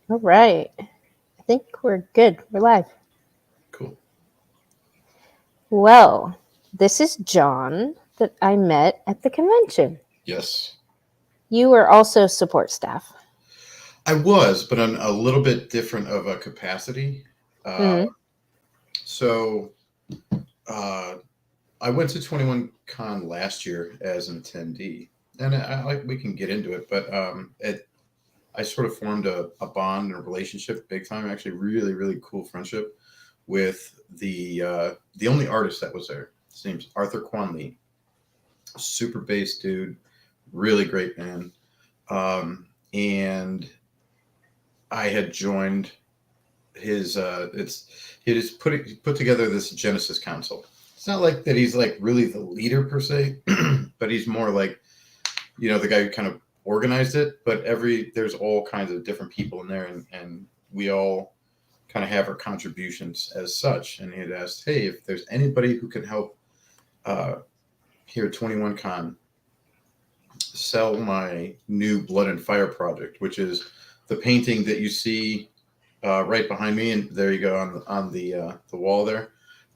All right. I think we're good. We're live. Cool. Well, this is John that I met at the convention. Yes. You were also support staff. I was, but on a little bit different of a capacity. Uh, Mm-hmm. so uh, I went to 21 Con last year as an attendee, and we can get into it, but I sort of formed a bond and a relationship big time. Actually, really, really cool friendship with the only artist that was there. His name's Arthur Kwan Lee. Super bass dude, really great man. And I had joined his it's he just put together this Genesis Council. It's not like that he's like really the leader per se, but he's more like the guy who kind of organized it. But there's all kinds of different people in there, and we all kind of have our contributions as such. And he had asked, hey, if there's anybody who can help uh, here at 21 Con sell my new Blood and Fire project, which is the painting that you see right behind me, and there you go on the wall there.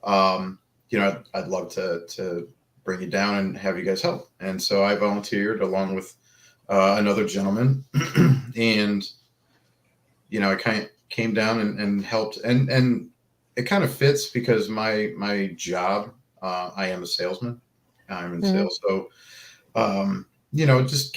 I'd love to bring you down and have you guys help. And so I volunteered along with another gentleman, and I kind of came down and helped, and it kind of fits because my job, I am a salesman. I'm in Mm-hmm. sales, so just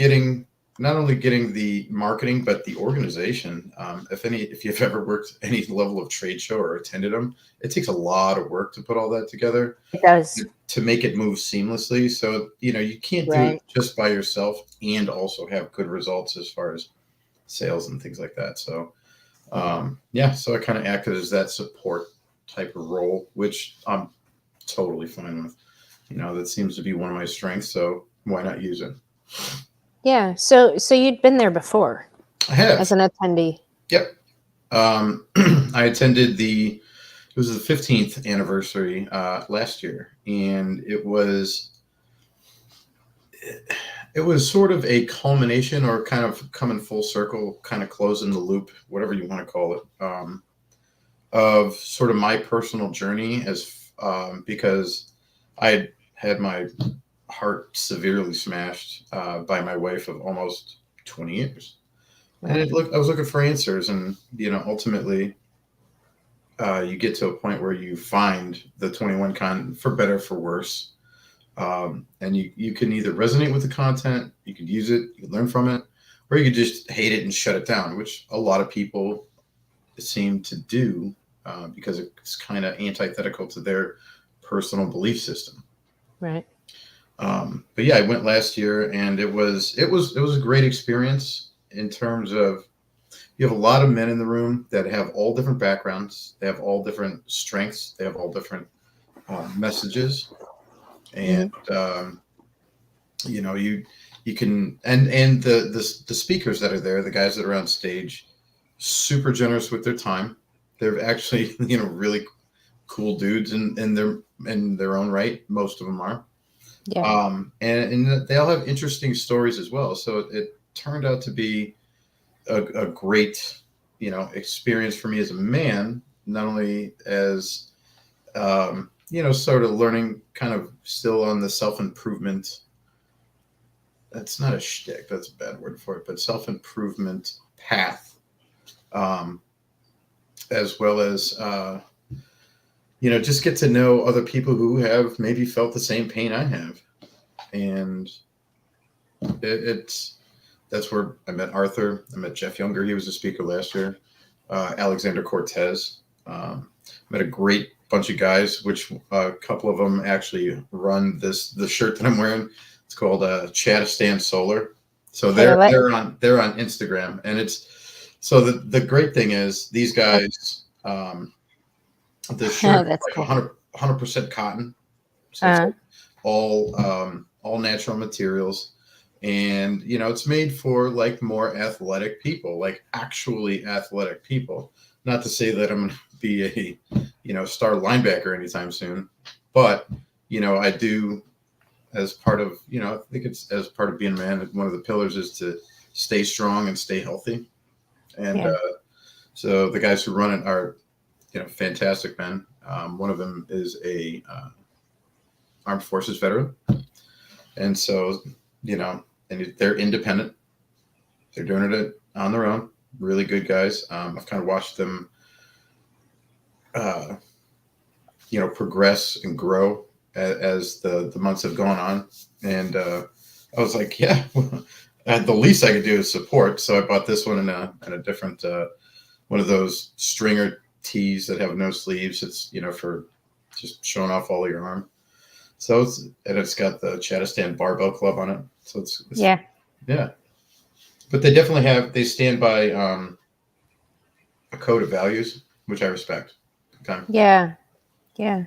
not only getting the marketing but the organization. If you've ever worked any level of trade show or attended them, it takes a lot of work to put all that together It does. to make it move seamlessly. So you can't do it Right. just by yourself and also have good results as far as sales and things like that. So so I kind of acted as that support type of role, which I'm totally fine with. That seems to be one of my strengths, so why not use it? Yeah. So you'd been there before I have. as an attendee. Yep. I attended it was the 15th anniversary last year, and it was sort of a culmination or kind of coming full circle, kind of closing the loop, whatever you want to call it, of sort of my personal journey because I had my heart severely smashed by my wife of almost 20 years. And Right. I was looking for answers, and ultimately, you get to a point where you find the 21 Con, for better for worse, and you can either resonate with the content, you could use it, you can learn from it, or you could just hate it and shut it down, which a lot of people seem to do because it's kind of antithetical to their personal belief system. Right. But yeah, I went last year, and it was a great experience in terms of you have a lot of men in the room that have all different backgrounds, they have all different strengths, they have all different messages, and Mm-hmm. you know you can and the speakers that are there, the guys that are on stage, super generous with their time. They're actually really cool dudes in their own right. Most of them are. Yeah. And they all have interesting stories as well. So it turned out to be a great, experience for me as a man, not only as, sort of learning kind of still on the self improvement. That's not a shtick, that's a bad word for it, but self improvement path, um, as well as, just get to know other people who have maybe felt the same pain I have. And it's that's where I met Arthur. I met Jeff Younger. He was a speaker last year. Alexander Cortez. Met a great bunch of guys, which a couple of them actually run the shirt that I'm wearing. It's called Chatistan Solar. So Okay. they're Let. they're on Instagram, and it's so the great thing is these guys. The shirt Oh, is that's like cool. 100% cotton, so it's Uh. like all natural materials, and it's made for like more athletic people, like actually athletic people. Not to say that I'm going to be a star linebacker anytime soon, but I do, as part of I think it's as part of being a man. One of the pillars is to stay strong and stay healthy, and Yeah. So the guys who run it are, fantastic men. One of them is a armed forces veteran, and so and they're independent. They're doing it on their own. Really good guys. I've kind of watched them, uh, progress and grow as the months have gone on. And I was like, yeah, the least I could do is support. So I bought this one in a different one of those stringer tees that have no sleeves. It's for just showing off all your arm. So it's got the Chattistan Barbell Club on it. So it's Yeah. Yeah. But they stand by a code of values, which I respect. Okay. Yeah. Yeah.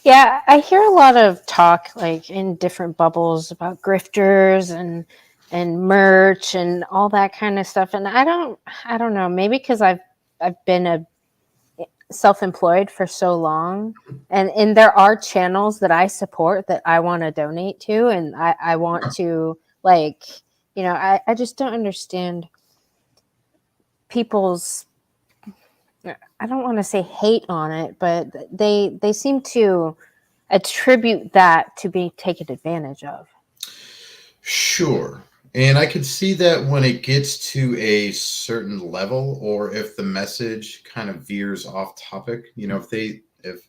Yeah, I hear a lot of talk like in different bubbles about grifters and merch and all that kind of stuff. And I don't know, maybe because I've been a self-employed for so long, and there are channels that I support that I want to donate to, and I want to, like, I just don't understand people's, I don't want to say hate on it, but they seem to attribute that to be taken advantage of. Sure. And I can see that when it gets to a certain level, or if the message kind of veers off topic, if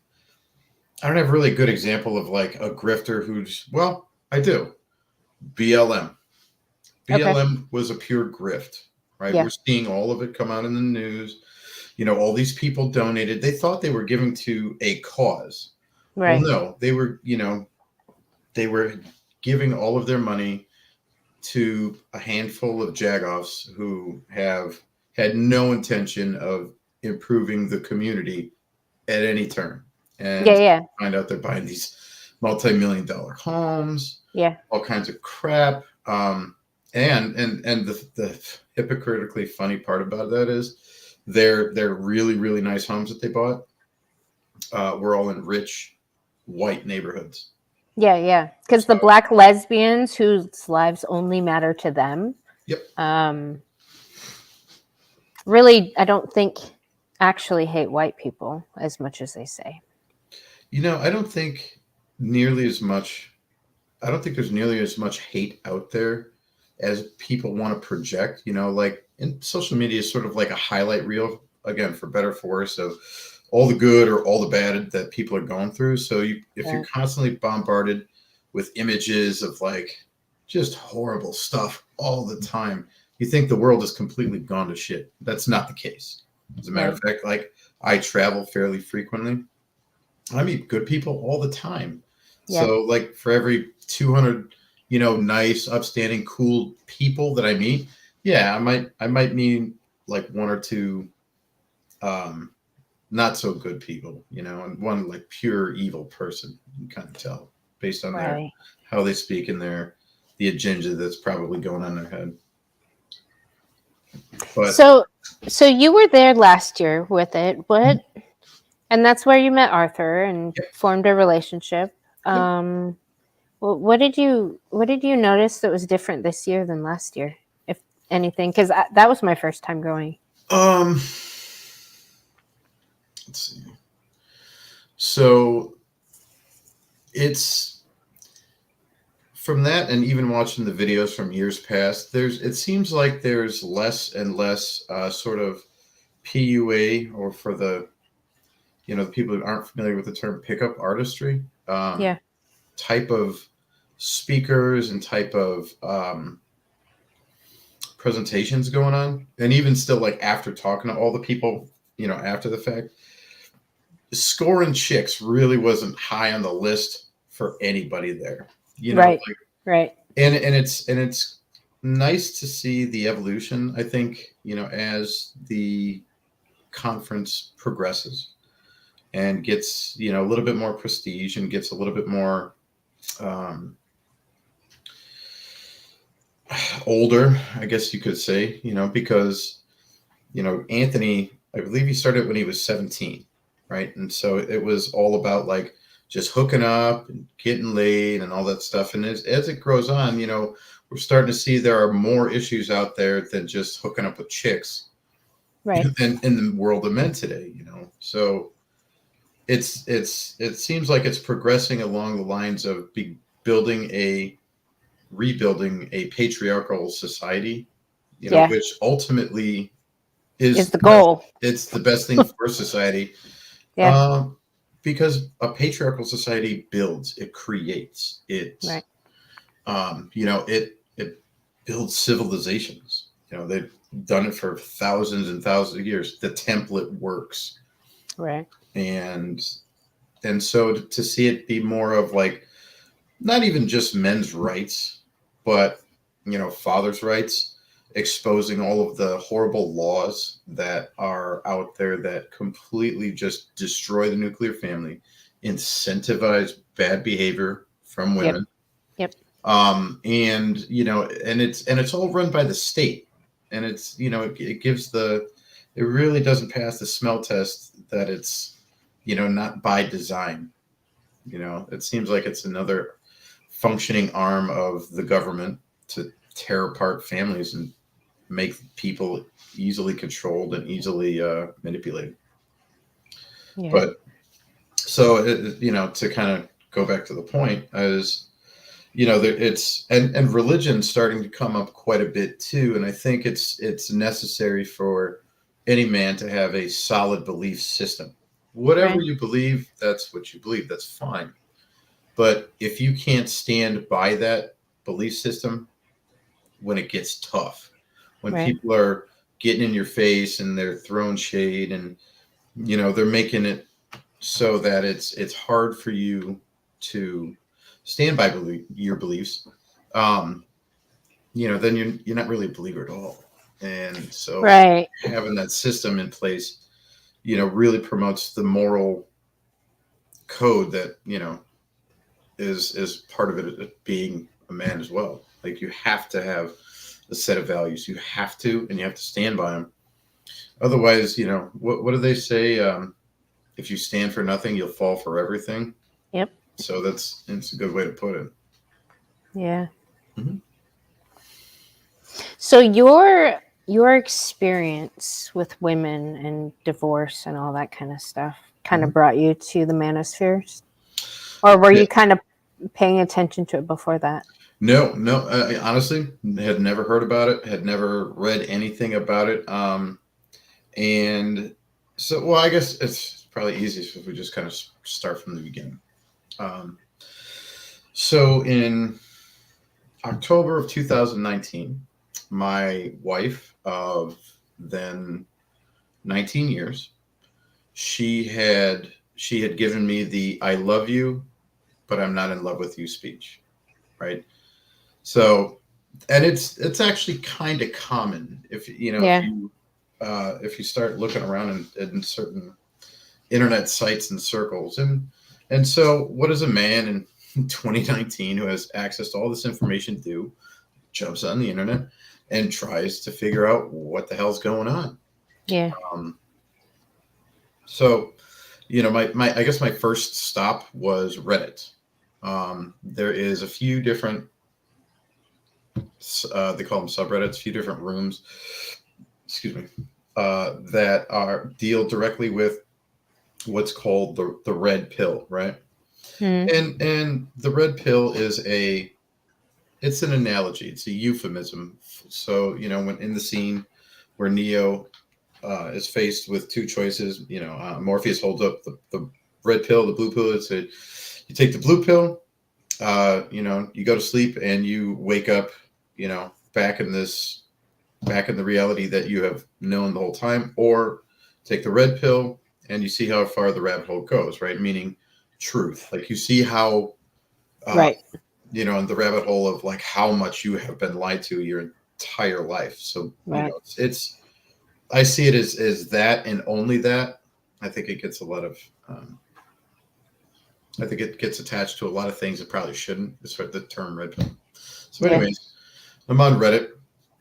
I don't have really a good example of like a grifter who's, well, I do. BLM. Okay. BLM was a pure grift, right? Yeah. We're seeing all of it come out in the news. All these people donated. They thought they were giving to a cause. Well, Right. no, they were giving all of their money to a handful of jagoffs who have had no intention of improving the community at any turn. Yeah. And Yeah. find out they're buying these multi-million-dollar homes, Yeah. all kinds of crap. And the hypocritically funny part about that is they're really, really nice homes that they bought were all in rich white neighborhoods. Yeah. Yeah. Because the So, black lesbians whose lives only matter to them, yep. um, really, I don't think actually hate white people as much as they say. I don't think nearly as much. I don't think there's nearly as much hate out there as people want to project. Like in social media is sort of like a highlight reel, again, for better or for worse, of all the good or all the bad that people are going through. So if you're Right. constantly bombarded with images of like just horrible stuff all the time, you think the world has completely gone to shit. That's not the case. As a matter of Right. fact, like I travel fairly frequently. I meet good people all the time. Yeah. So like for every 200, nice, upstanding, cool people that I meet, yeah, I might meet like one or two um not so good people, and one like pure evil person. You can kind of tell based on their Right. how they speak and the agenda that's probably going on in their head. But So, so you were there last year with it. And that's where you met Arthur and yep, formed a relationship. yep. What did you notice that was different this year than last year, if anything? Because that was my first time going. Um let's see. So it's from that, and even watching the videos from years past, it seems like there's less and less sort of PUA, or for the people who aren't familiar with the term, pickup artistry, Yeah. type of speakers and type of presentations going on. And even still, like after talking to all the people, after the fact, scoring chicks really wasn't high on the list for anybody there. Right. Like, Right. and it's nice to see the evolution. I think as the conference progresses and gets a little bit more prestige and gets a little bit more um, older, I guess you could say, because Anthony, I believe he started when he was 17, right? And so it was all about like just hooking up and getting laid and all that stuff. And as it grows on, we're starting to see there are more issues out there than just hooking up with chicks. Right. in the world of men today, you know. So it seems like it's progressing along the lines of building a rebuilding a patriarchal society, you know, Yeah. which ultimately Is is the the best. goal. It's the best thing for society, Yeah. um, because a patriarchal society builds, it creates, it, Right. you know, it builds civilizations. You know, they've done it for thousands and thousands of years. The template works, Right. and so to see it be more of like not even just men's rights, but you know, fathers' rights, exposing all of the horrible laws that are out there that completely just destroy the nuclear family, incentivize bad behavior from Yep. women. Yep. And you know, and it's all run by the state, and it's, you know, it gives the, it really doesn't pass the smell test that it's, you know, not by design. You know, it seems like it's another functioning arm of the government to tear apart families and make people easily controlled and easily manipulated. Yeah. But so, you know, to kind of go back to the point, is, you know, there, it's, and religion's starting to come up quite a bit too, and I think it's necessary for any man to have a solid belief system. Whatever Right. you believe, that's what you believe. That's fine. But if you can't stand by that belief system when it gets tough, when Right. people are getting in your face and they're throwing shade, and you know, they're making it so that it's hard for you to stand by your beliefs, um, you know, then you're not really a believer at all. And so Right. having that system in place, you know, really promotes the moral code that, you know, is part of it being a man as well. Like you have to have a set of values. You have to, and you have to stand by them. Otherwise, you know, what do they say? If you stand for nothing, you'll fall for everything. Yep. So it's a good way to put it. Yeah. Mhm. So your experience with women and divorce and all that kind of stuff kind Mhm. of brought you to the manospheres, or were Yeah. you kind of paying attention to it before that? No, no. I honestly had never heard about it. Had never read anything about it. And so, well, I guess it's probably easiest if we just kind of start from the beginning. Um, so in October of 2019, my wife of then 19 years, she had given me the "I love you, but I'm not in love with you" speech, right? So, and it's actually kind of common if you know, Yeah. if you start looking around in certain internet sites and circles, and so what does a man in 2019 who has access to all this information do? Jumps on the internet and tries to figure out what the hell's going on. Yeah. Um, so, you know, my I guess my first stop was Reddit. There is a few different, they call them subreddits, a few different rooms, excuse me, that are deal directly with what's called the red pill, right? Mm. And the red pill is it's an analogy, it's a euphemism. So, you know, when in the scene where Neo is faced with two choices, you know, Morpheus holds up the red pill, the blue pill. It's a, you take the blue pill, you know, you go to sleep and you wake up, you know, back in the reality that you have known the whole time, or take the red pill and you see how far the rabbit hole goes, right? Meaning truth. Like you see how, uh, Right. you know, in the rabbit hole of like how much you have been lied to your entire life. So, you Right. know, it's I see it as that and only that. I think it gets a lot of, I think it gets attached to a lot of things it probably shouldn't. It's the term red pill. So, Yeah. anyways, I'm on Reddit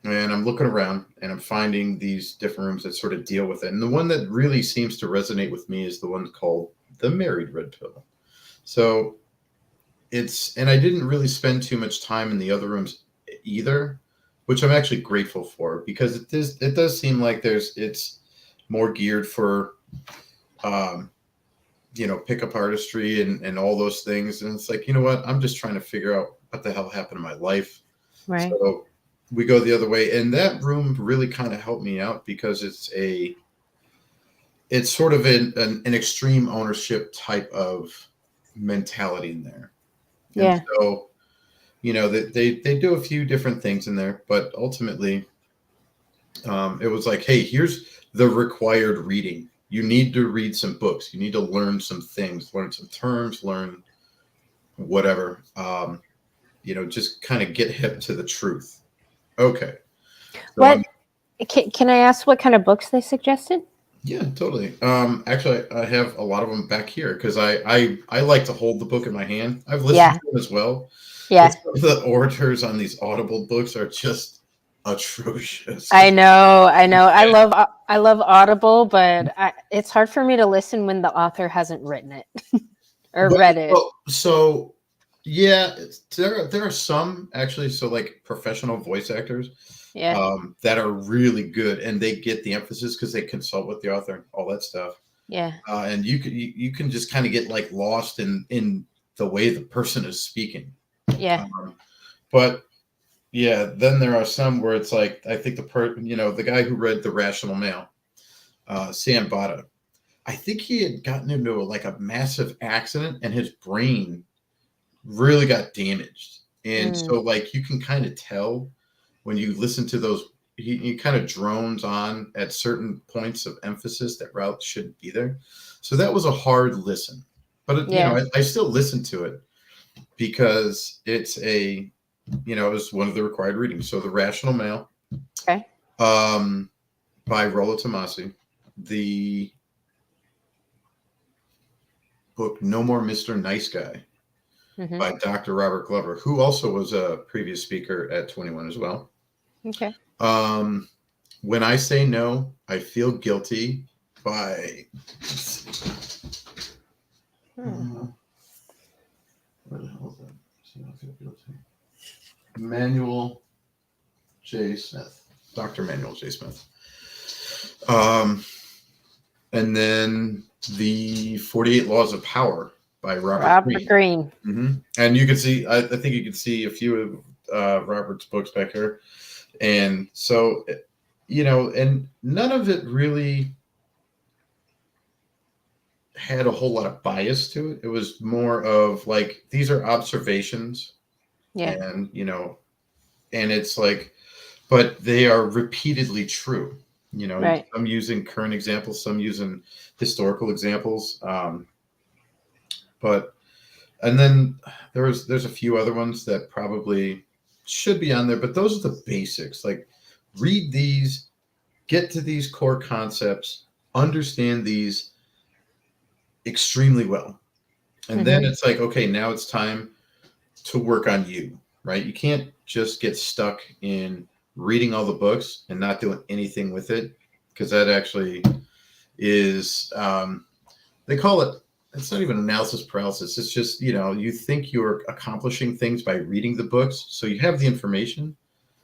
and I'm looking around and I'm finding these different rooms that sort of deal with it. And the one that really seems to resonate with me is the one called the married red pill. So it's, and I didn't really spend too much time in the other rooms either, which I'm actually grateful for because it does seem like more geared for, um, pickup artistry and all those things. And it's like, you know what? I'm just trying to figure out what the hell happened in my life. Right. So we go the other way. And that room really kind of helped me out because it's sort of an extreme ownership type of mentality in there. And Yeah. so, they do a few different things in there, but ultimately, it was like, hey, here's the required reading. You need to read some books. You need to learn some things, learn some terms, learn whatever. Just kind of get hip to the truth. Okay. So What can I ask? What kind of books they suggested? yeah, totally. Actually, I have a lot of them back here because I like to hold the book in my hand. I've listened Yeah. to them as well, but Yeah. some of the orators on these Audible books are just atrocious. I know. I know. I love Audible, but it's hard for me to listen when the author hasn't written it or read it. Well, so yeah, there are some actually. So like professional voice actors, Yeah. that are really good, and they get the emphasis because they consult with the author and all that stuff. Yeah. And you can just kind of get like lost in the way the person is speaking. Yeah. But yeah, then there are some where it's like I think the guy who read The Rational Male, Sam Bada. I think he had gotten into a massive accident and his brain really got damaged. And Mm. so like you can kind of tell when you listen to those, he kind of drones on at certain points of emphasis that route shouldn't be there. So that was a hard listen. But Yeah. I still listened to it because it was one of the required readings. So The Rational Male, Okay. um, by Rollo Tomasi, the book No More Mr. Nice Guy Mm-hmm. by Dr. Robert Glover, who also was a previous speaker at 21 as well. Okay. Um, When I Say No, I Feel Guilty by Hmm. where the hell is that? I Feel Guilty. Manuel J. Smith. Dr. Manuel J. Smith. And then the 48 Laws of Power by Robert Robert Greene. Greene. And you can see, I think you can see a few of Robert's books back here. And so, and none of it really had a whole lot of bias to it. It was more of like, these are observations Yeah. and, and it's like, but they are repeatedly true. Right. Some using current examples, some using historical examples. But and then there's a few other ones that probably should be on there, but those are the basics. Like read these, get to these core concepts, understand these extremely well. And then Mm-hmm. it's like, okay, now it's time to work on you, right? You can't just get stuck in reading all the books and not doing anything with it because that actually is they call it, it's not even analysis paralysis. It's just, you think you're accomplishing things by reading the books. So you have the information.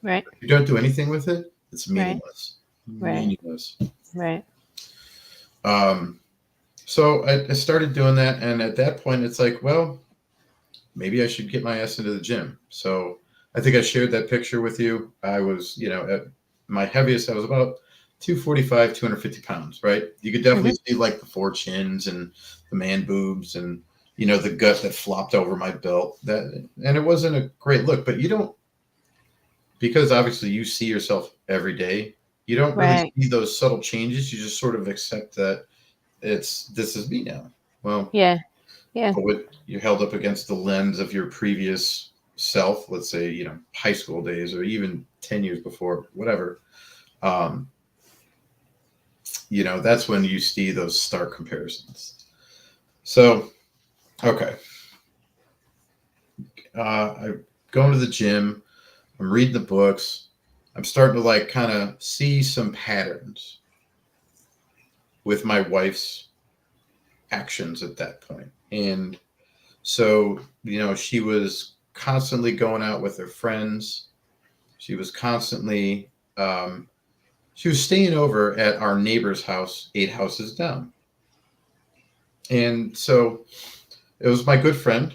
Right. If you don't do anything with it, it's Right. meaningless. Right. Meaningless. Right. Um, so I started doing that. And at that point, it's like, well, maybe I should get my ass into the gym. So I think I shared that picture with you. I was, at my heaviest, I was about 245, 250 pounds, right? You could definitely Mm-hmm. see like the four chins and the man boobs and, the gut that flopped over my belt. And it wasn't a great look, but you don't, because obviously you see yourself every day, you don't really Right. see those subtle changes. You just sort of accept that this is me now. Well, Yeah. Yeah. but you're held up against the lens of your previous self, let's say, high school days or even 10 years before, whatever. Um, that's when you see those stark comparisons. So, okay. I'm going to the gym. I'm reading the books. I'm starting to like kind of see some patterns with my wife's actions at that point. And so, she was constantly going out with her friends. She was constantly she was staying over at our neighbor's house 8 houses down. And so it was my good friend,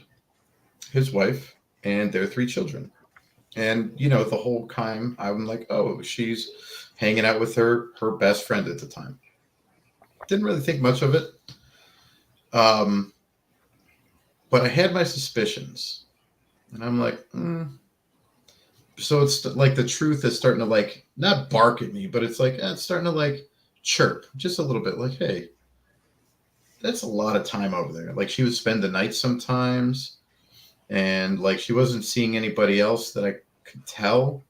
his wife, and their 3 children. And the whole time I'm like, oh, she's hanging out with her best friend at the time. Didn't really think much of it. Um, but I had my suspicions, and I'm like, So it's like the truth is starting to like not bark at me, but it's like it's starting to like chirp just a little bit. Like, hey, that's a lot of time over there. Like she would spend the night sometimes, and like she wasn't seeing anybody else that I could tell.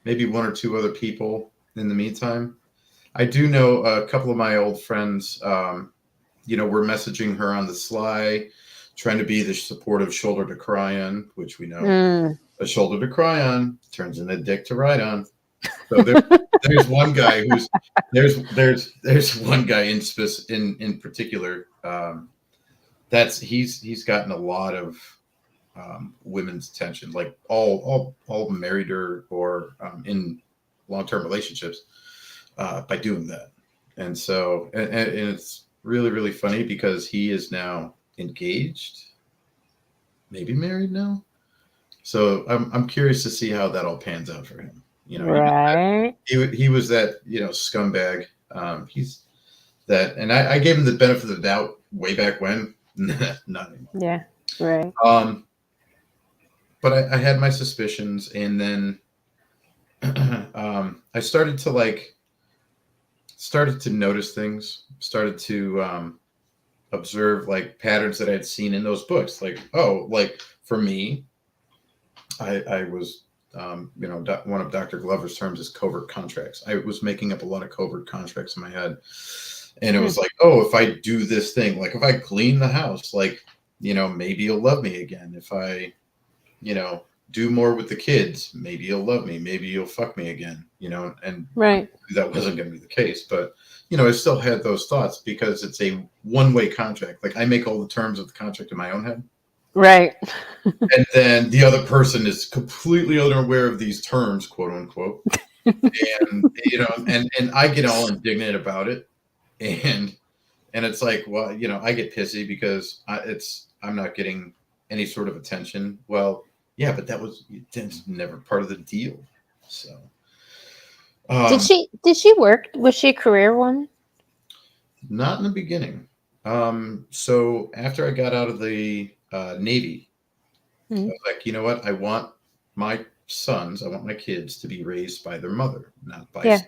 Maybe 1 or 2 other people in the meantime. I do know a couple of my old friends. Were messaging her on the sly, trying to be the supportive shoulder to cry on, which we know a shoulder to cry on turns into a dick to ride on. So there's one guy who's there's one guy in particular that's he's gotten a lot of women's attention, like all married or in long-term relationships by doing that. And so and it's really, really funny because he is now engaged, maybe married now. So I'm curious to see how that all pans out for him. Right. He was that scumbag. He's that, and I gave him the benefit of the doubt way back when. Not anymore. Yeah. Right. But I had my suspicions, and then I started to notice things. Started to observe like patterns that I had seen in those books. Like, oh, like for me, I was, one of Dr. Glover's terms is covert contracts. I was making up a lot of covert contracts in my head. And it was like, oh, if I do this thing, like if I clean the house, like, maybe you'll love me again. If I, do more with the kids, maybe you'll love me. Maybe you'll fuck me again, and Right. that wasn't going to be the case. But, I still had those thoughts because it's a one-way contract. Like I make all the terms of the contract in my own head. Right. And then the other person is completely unaware of these terms, quote unquote. And, and I get all indignant about it. And it's like, well, I get pissy because I'm not getting any sort of attention. Well, yeah, but that's never part of the deal. So, Did she work? Was she a career woman? not in the beginning. So after I got out of the Navy, I was like, you know what? I want my kids to be raised by their mother, not by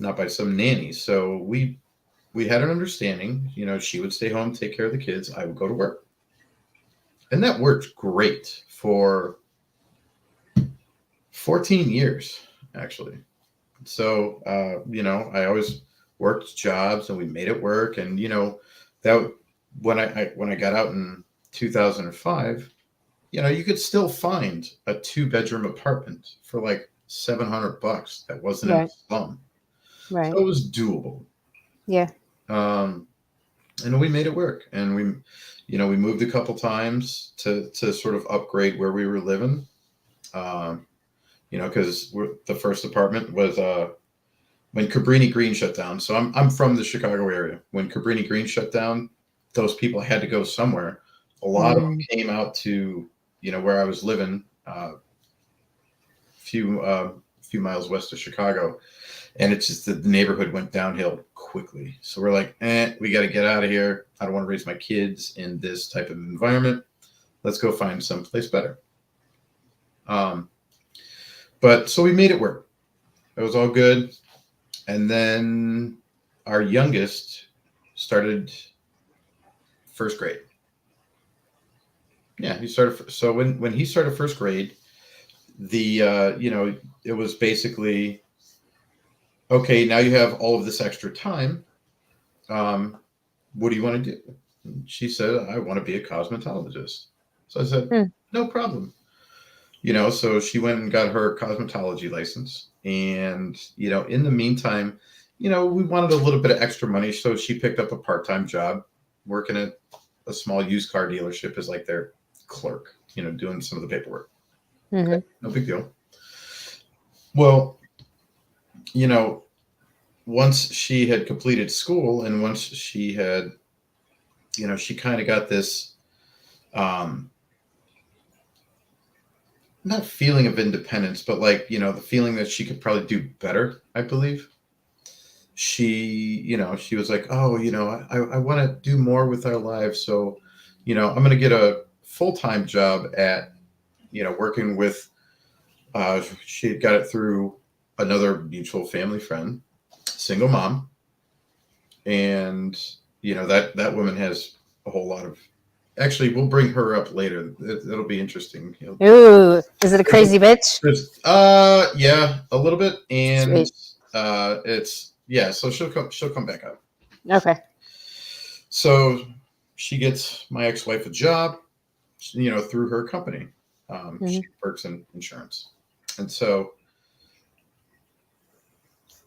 not by some nanny. So we had an understanding. She would stay home, take care of the kids. I would go to work, and that worked great for 14 years, actually. So I always worked jobs, and we made it work. And that when I got out in 2005, you could still find a 2-bedroom apartment for like $700 that wasn't in the slum. Right. So it was doable. Yeah. And we made it work. And we moved a couple times to sort of upgrade where we were living. Because the first apartment was when Cabrini Green shut down. So I'm from the Chicago area. When Cabrini Green shut down, those people had to go somewhere. A lot of them came out to where I was living, few miles west of Chicago, and it's just the neighborhood went downhill quickly. So we're like, we got to get out of here. I don't want to raise my kids in this type of environment. Let's go find someplace better. But so we made it work. It was all good. And then our youngest started first grade. Yeah, he started. So when he started first grade, it was basically, okay, now you have all of this extra time. What do you want to do? And she said, I want to be a cosmetologist. So I said, no problem. So she went and got her cosmetology license. And, in the meantime, we wanted a little bit of extra money. So she picked up a part-time job working at a small used car dealership as like their clerk, doing some of the paperwork. Okay, no big deal. Well, you know, once she had completed school and once she had, she kind of got this, um, not feeling of independence, but like, the feeling that she could probably do better, I believe. She was like, oh, I want to do more with our lives. So, I'm going to get a full-time job at, working with, she got it through another mutual family friend, single mom. And, that woman has a whole lot of, actually, we'll bring her up later. It'll be interesting. Ooh, is it a There's crazy bitch? yeah, a little bit. And, Sweet. it's, yeah, so she'll come back up. Okay. So she gets my ex-wife a job, through her company. She Hmm. works in insurance. And so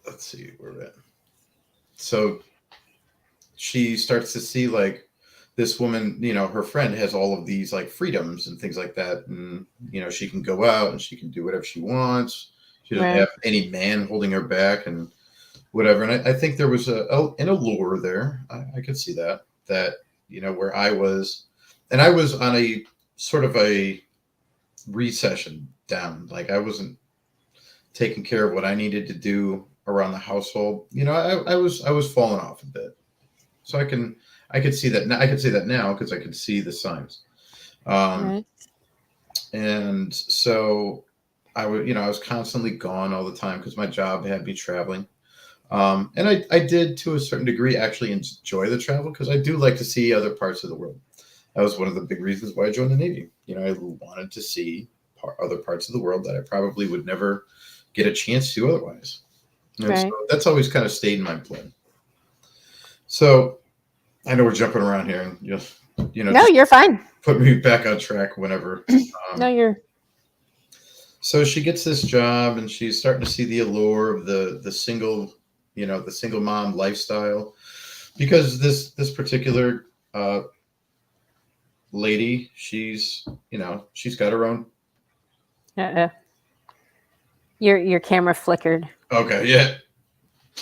let's see where we're at. So she starts to see like this woman, her friend has all of these like freedoms and things like that. And, she can go out and she can do whatever she wants. She doesn't Right. have any man holding her back and whatever. And I think there was an allure there. I could see that, where I was, and I was on a sort of a recession down. Like I wasn't taking care of what I needed to do around the household. I was falling off a bit. So I could see that now. I could see that now because I could see the signs. Um, Right. and so I was constantly gone all the time because my job had me traveling. And I did to a certain degree actually enjoy the travel because I do like to see other parts of the world. That was one of the big reasons why I joined the Navy. I wanted to see other parts of the world that I probably would never get a chance to otherwise. And so Right. that's always kind of stayed in my blood. So I know we're jumping around here, and No, just you're fine. put me back on track whenever. No, Um, you're so she gets this job, and she's starting to see the allure of the single, the single mom lifestyle, because this particular lady, she's got her own. uh-uh. Your camera flickered. Okay, yeah.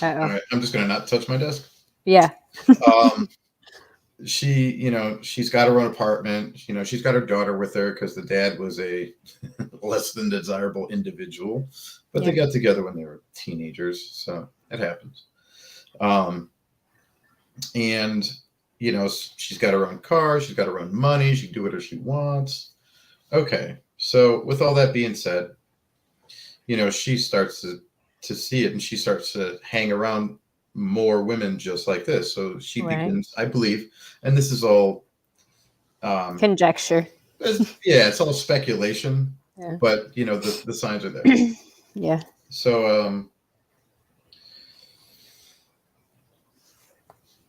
All Uh-oh. right, I'm just gonna not touch my desk. Yeah. Um, she's got her own apartment. She's got her daughter with her because the dad was a less than desirable individual, but they Yeah. got together when they were teenagers, so it happens. Um, and she's got her own car, she's got her own money, she can do whatever she wants. Okay, so with all that being said, she starts to see it, and she starts to hang around more women just like this. So she Right. begins, I believe, and this is all, um, Conjecture. yeah, it's all speculation, Yeah. but the signs are there. Yeah. So,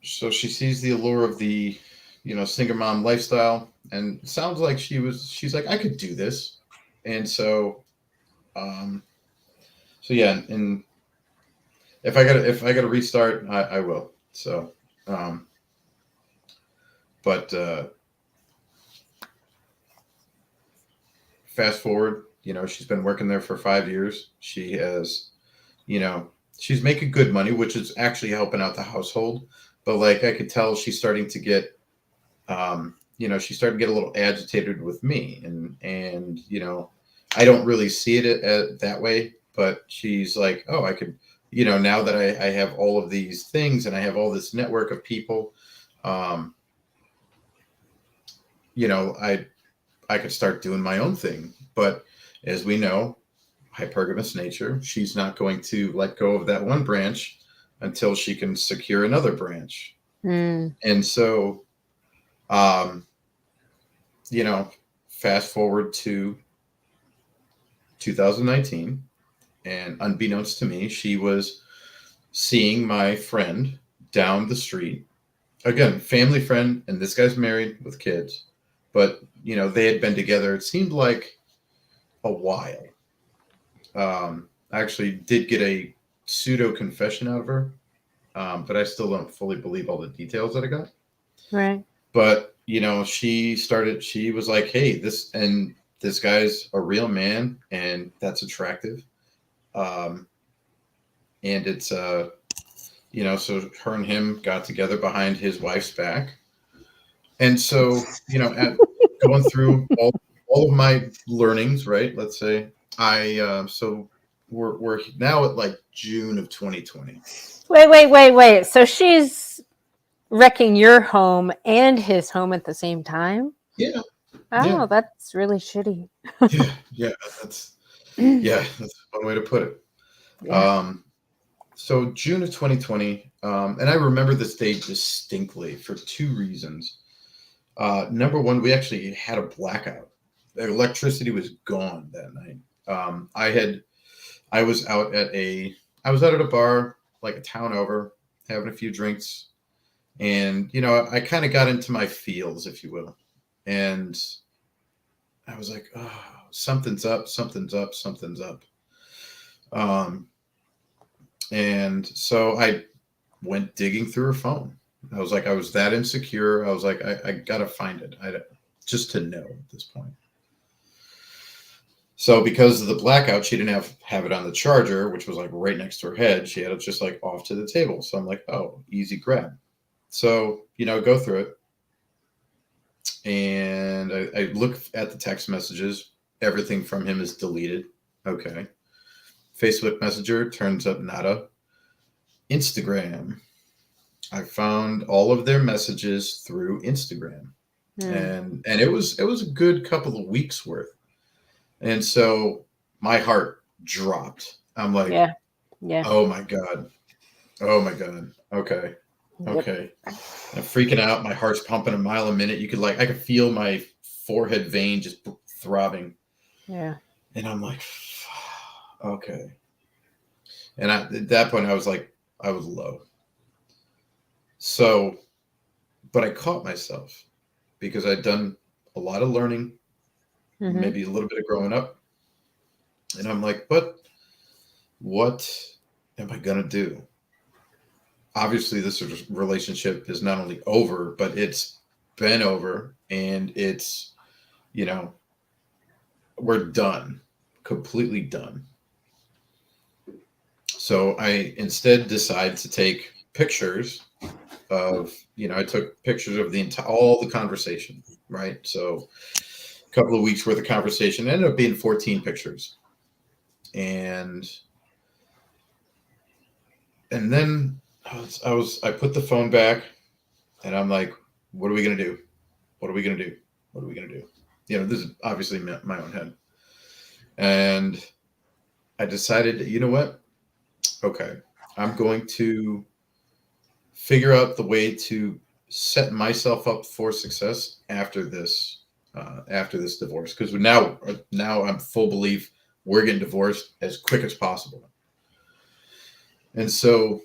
so she sees the allure of the, single mom lifestyle, and it sounds like she's like, I could do this, and um, so yeah, and if I gotta restart, I will. So, um, but fast forward, she's been working there for 5 years. She has, you know, she's making good money, which is actually helping out the household. But like I could tell, she's starting to get, she's starting to get a little agitated with me, and I don't really see it that way. But she's like, oh, I could, now that I have all of these things and I have all this network of people, um, you know, I I could start doing my own thing. But as we know, hypergamous nature, she's not going to let go of that one branch until she can secure another branch. Mm. And so, um, you know, fast forward to 2019, and unbeknownst to me, she was seeing my friend down the street. Again, family friend, and this guy's married with kids, but they had been together. It seemed like a while. I actually did get a pseudo confession out of her, but I still don't fully believe all the details that I got. Right. But she was like, hey, this guy's a real man, and that's attractive. Um, and it's so her and him got together behind his wife's back, and so at going through all of my learnings, right? Let's say so we're now at like June of 2020. Wait. So she's wrecking your home and his home at the same time? Yeah, yeah, Oh, that's really shitty. yeah. That's one way to put it. Yeah. Um, so June of 2020, and I remember this date distinctly for two reasons. Number one, we actually had a blackout. The electricity was gone that night. I was out at a bar, like a town over, having a few drinks, and I kind of got into my feels, if you will, and I was like, oh, something's up, something's up, something's up. Um, and so I went digging through her phone. I was that insecure. I was like, I gotta find it. Just to know at this point. So because of the blackout, she didn't have it on the charger, which was like right next to her head. She had it just like off to the table. So I'm like, oh, easy grab. So go through it, and I look at the text messages. Everything from him is deleted. Okay. Facebook Messenger turns up nada. Instagram, I found all of their messages through Instagram, Hmm. and it was a good couple of weeks worth, and so my heart dropped. I'm like, Yeah. Yeah. oh my god, oh my god, okay, Yep. okay. I'm freaking out. My heart's pumping a mile a minute. I could feel my forehead vein just throbbing, Yeah. and I'm like, okay. And at that point, I was like, I was low. So, but I caught myself because I'd done a lot of learning, Hmm. maybe a little bit of growing up. And I'm like, but what am I going to do? Obviously, this relationship is not only over, but it's been over and you know, we're done, completely done. So I instead decide to take pictures of, I took pictures of the entire, all the conversation, right? So a couple of weeks worth of conversation ended up being 14 pictures. And then I put the phone back and I'm like, what are we gonna do? What are we gonna do? What are we gonna do? This is obviously my own head. And I decided, you know what? Okay, I'm going to figure out the way to set myself up for success after this divorce. Because now I'm full belief we're getting divorced as quick as possible. And so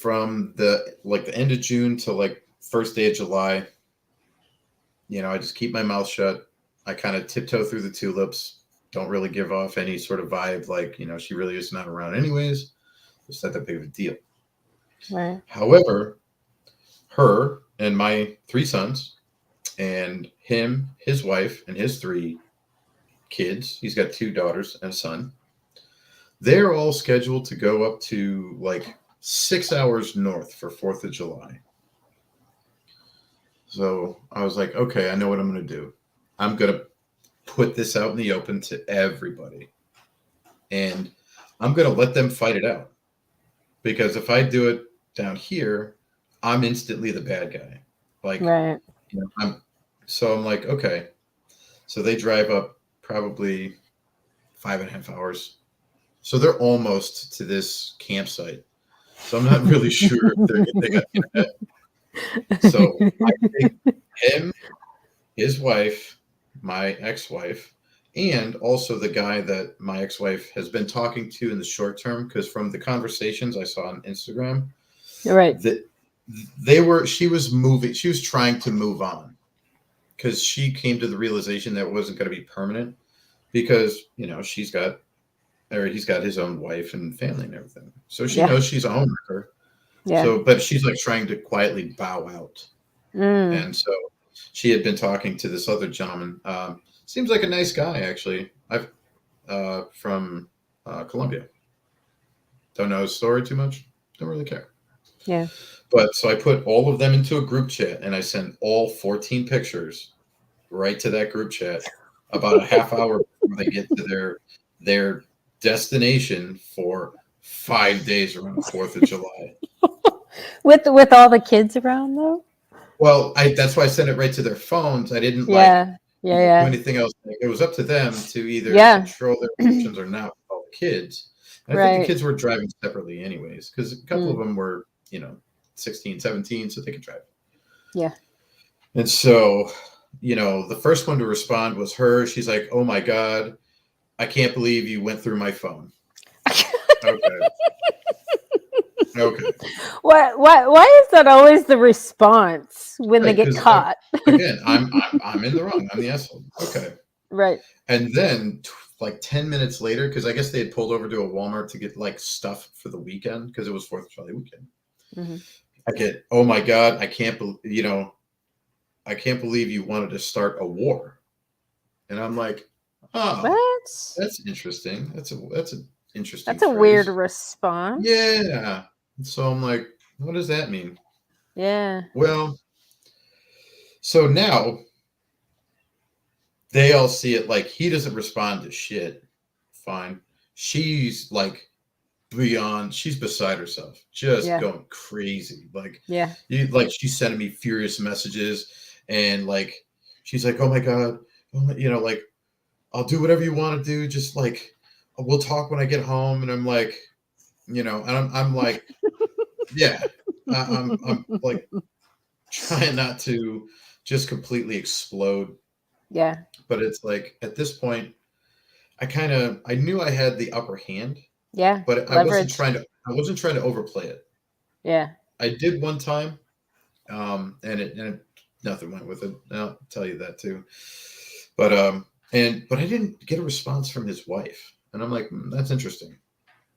from the end of June to like first day of July, I just keep my mouth shut. I kind of tiptoe through the tulips. Don't really give off any sort of vibe like, she really is not around anyways. It's not that big of a deal. Right. However, her and my three sons and him, his wife, and his three kids, he's got two daughters and a son, they're all scheduled to go up to like 6 hours north for 4th of July. So I was like, okay, I know what I'm going to do. I'm going to put this out in the open to everybody. And I'm going to let them fight it out. Because if I do it down here, I'm instantly the bad guy. Like, Right. I'm like, okay. So they drive up probably 5.5 hours. So they're almost to this campsite. So I'm not really sure if they got internet. So I take him, his wife, my ex-wife, and also the guy that my ex-wife has been talking to in the short term, because from the conversations I saw on Instagram, Right. that she was trying to move on because she came to the realization that it wasn't going to be permanent because, he's got his own wife and family and everything. So she Yeah. knows she's a homewrecker. Yeah. So, but she's like trying to quietly bow out. Mm. And so she had been talking to this other gentleman. Seems like a nice guy, actually. I've from Colombia. don't know his story too much, don't really care. Yeah. But so I put all of them into a group chat and I sent all 14 pictures right to that group chat about a half hour before they get to their destination for 5 days around 4th of July. With all the kids around though? Well, that's why I sent it right to their phones. I didn't Yeah. Yeah, do yeah. anything else. It was up to them to either Yeah. control their emotions or not with all the kids. And I think the Right. kids were driving separately anyways, because a couple of Mm. them were, 16, 17, so they could drive. Yeah. And so, the first one to respond was her. She's like, "Oh my God, I can't believe you went through my phone." Okay. Okay. Why is that always the response when they Right, get because caught? again, I'm in the wrong. I'm the asshole. Okay. Right. And then like 10 minutes later, because I guess they had pulled over to a Walmart to get like stuff for the weekend because it was 4th of July weekend. Mm-hmm. I get, "Oh my God, I can't believe you wanted to start a war." And I'm like, "Oh, What? that's interesting. That's an interesting That's a weird phrase." response. Yeah. So I'm like, what does that mean? Yeah. Well, so now they all see it like he doesn't respond to shit. Fine. She's like she's beside herself, just Yeah. going crazy. Like Yeah. she's sending me furious messages and like she's like, "Oh my God, like I'll do whatever you want to do. Just like we'll talk when I get home." And I'm like, and I'm like, yeah, I'm like trying not to just completely explode. Yeah. But it's like at this point, I knew I had the upper hand, Yeah. but Leverage. I wasn't trying to overplay it. Yeah. I did one time, and nothing went with it. I'll tell you that too. But but I didn't get a response from his wife, and I'm like, that's interesting.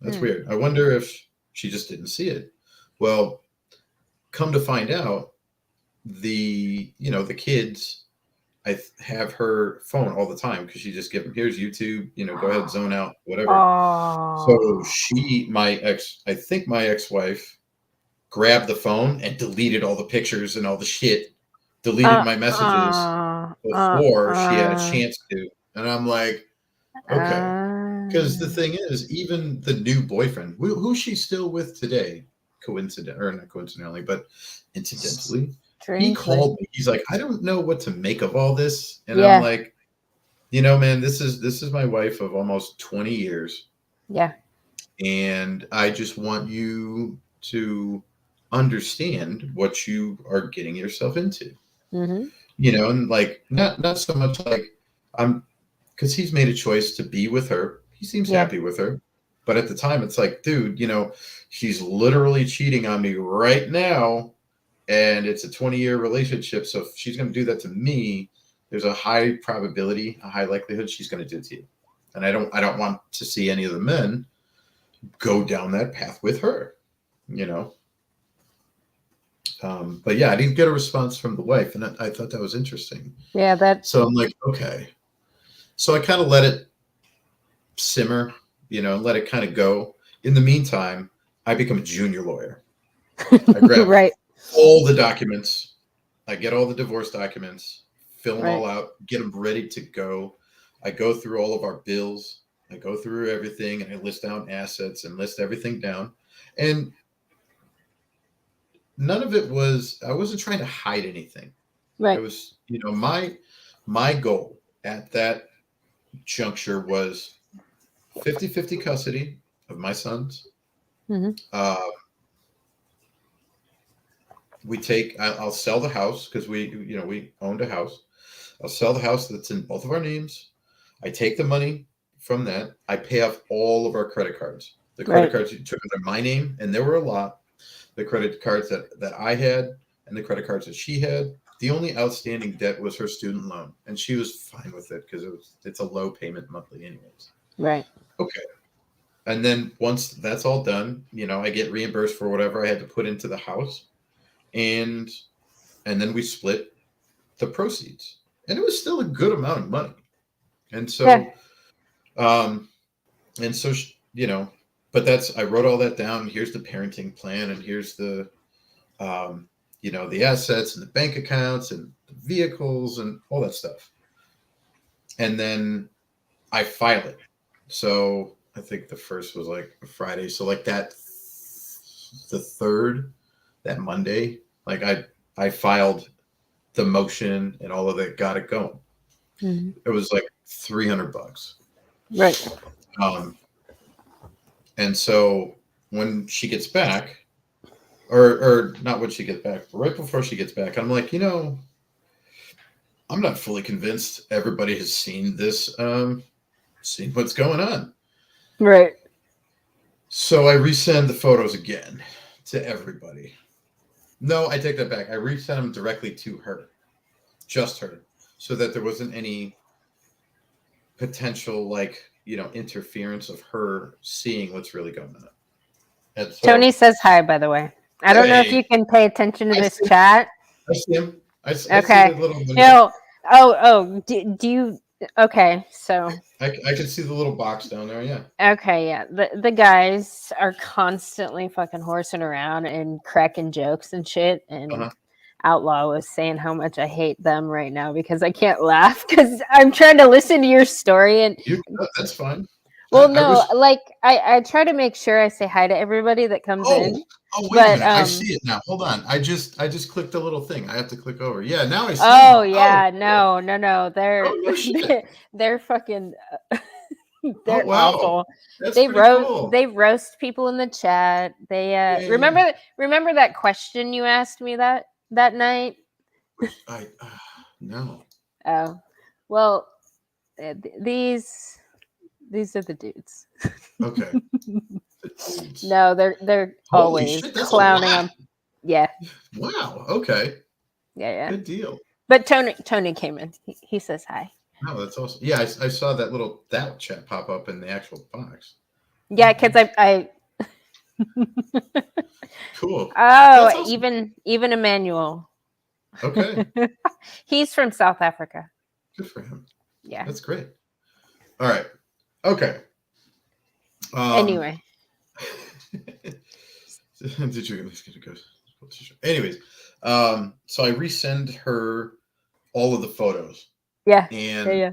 That's Hmm. weird. I wonder if she just didn't see it. Well, come to find out, the kids, have her phone all the time because she just give them, "Here's YouTube, go ahead, zone out, whatever." So Oh. I think my ex-wife grabbed the phone and deleted all the pictures and all the shit, deleted Uh. my messages Uh. Uh. before she had a Uh. chance to. And I'm like, okay. Because the uh thing is, even the new boyfriend, who she's still with today, or not coincidentally, but incidentally, he Strangely. called me. He's like, "I don't know what to make of all this." And I'm Yeah. like, man, this is my wife of almost 20 years. Yeah. And I just want you to understand what you are getting yourself into. Mm-hmm. And like not so much like I'm because he's made a choice to be with her. He seems Yeah. happy with her. But at the time it's like, dude, she's literally cheating on me right now. And it's a 20-year relationship. So if she's gonna do that to me, there's a high probability, a high likelihood she's gonna do it to you. And I don't want to see any of the men go down that path with her, you know. But yeah, I didn't get a response from the wife, and I thought that was interesting. Yeah. That. So I'm like, okay. So I kind of let it simmer, let it kind of go. In the meantime, I become a junior lawyer. I grab Right. all the documents. I get all the divorce documents, fill them Right. all out, get them ready to go. I go through all of our bills. I go through everything, and I list down assets and list everything down. And none of it I wasn't trying to hide anything. It Right. was, my goal at that juncture was 50-50 custody of my sons. Mm-hmm. Uh, I'll sell the house because we owned a house. I'll sell the house that's in both of our names. I take the money from that. I pay off all of our credit cards. The credit Right. cards you took under my name, and there were a lot. The credit cards that I had and the credit cards that she had. The only outstanding debt was her student loan, and she was fine with it because it's a low payment monthly anyways. Right. Okay. And then once that's all done, I get reimbursed for whatever I had to put into the house, and then we split the proceeds, and it was still a good amount of money. And Yeah. so, um, and so, but I wrote all that down. Here's the parenting plan, and here's the the assets and the bank accounts and the vehicles and all that stuff. And then I file it. So I think the first was like a Friday. So like the third, that Monday, like I filed the motion and all of that, got it going. Mhm. It was like $300. Right. And so when she gets back, or not when she gets back, but right before she gets back, I'm like, I'm not fully convinced everybody has seen this, seen what's going on. Right. So I resend the photos again to everybody. No, I take that back. I resend them directly to her, just her, so that there wasn't any potential, interference of her seeing what's really going on. And so, Tony says hi, by the way. I don't know if hey, you can pay attention to I this see, chat. I see him. I see Okay. the little. Do you? Okay, so. I can see the little box down there. Yeah. Okay, yeah. The guys are constantly fucking horsing around and cracking jokes and shit. And Uh-huh. Outlaw was saying how much I hate them right now because I can't laugh because I'm trying to listen to your story and. That's fine. Well, I no, wish. like I try to make sure I say hi to everybody that comes in. Wait a But minute. I see it now. Hold on. I just clicked a little thing. I have to click over. Yeah, now I see oh them. yeah, no, Oh, no shit. they're fucking Oh, they're wow. awful. That's pretty cool. They roast people in the chat. They Yeah. remember that question you asked me that night? Which no. Oh, well, these are the dudes. Okay. The dudes. No, they're Holy always shit, that's a clowning lot. on. Yeah, Wow. Okay. yeah. Good deal. But Tony came in. He says hi. No, that's awesome. Yeah, I saw that chat pop up in the actual box. Yeah, because I Cool. That's oh, awesome. even Emmanuel. Okay. He's from South Africa. Good for him. Yeah. That's great. All right. Okay. Anyway. Did you let's get a go? Anyways, so I resend her all of the photos. Yeah. And Yeah.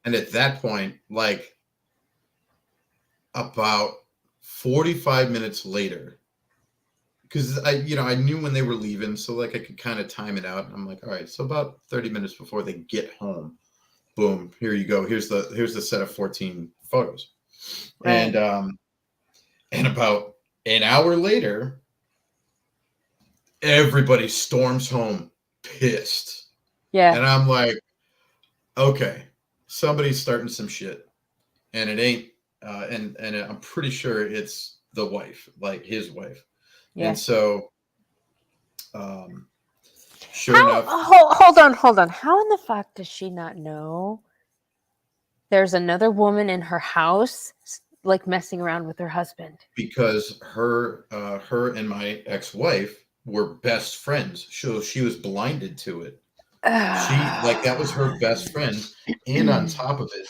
and at that point, like about 45 minutes later, because I knew when they were leaving, so like I could kind of time it out. I'm like, all right, so about 30 minutes before they get home, boom, here you go. Here's the set of 14 photos. Right. And about an hour later, everybody storms home pissed. Yeah. And I'm like, okay, somebody's starting some shit. And it ain't and I'm pretty sure it's the wife, like his wife. Yeah. And so sure enough. Hold on. How in the fuck does she not know there's another woman in her house like messing around with her husband? Because her and my ex-wife were best friends. So she was blinded to it. That was her best friend. And on top of it,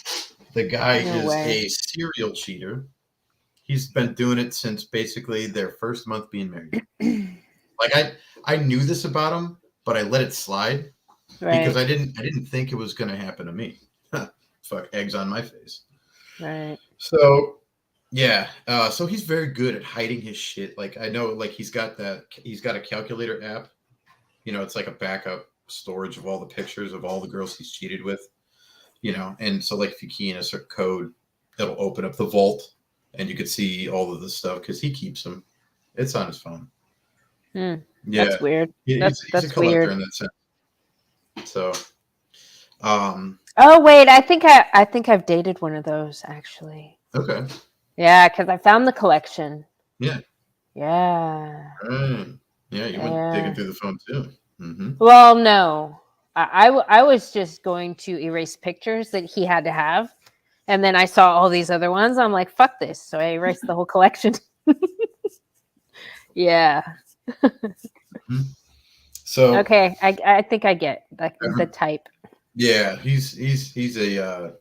the guy is a serial cheater. He's been doing it since basically their first month being married. Like I knew this about him, but I let it slide because I didn't think it was going to happen to me. Fuck, eggs on my face. Right. So yeah, so he's very good at hiding his shit. Like I know, like he's got a calculator app. It's like a backup storage of all the pictures of all the girls he's cheated with. And so like if you key in a certain code, it'll open up the vault, and you could see all of the stuff because he keeps them. It's on his phone. Yeah, that's weird. He's a collector weird in that sense. So, oh wait, I think I've dated one of those actually. Okay. Yeah, because I found the collection. Yeah. Yeah. Right. Yeah, you went digging through the phone too. Mm-hmm. Well, no, I was just going to erase pictures that he had to have, and then I saw all these other ones. I'm like, fuck this, so I erased the whole collection. Yeah. Mm-hmm. So okay, I think I get the type. Yeah, he's a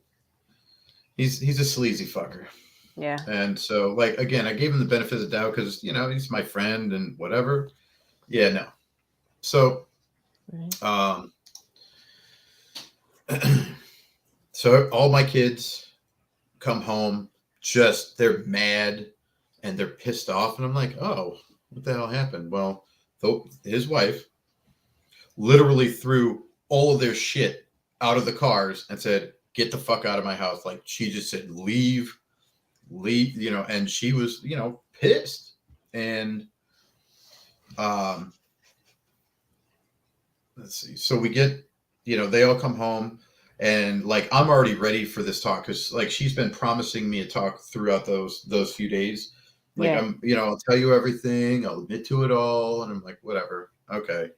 sleazy fucker. Yeah. And so, like, again, I gave him the benefit of the doubt because, he's my friend and whatever. Yeah, no. So, Right. um, so all my kids come home, just they're mad and they're pissed off. And I'm like, oh, what the hell happened? Well, his wife literally threw all of their shit out of the cars and said, get the fuck out of my house. Like, she just said, leave, and she was, pissed. And um, let's see. So we get, they all come home, and like I'm already ready for this talk because like she's been promising me a talk throughout those few days. Like Yeah. I'll tell you everything, I'll admit to it all, and I'm like, whatever, okay.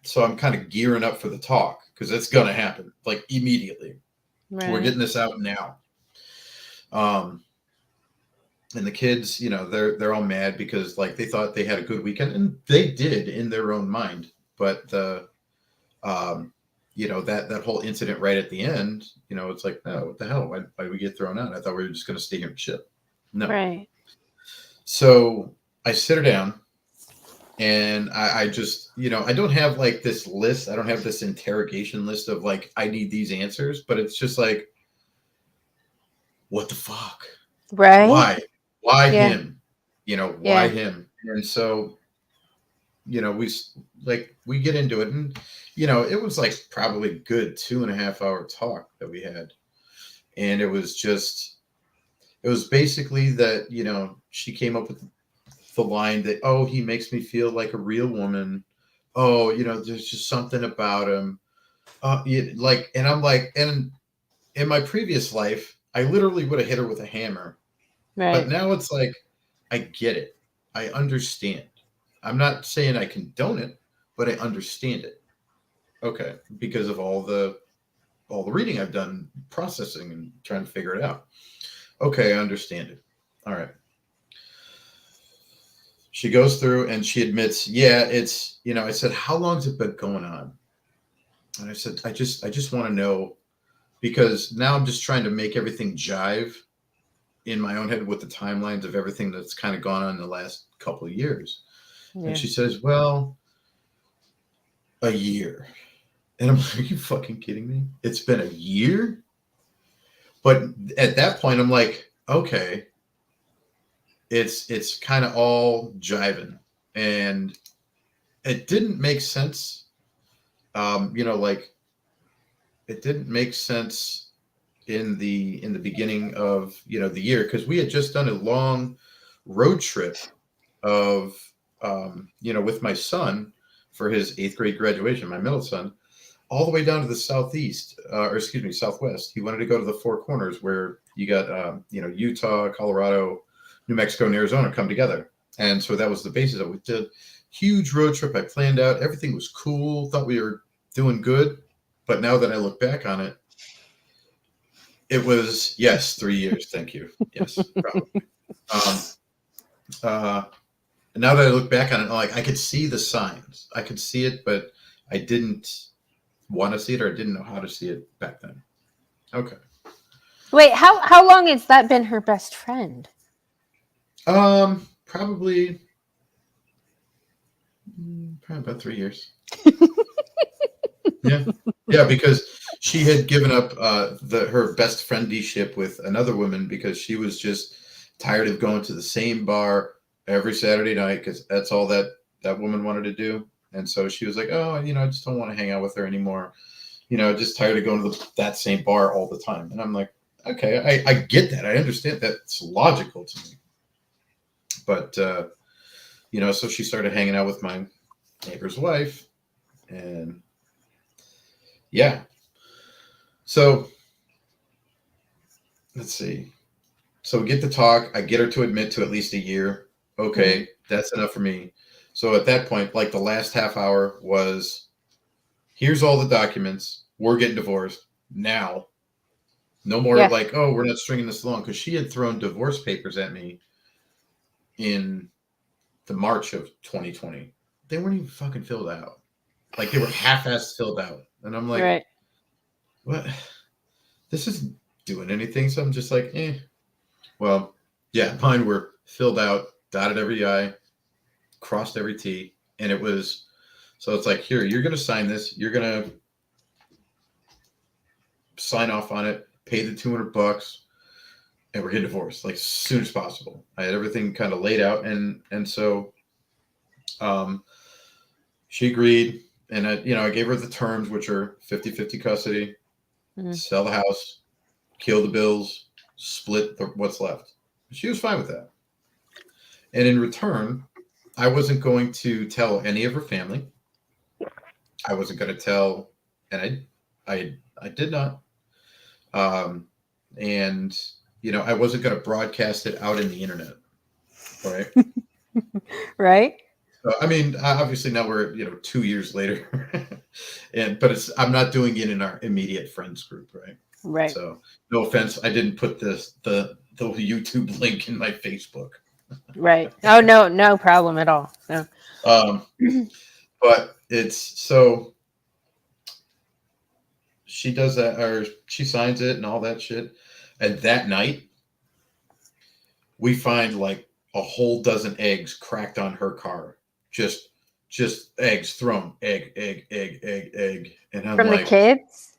So I'm kind of gearing up for the talk because it's gonna happen like immediately. We're Right. getting this out now. Um, and the kids, they're all mad because like they thought they had a good weekend, and they did in their own mind, but the um, that whole incident right at the end, it's like, no, what the hell? Why did we get thrown out? I thought we were just going to stay here and shit. No. Right. So I sit her down, and I just, I don't have like this list. I don't have this interrogation list of like, I need these answers, but it's just like, what the fuck? Right. Why? Why Yeah. him? Why Yeah. him? And so, we get into it, and it was like probably a good 2.5 hour talk that we had, and it was basically that she came up with the line that, oh, he makes me feel like a real woman, oh, there's just something about him, and I'm like, and in my previous life I literally would have hit her with a hammer, but Right. now it's like, I get it, I understand. I'm not saying I condone it, but I understand it. Okay, because of all the reading I've done, processing and trying to figure it out. Okay, I understand it. All right. She goes through and she admits, yeah, it's, I said, how long's it been going on? And I said, I just want to know, because now I'm just trying to make everything jive in my own head with the timelines of everything that's kind of gone on in the last couple of years. And Yeah. she says, well, a year. And I'm like, are you fucking kidding me? It's been a year? But at that point, I'm like, okay, it's kind of all jiving, and it didn't make sense. Like it didn't make sense in the beginning of the year, because we had just done a long road trip of with my son for his 8th grade graduation, my middle son, all the way down to the southeast, or excuse me, southwest. He wanted to go to the Four Corners, where you got, Utah, Colorado, New Mexico, and Arizona come together. And so that was the basis of it. We did huge road trip. I planned out. Everything was cool. Thought we were doing good. But now that I look back on it, it was, yes, 3 years. Thank you. Yes, probably. Um, uh, and now that I look back on it, like I could see the signs. I could see it, but I didn't want to see it, or I didn't know how to see it back then. Okay. Wait, how long has that been her best friend? Probably about 3 years. Yeah. Yeah, because she had given up her best friendship with another woman because she was just tired of going to the same bar every Saturday night, because that's all that woman wanted to do. And so she was like, oh, I just don't want to hang out with her anymore. Just tired of going to that same bar all the time. And I'm like, okay, I get that. I understand that. It's logical to me. But, so she started hanging out with my neighbor's wife, and yeah. So let's see. So we get to talk. I get her to admit to at least a year. Okay, that's enough for me. So at that point, like the last half hour was, here's all the documents. We're getting divorced now. No more Yeah. like, oh, we're not stringing this along, because she had thrown divorce papers at me in the March of 2020. They weren't even fucking filled out. Like they were half-assed filled out. And I'm like, Right. what? This isn't doing anything. So I'm just like, eh. Well, yeah, mine were filled out, dotted every I, crossed every T, and it was so it's like, here, you're gonna sign this, you're gonna sign off on it, pay the $200, and we're getting divorced like as soon as possible. I had everything kind of laid out, and so um, she agreed, and I gave her the terms, which are 50-50 custody, Mhm. sell the house, kill the bills, split what's left. She was fine with that, and in return, I wasn't going to tell any of her family. I wasn't going to tell, and I did not. Um, and I wasn't going to broadcast it out in the internet, right? Right? So, I mean, obviously now we're 2 years later, but I'm not doing it in our immediate friends group, right? Right. So, no offense, I didn't put the YouTube link in my Facebook. Right. Oh no, no problem at all. No. Um, but it's so she does that, or she signs it and all that shit, and that night we find like a whole dozen eggs cracked on her car. Just eggs thrown. Egg. And I'm From the like, kids?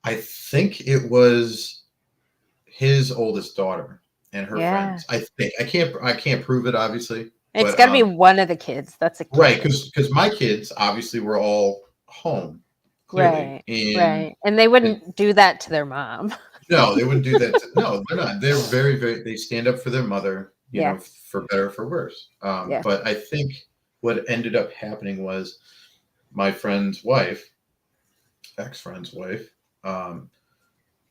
I think it was his oldest daughter and her Yeah. friends. I think I can't prove it obviously, It's but got to be one of the kids. That's a right, kid. because my kids obviously were all home clearly, Right. and Right. And they and wouldn't do that to their mom. no, they wouldn't do that. No, they're not. They're very, very. They stand up for their mother, Yeah. for better or for worse. Yeah. But I think what ended up happening was my friend's wife, ex-friend's wife, um,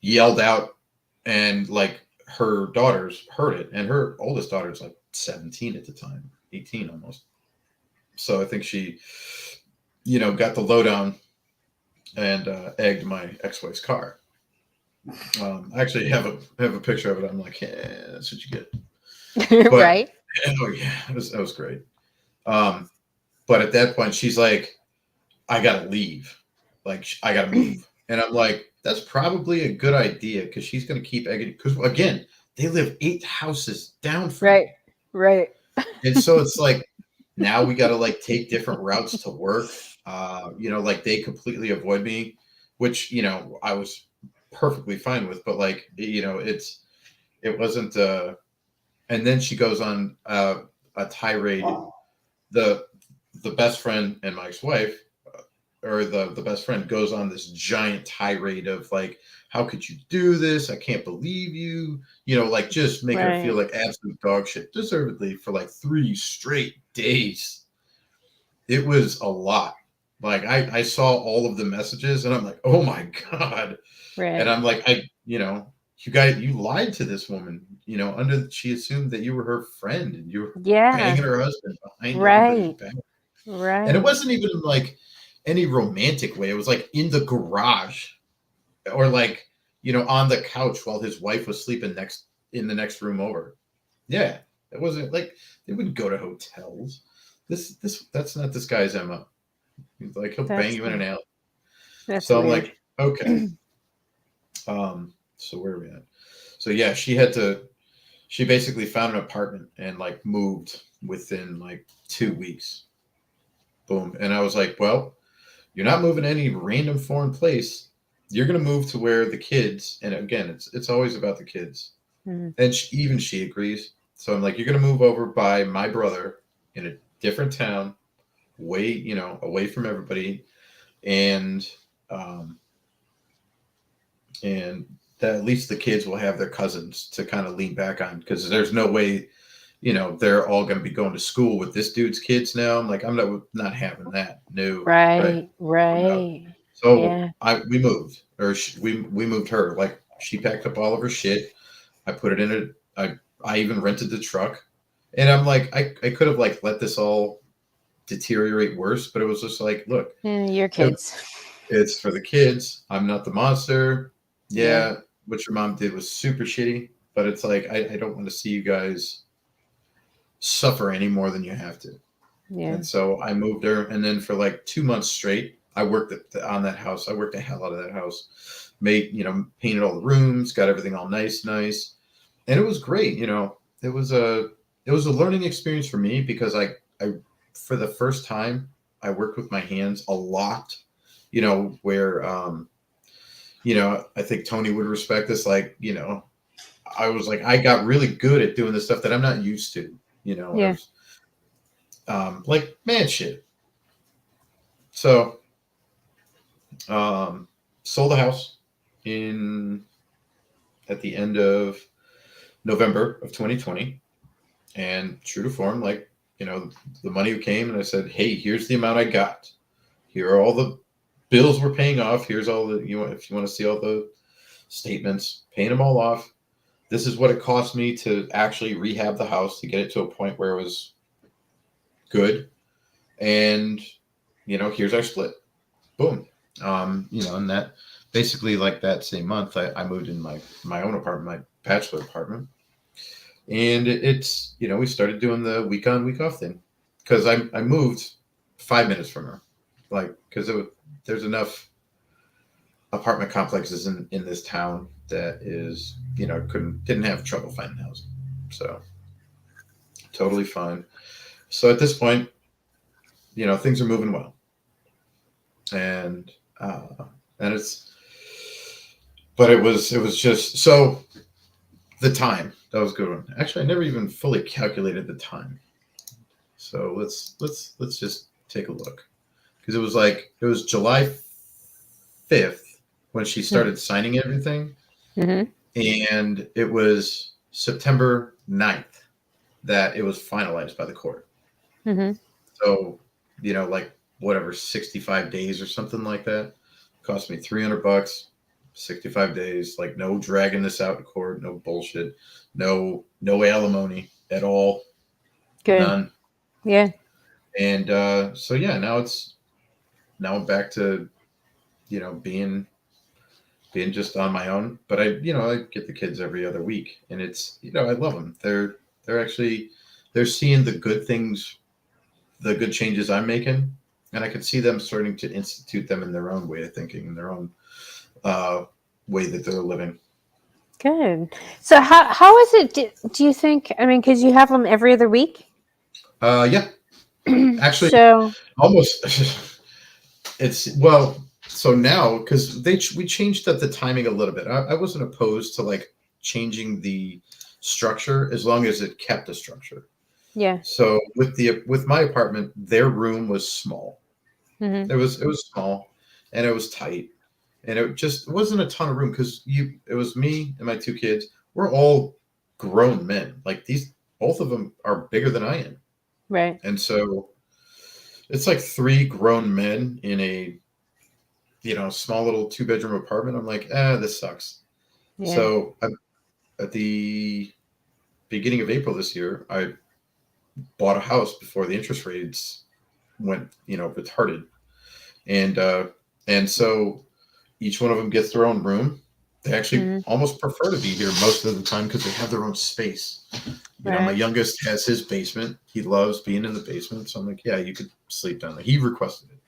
yelled out, and like her daughters heard it, and her oldest daughter's like 17 at the time, 18 almost. So I think she, got the lowdown and egged my ex-wife's car. I actually have a picture of it. I'm like, yeah, that's what you get. But Right. oh yeah, that was great. Um, but at that point, she's like, I gotta leave. Like I gotta move, and I'm like, that's probably a good idea because she's gonna keep egging. Because again, they live 8 houses down from Right. me, Right. and so it's like now we gotta like take different routes to work. Like they completely avoid me, which I was perfectly fine with. But like it wasn't. And then she goes on a tirade. The the best friend and my ex-wife, or the best friend, goes on this giant tirade of like, how could you do this? I can't believe you. Like just making her feel Right. like absolute dog shit, deservedly, for like 3 straight days. It was a lot. Like I saw all of the messages and I'm like, oh my God. And Right. I'm like, you lied to this woman, she assumed that you were her friend and you were Yeah. banging her husband behind everybody's Right. back. And it Right. wasn't even like any romantic way. It was like in the garage, or like, on the couch while his wife was sleeping in the next room over. Yeah. It wasn't like they wouldn't go to hotels. That's not this guy's MO. He's like, he'll bang That's you in and out. that's So I'm weird. like, okay. So where are we at? So yeah, she basically found an apartment and like moved within like 2 weeks. Boom. And I was like, well, you're not moving to any random foreign place. You're going to move to where the kids, and again, it's always about the kids. Mhm. And even she agrees. So I'm like, you're going to move over by my brother in a different town, way, away from everybody. And, um, and that at least the kids will have their cousins to kind of lean back on, because there's no way, they're all going to be going to school with this dude's kids now. I'm like, I'm not having that. No. Right. Right. No. Right. So Yeah. we moved, or we moved her. Like she packed up all of her shit. I put it in I even rented the truck, and I'm like, I could have like let this all deteriorate worse, but it was just like, look, Your it, kids. it's for the kids. I'm not the monster. Yeah. Yeah, what your mom did was super shitty, but it's like I don't want to see you guys suffer any more than you have to. Yeah. And so I moved her, and then for like 2 months straight, I worked on that house. I worked the hell out of that house. Painted all the rooms, got everything all nice. and it was great. It was a learning experience for me because I for the first time I worked with my hands a lot. Where I think Tony would respect this. Like, I was like, I got really good at doing the stuff that I'm not used to. I Yeah. was like man shit. So um, sold the house in at the end of November of 2020, and true to form, like the money came, and I said, "Hey, here's the amount I got. Here are all the bills we're paying off. Here's all the if you want to see all the statements, paying them all off. This is what it cost me to actually rehab the house to get it to a point where it was good, and here's our split. Boom. And that basically like that same month, I moved in my own apartment, my bachelor apartment, and it's we started doing the week on week off thing because I moved 5 minutes from her, like because there's enough apartment complexes in this town that is didn't have trouble finding housing, so totally fine. So at this point, things are moving well, and uh, and it's but it was just so the time that was good one. Actually, I never even fully calculated the time. So let's just take a look because it was July 5th when she started signing everything, Mm-hmm. and it was September 9th that it was finalized by the court. Mm-hmm. So like whatever 65 days or something like that. Cost me $300. 65 days, like no dragging this out in court, no bullshit, no alimony at all, Good. none. Yeah. And so yeah, now I'm back to being just on my own. But I get the kids every other week, and it's I love them. They're actually they're seeing the good things, the good changes I'm making, and I can see them starting to institute them in their own way of thinking, in their own uh, way that they're living. Good. So how is it? Do you think? I mean, because you have them every other week. Yeah, actually, So almost. It's well, so now because we changed up the timing a little bit. I wasn't opposed to like changing the structure as long as it kept the structure. yeah. So with my apartment, their room was small. Mm-hmm. It was small, and it was tight, and it wasn't a ton of room because it was me and my two kids. We're all grown men. Like these, both of them are bigger than I am, Right. and so it's like three grown men in a small little 2 bedroom apartment. I'm like, this sucks. Yeah. So at the beginning of April this year, I bought a house before the interest rates went, retarded, and so each one of them gets their own room. They actually Mm-hmm. almost prefer to be here most of the time because they have their own space. My Right. youngest has his basement. He loves being in the basement. So I'm like, yeah, you could sleep down there. He requested it.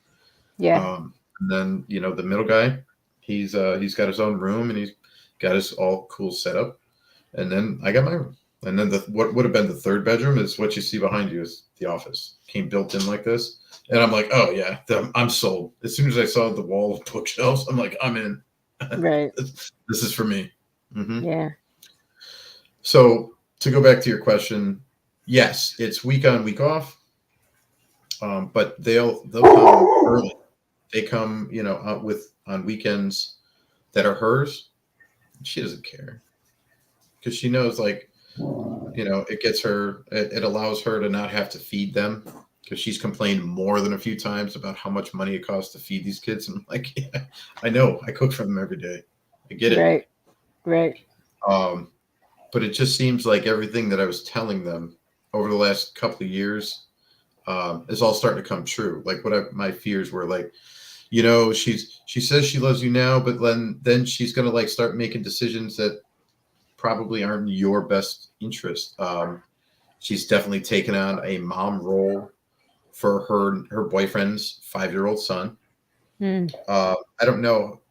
Yeah. And then the middle guy, he's got his own room and he's got his all cool setup. And then I got my room. And then what would have been the third bedroom is what you see behind you is the office. Came built in like this. And I'm like, oh yeah, I'm sold. As soon as I saw the wall of bookshelves, I'm like, I'm in. Right. This is for me. Hmm. Yeah. So to go back to your question, yes, it's week on, week off, but they'll come early. They come, out with on weekends that are hers. She doesn't care because she knows, like, it gets her. It allows her to not have to feed them because she's complained more than a few times about how much money it costs to feed these kids. And I'm like, yeah, I know. I cook for them every day. I get it. Right. Right. Um, but it just seems like everything that I was telling them over the last couple of years is all starting to come true. Like my fears were like, she says she loves you now, but then she's gonna like start making decisions that probably aren't in your best interest. She's definitely taken on a mom role for her boyfriend's 5-year-old son. Mm. I don't know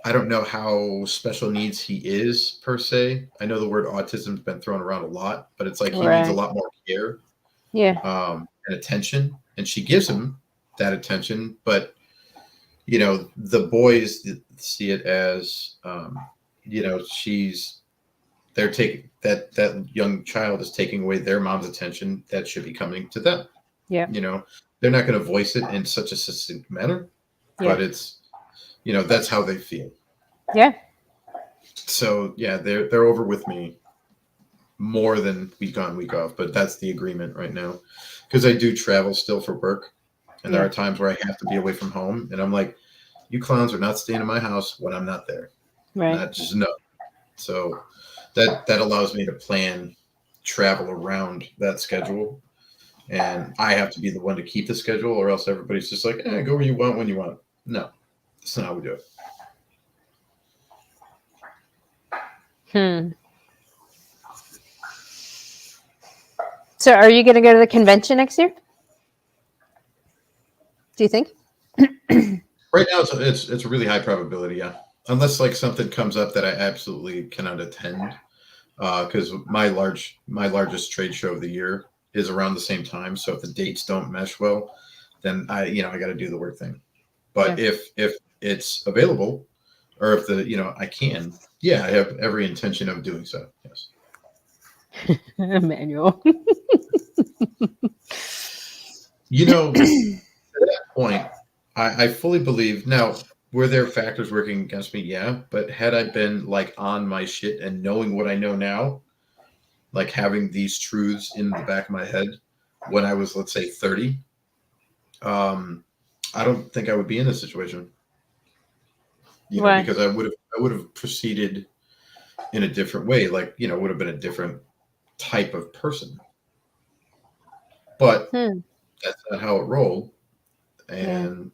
I don't know how special needs he is per se. I know the word autism's been thrown around a lot, but it's like he needs a Right. lot more care Yeah. and attention, and she gives him that attention. But the boys see it as she's they're taking that young child is taking away their mom's attention that should be coming to them. Yeah. You know, they're not going to voice it in such a succinct manner, Yeah. but it's that's how they feel. Yeah. So yeah, they're over with me more than week on week off, but that's the agreement right now because I do travel still for work, and there Yeah. are times where I have to be away from home, and I'm like, you clowns are not staying in my house when I'm not there. Right. Not just no. So that allows me to plan travel around that schedule, and I have to be the one to keep the schedule, or else everybody's just like, go where you want when you want. No, that's not how we do it. Hmm. So, are you going to go to the convention next year? Do you think? Right now, it's a really high probability, yeah. Unless like something comes up that I absolutely cannot attend, because my largest trade show of the year is around the same time. So if the dates don't mesh well, then I got to do the work thing. Yeah. But if it's available, or if I can, yeah, I have every intention of doing so. Yes. Manual. To that point, I fully believe now. Were there factors working against me? Yeah, but had I been like on my shit and knowing what I know now, like having these truths in the back of my head when I was, let's say, 30, um, I don't think I would be in this situation. Why? Because I would have proceeded in a different way, like would have been a different type of person. But Hmm. that's not how it rolled. Yeah. And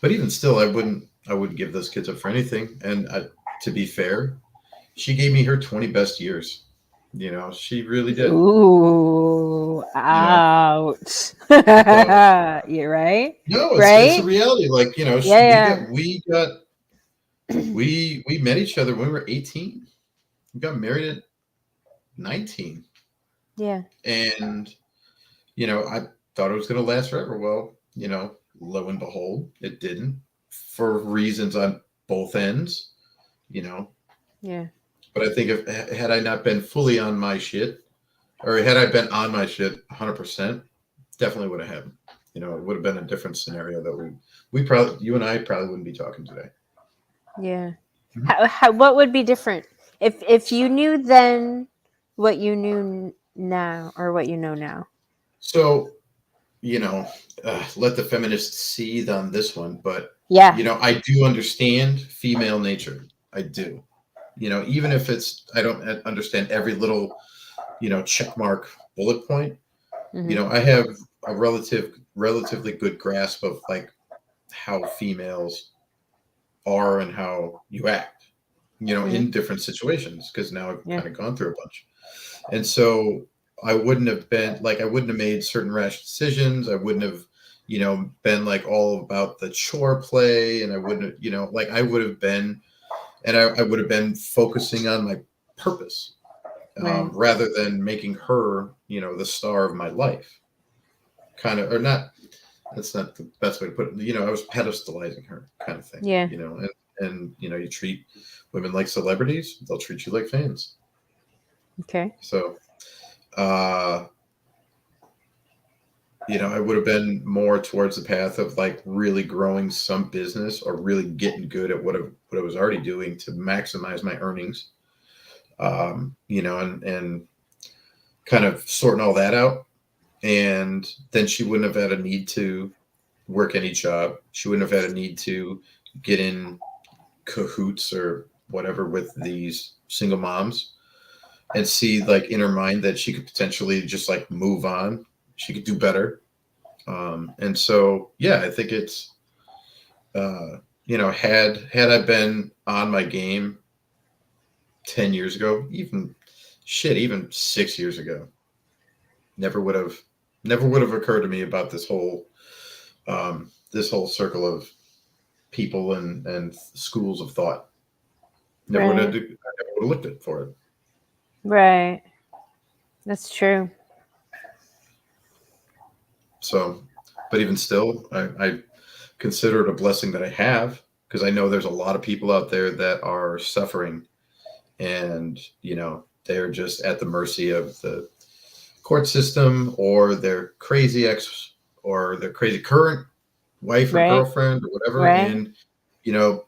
but even still, I wouldn't give those kids up for anything. And to be fair, she gave me her 20 best years. She really did. Ooh. You know, Ouch. so You're right. no, it's a Right. reality. Like Yeah. we Yeah. got we met each other when we were 18. We got married at 19, Yeah. and I thought it was going to last forever. Well, lo and behold, it didn't for reasons on both ends. You know, Yeah. but I think if had I not been fully on my shit, or had I been on my shit 100%, definitely would have happened. It would have been a different scenario that we probably you and I probably wouldn't be talking today. Yeah. Mhm. What would be different if you knew then what you knew now or what you know now? So you know, let the feminists seethe on this one, but Yeah. I do understand female nature. I do. Even if I don't understand every little check mark bullet point. Hmm. I have a relatively good grasp of like how females are and how you act. Hmm. In different situations because now I've Yeah. kind of gone through a bunch, and so I wouldn't have made certain rash decisions. I wouldn't have been like all about the chore play, and I wouldn't have like I would have been, and I would have been focusing on my purpose Right. rather than making her the star of my life, kind of, or not. That's not the best way to put it. I was pedestalizing her, kind of thing. Yeah. And you treat women like celebrities; they'll treat you like fans. Okay. So, uh, I would have been more towards the path of like really growing some business or really getting good at what I was already doing to maximize my earnings. And kind of sorting all that out. And then she wouldn't have had a need to work any job. She wouldn't have had a need to get in cahoots or whatever with these single moms and see like in her mind that she could potentially just like move on. She could do better. And so, yeah, I think it's, had I been on my game 10 years ago, even 6 years ago, never would have, never would have occurred to me about this whole circle of people and schools of thought. Never would have. I Right. never would have looked at for it. Right. That's true. So, but even still, I consider it a blessing that I have, because I know there's a lot of people out there that are suffering, and they're just at the mercy of the court system, or their crazy ex, or their crazy current wife or Right. girlfriend or whatever, Right. and you know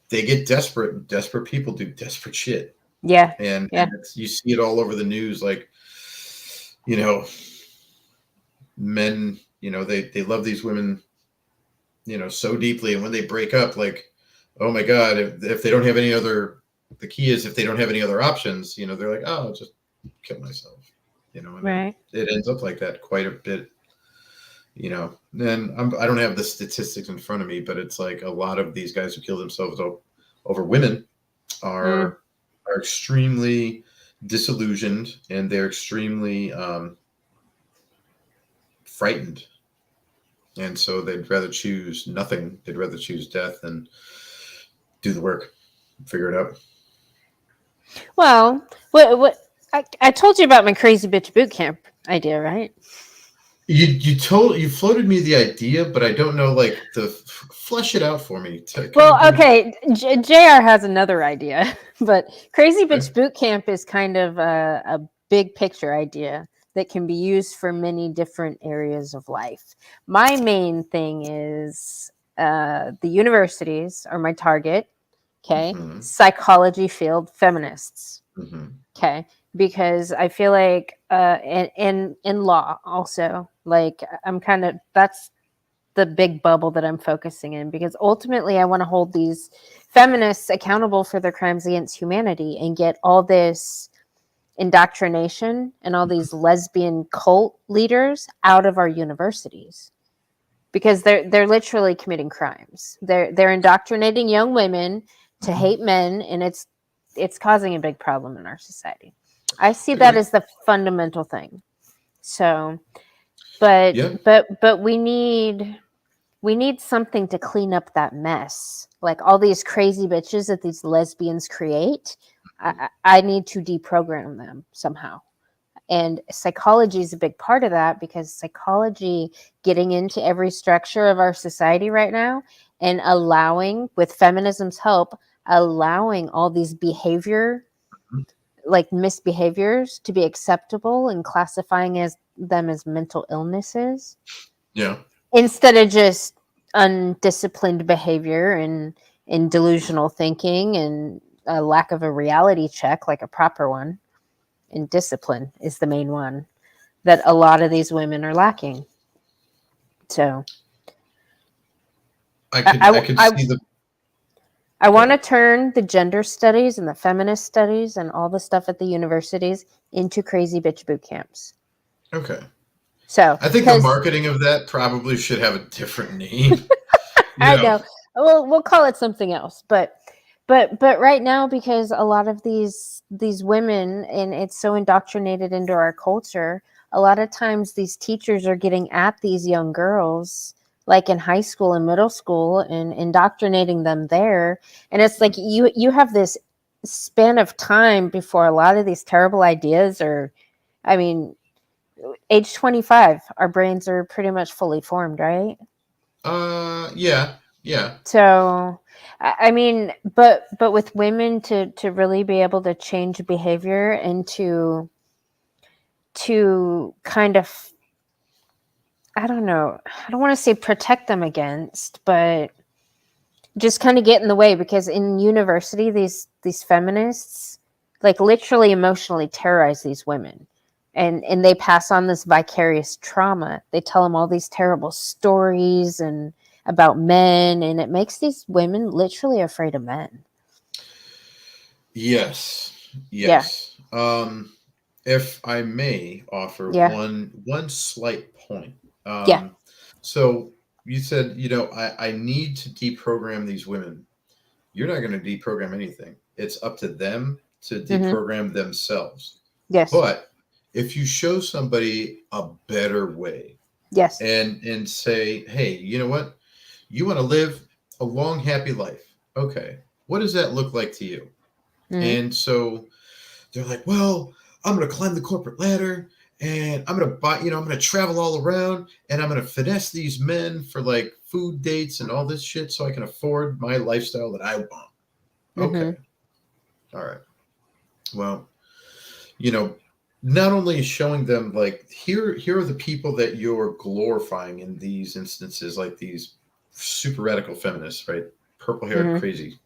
they get desperate. Desperate people do desperate shit, Yeah. and Yeah. you see it all over the news, like you know men, they love these women, so deeply, and when they break up, like, oh my god, if they don't have any other, the key is, if they don't have any other options, they're like, oh, I'll just kill myself, and Right. it ends up like that quite a bit. And I don't have the statistics in front of me, but it's like a lot of these guys who kill themselves over women Mm. are extremely disillusioned, and they're extremely frightened, and so they'd rather choose nothing. They'd rather choose death than do the work, figure it out. Well, what I told you about my crazy bitch boot camp idea, right? You floated me the idea, but I don't know, like, the flesh it out for me. To kind of Well, give me. okay, JR has another idea, but Crazy Okay. Bitch Boot Camp is kind of a big picture idea that can be used for many different areas of life. My main thing is the universities are my target, okay? Mm-hmm. Psychology field feminists, Mm-hmm. okay? Because I feel like in law also, like I'm kind of that's the big bubble that I'm focusing in, because ultimately I want to hold these feminists accountable for their crimes against humanity and get all this indoctrination and all these lesbian cult leaders out of our universities, because they're literally committing crimes. They're indoctrinating young women to Mm-hmm. hate men, and it's causing a big problem in our society. I see I that agree. as the fundamental thing. So, Yeah. but we need something to clean up that mess. Like all these crazy bitches that these lesbians create, I need to deprogram them somehow. And psychology is a big part of that, because psychology getting into every structure of our society right now and allowing, with feminism's help, allowing all these behavior, like misbehaviors, to be acceptable and classifying as them as mental illnesses Yeah. instead of just undisciplined behavior and delusional thinking and a lack of a reality check, like a proper one. And discipline is the main one that a lot of these women are lacking. So I I, could I I, could I, see the. I Go want to ahead. turn the gender studies and the feminist studies and all the stuff at the universities into crazy bitch boot camps. Okay. So, I think the because marketing of that probably should have a different name. you I know. know. We'll call it something else, but right now, because a lot of these women, and it's so indoctrinated into our culture, a lot of times these teachers are getting at these young girls, like in high school and middle school, and indoctrinating them there. And it's like you have this span of time before a lot of these terrible ideas are, I mean, age 25, our brains are pretty much fully formed, right? Yeah. Yeah. So, I mean, but with women to really be able to change behavior and to kind of, I don't know, I don't want to say protect them against, but just kind of get in the way, because in university these feminists like literally emotionally terrorize these women, and they pass on this vicarious trauma. They tell them all these terrible stories and about men, and it makes these women literally afraid of men. Yes. Yeah. Yes. If I may offer Yeah. one slight point. Yeah. Um, so you said, I need to deprogram these women. You're not going to deprogram anything. It's up to them to Mm-hmm. deprogram themselves. Yes. But if you show somebody a better way, Yes. and say, hey, you know what? You want to live a long, happy life. Okay. What does that look like to you? Mm-hmm. And so they're like, well, I'm going to climb the corporate ladder and I'm going to buy, I'm going to travel all around and I'm going to finesse these men for like food dates and all this shit so I can afford my lifestyle that I want. Okay. All right. Well, you know, not only showing them like here are the people that you're glorifying in these instances, like these super radical feminists, right? Purple haired, Mm-hmm. crazy.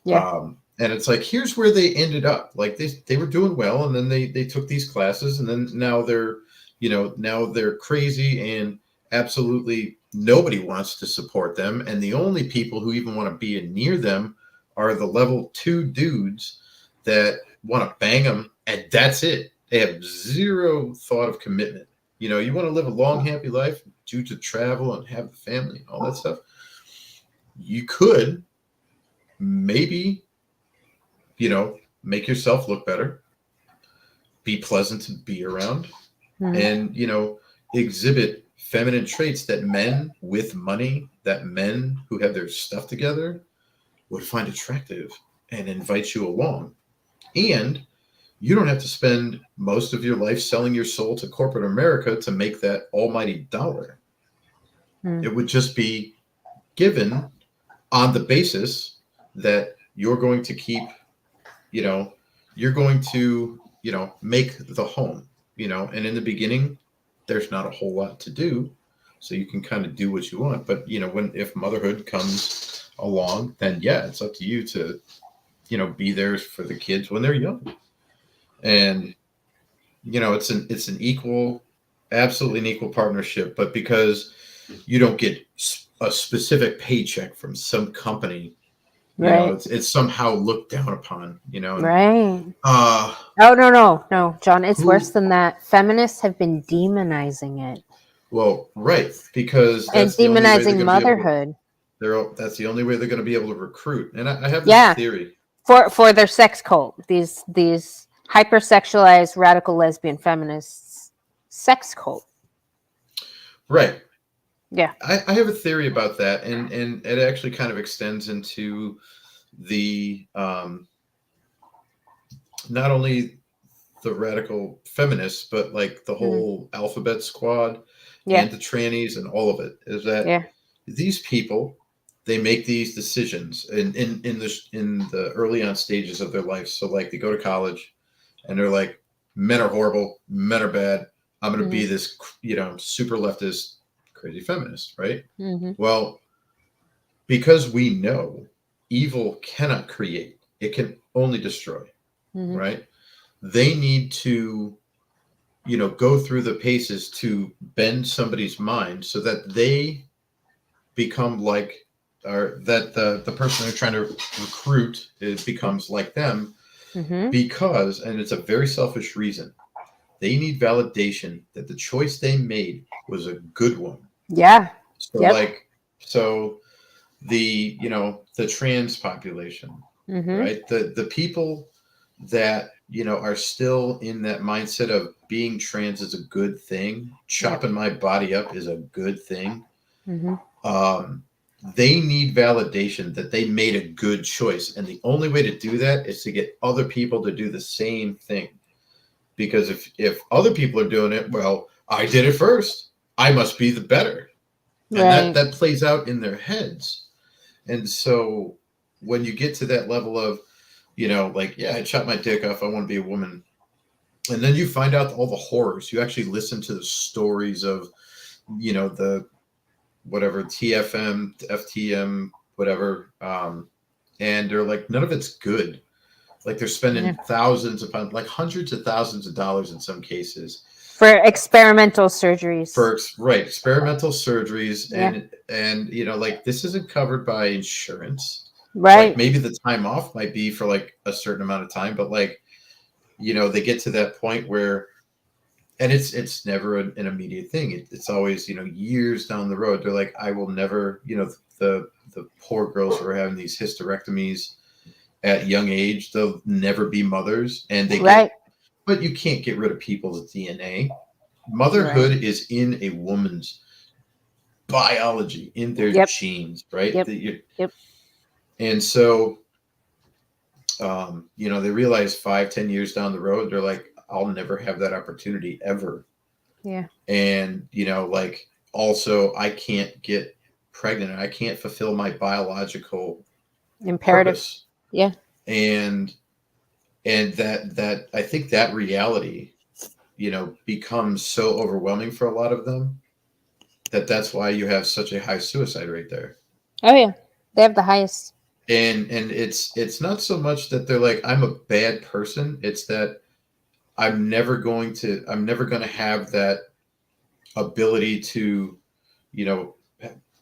Yeah. And it's like here's where they ended up. Like they were doing well, and then they took these classes, and then now they're crazy, and absolutely nobody wants to support them, and the only people who even want to be near them are the level 2 dudes that want to bang them, and that's it. They have zero thought of commitment. You want to live a long, happy life, due to travel and have the family and all that stuff. You could maybe make yourself look better, be pleasant to be around, Mm-hmm. and, exhibit feminine traits that men with money, that men who have their stuff together would find attractive and invite you along. And you don't have to spend most of your life selling your soul to corporate America to make that almighty dollar. Mm-hmm. It would just be given on the basis that you're going to keep, you're going to, make the home, and in the beginning, there's not a whole lot to do. So you can kind of do what you want. But, if motherhood comes along, then yeah, it's up to you to, be there for the kids when they're young. And, it's an equal, absolutely an equal partnership. But because you don't get a specific paycheck from some company, Right. it's somehow looked down upon, and Right. Oh, no, John, it's worse who than that. Feminists have been demonizing it well, right, because and that's the only way they're demonizing going to be able to motherhood. that's the only way they're going to be able to recruit. And I have this Yeah, theory. for their sex cult. These hypersexualized radical lesbian feminists sex cult. Right. Yeah. I have a theory about that, and it actually kind of extends into the not only the radical feminists, but like the whole alphabet squad Yeah. and the trannies and all of it, is that Yeah. these people, they make these decisions in the early on stages of their life. So like they go to college and they're like, men are horrible, men are bad. I'm going to be this, super leftist, crazy feminist, right? Mm-hmm. Well, because we know evil cannot create, it can only destroy, Mm-hmm. right? They need to, go through the paces to bend somebody's mind so that they become like, or that the person they're trying to recruit, it becomes like them, Mm-hmm. because, and it's a very selfish reason, they need validation that the choice they made was a good one. Yeah. So Yep. like, so the trans population, Mm-hmm. right? The people that, are still in that mindset of being trans is a good thing, chopping my body up is a good thing. Mm-hmm. They need validation that they made a good choice. And the only way to do that is to get other people to do the same thing. Because if other people are doing it, well, I did it first, I must be the better. And Right. that plays out in their heads. And so when you get to that level of, like, yeah, I chopped my dick off, I want to be a woman. And then you find out all the horrors. You actually listen to the stories of, the whatever TFM, FTM, whatever. And they're like, none of it's good. Like they're spending thousands upon, like hundreds of thousands of dollars in some cases For experimental surgeries. Experimental surgeries. Yeah. And like this isn't covered by insurance. Right. Like maybe the time off might be for like a certain amount of time, but like, they get to that point where, and it's never an immediate thing. It's always, years down the road. They're like, I will never, the poor girls who are having these hysterectomies at young age, they'll never be mothers. And they Right. but you can't get rid of people's DNA. Motherhood is in a woman's biology, in their Yep. genes, right? Yep. Yep. And so, they realize 5, 10 years down the road, they're like, I'll never have that opportunity ever. Yeah. And, like, also, I can't get pregnant. I can't fulfill my biological Imperative. purpose. Yeah. And, that I think that reality, becomes so overwhelming for a lot of them that's why you have such a high suicide rate there. Oh yeah. They have the highest. And it's not so much that they're like, I'm a bad person. It's that I'm never going to have that ability to, you know,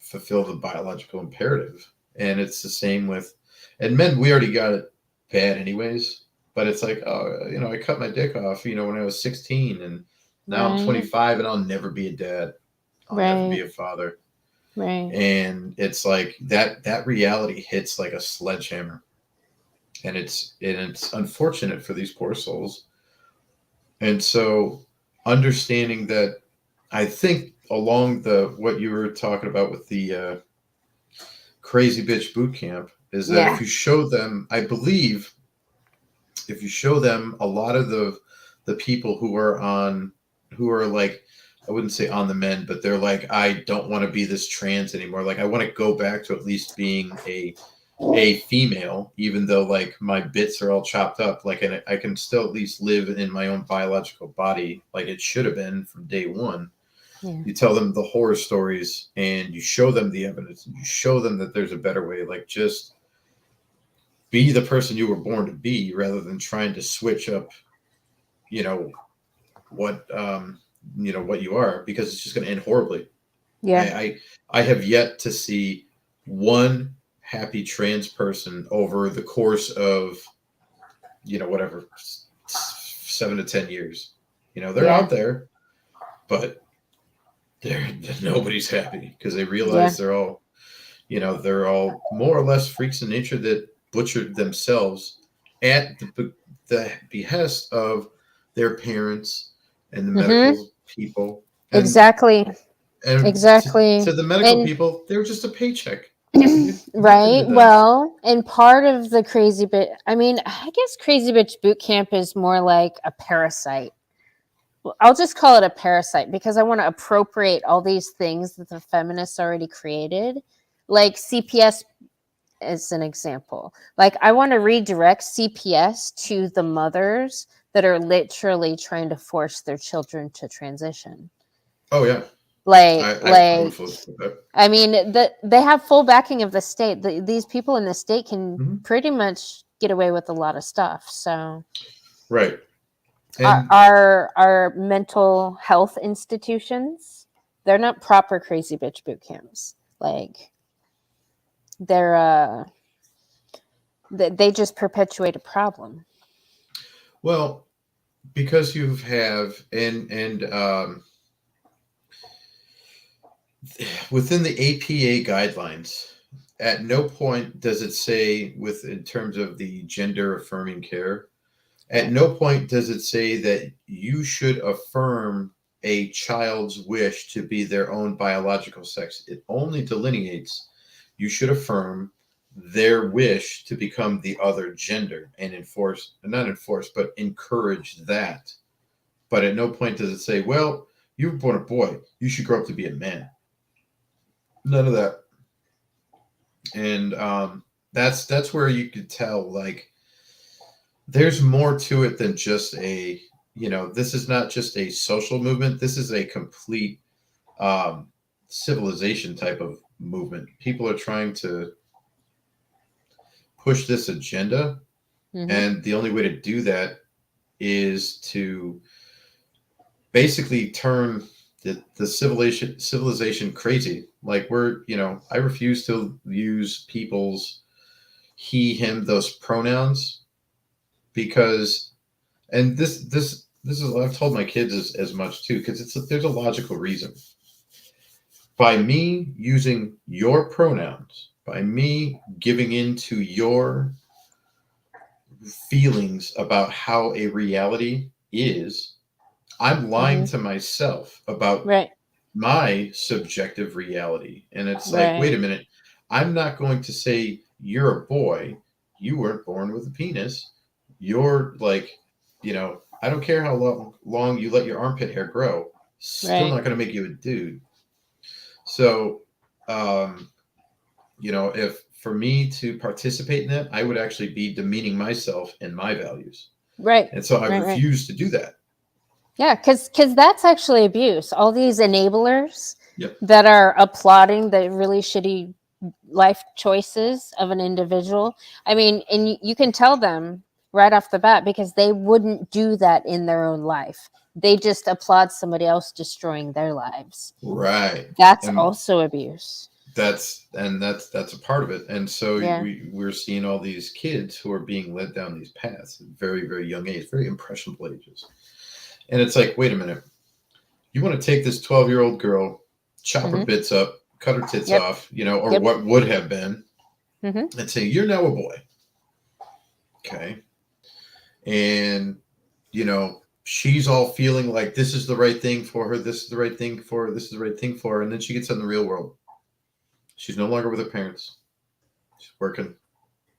fulfill the biological imperative. And it's the same with, and men, we already got it bad anyways. But it's like, oh, I cut my dick off, when I was 16, and now I'm Right. 25, and I'll never be a dad. I'll never Right. be a father. Right. And it's like that reality hits like a sledgehammer, and it's unfortunate for these poor souls. And so, understanding that, I think along the what you were talking about with the crazy bitch boot camp, is that if Yeah. you show them, I believe, if you show them a lot of the people who are like, I wouldn't say on the mend, but they're like, I don't want to be this trans anymore. Like, I want to go back to at least being a female, even though like my bits are all chopped up. Like, and I can still at least live in my own biological body, like it should have been from day one. Yeah. You tell them the horror stories, and you show them the evidence, and you show them that there's a better way. Like, just be the person you were born to be, rather than trying to switch up, you know, what what you are, because it's just going to end horribly. I, Yeah. I I have yet to see one happy trans person over the course of, whatever, 7 to 10 years. They're Yeah. out there, but they're nobody's happy because they Yeah. realize they're all more or less freaks in nature that butchered themselves at the behest of their parents and the Mm-hmm. medical people. and Exactly. and to Exactly. the medical And people, they were just a paycheck. Nothing right. to them. Well, and part of the crazy bit, I mean, I guess crazy bitch boot camp is more like a parasite. Well, I'll just call it a parasite because I want to appropriate all these things that the feminists already created, like CPS as an example. Like, I want to redirect CPS to the mothers that are literally trying to force their children to transition. Oh yeah, Like, I would like, fully support that. I mean, they have full backing of the state. These people in the state can Hmm. pretty much get away with a lot of stuff. So, Right. our And our, our mental health institutions, they're not proper crazy bitch boot camps. Like, they're they just perpetuate a problem. well, because you have and within the APA guidelines, at no point does it say, with in terms of the gender affirming care, at Right. no point does it say that you should affirm a child's wish to be their own biological sex. It only delineates you should affirm their wish to become the other gender, and not enforce, but encourage that. But at no point does it say, well, you were born a boy, you should grow up to be a man. None of that. And that's where you could tell, like, there's more to it than just this is not just a social movement. This is a complete um, civilization type of movement. People are trying to push this agenda, Mm-hmm. and the only way to do that is to basically turn the civilization crazy. Like, I refuse to use people's he, him, those pronouns, because, and this is, I've told my kids as much too, because there's a logical reason. By me using your pronouns, by me giving into your feelings about how a reality is, I'm lying Mm-hmm. to myself about Right. my subjective reality. And it's like, wait Right. a minute, I'm not going to say you're a boy. You weren't born with a penis. You're like, I don't care how long you let your armpit hair grow. Still Right. not going to make you a dude. So, um, if for me to participate in that, I would actually be demeaning myself and my values. Right. And so I Right. refuse to do that. Yeah, because that's actually abuse. All these enablers Yep. that are applauding the really shitty life choices of an individual. I mean, and you can tell them right off the bat because they wouldn't do that in their own life. They just applaud somebody else destroying their lives. Right. That's And also abuse. that's a part of it. And so Yeah. we're seeing all these kids who are being led down these paths at very, very young age, very impressionable ages. And it's like, wait a minute, you want to take this 12-year-old girl, chop her Mm-hmm. bits up, cut her tits Yep. off, or Yep. what would have been, Mm-hmm. and say, you're now a boy. Okay. And, she's all feeling like this is the right thing for her. This is the right thing for her. This is the right thing for her. And then she gets out in the real world. She's no longer with her parents. She's working.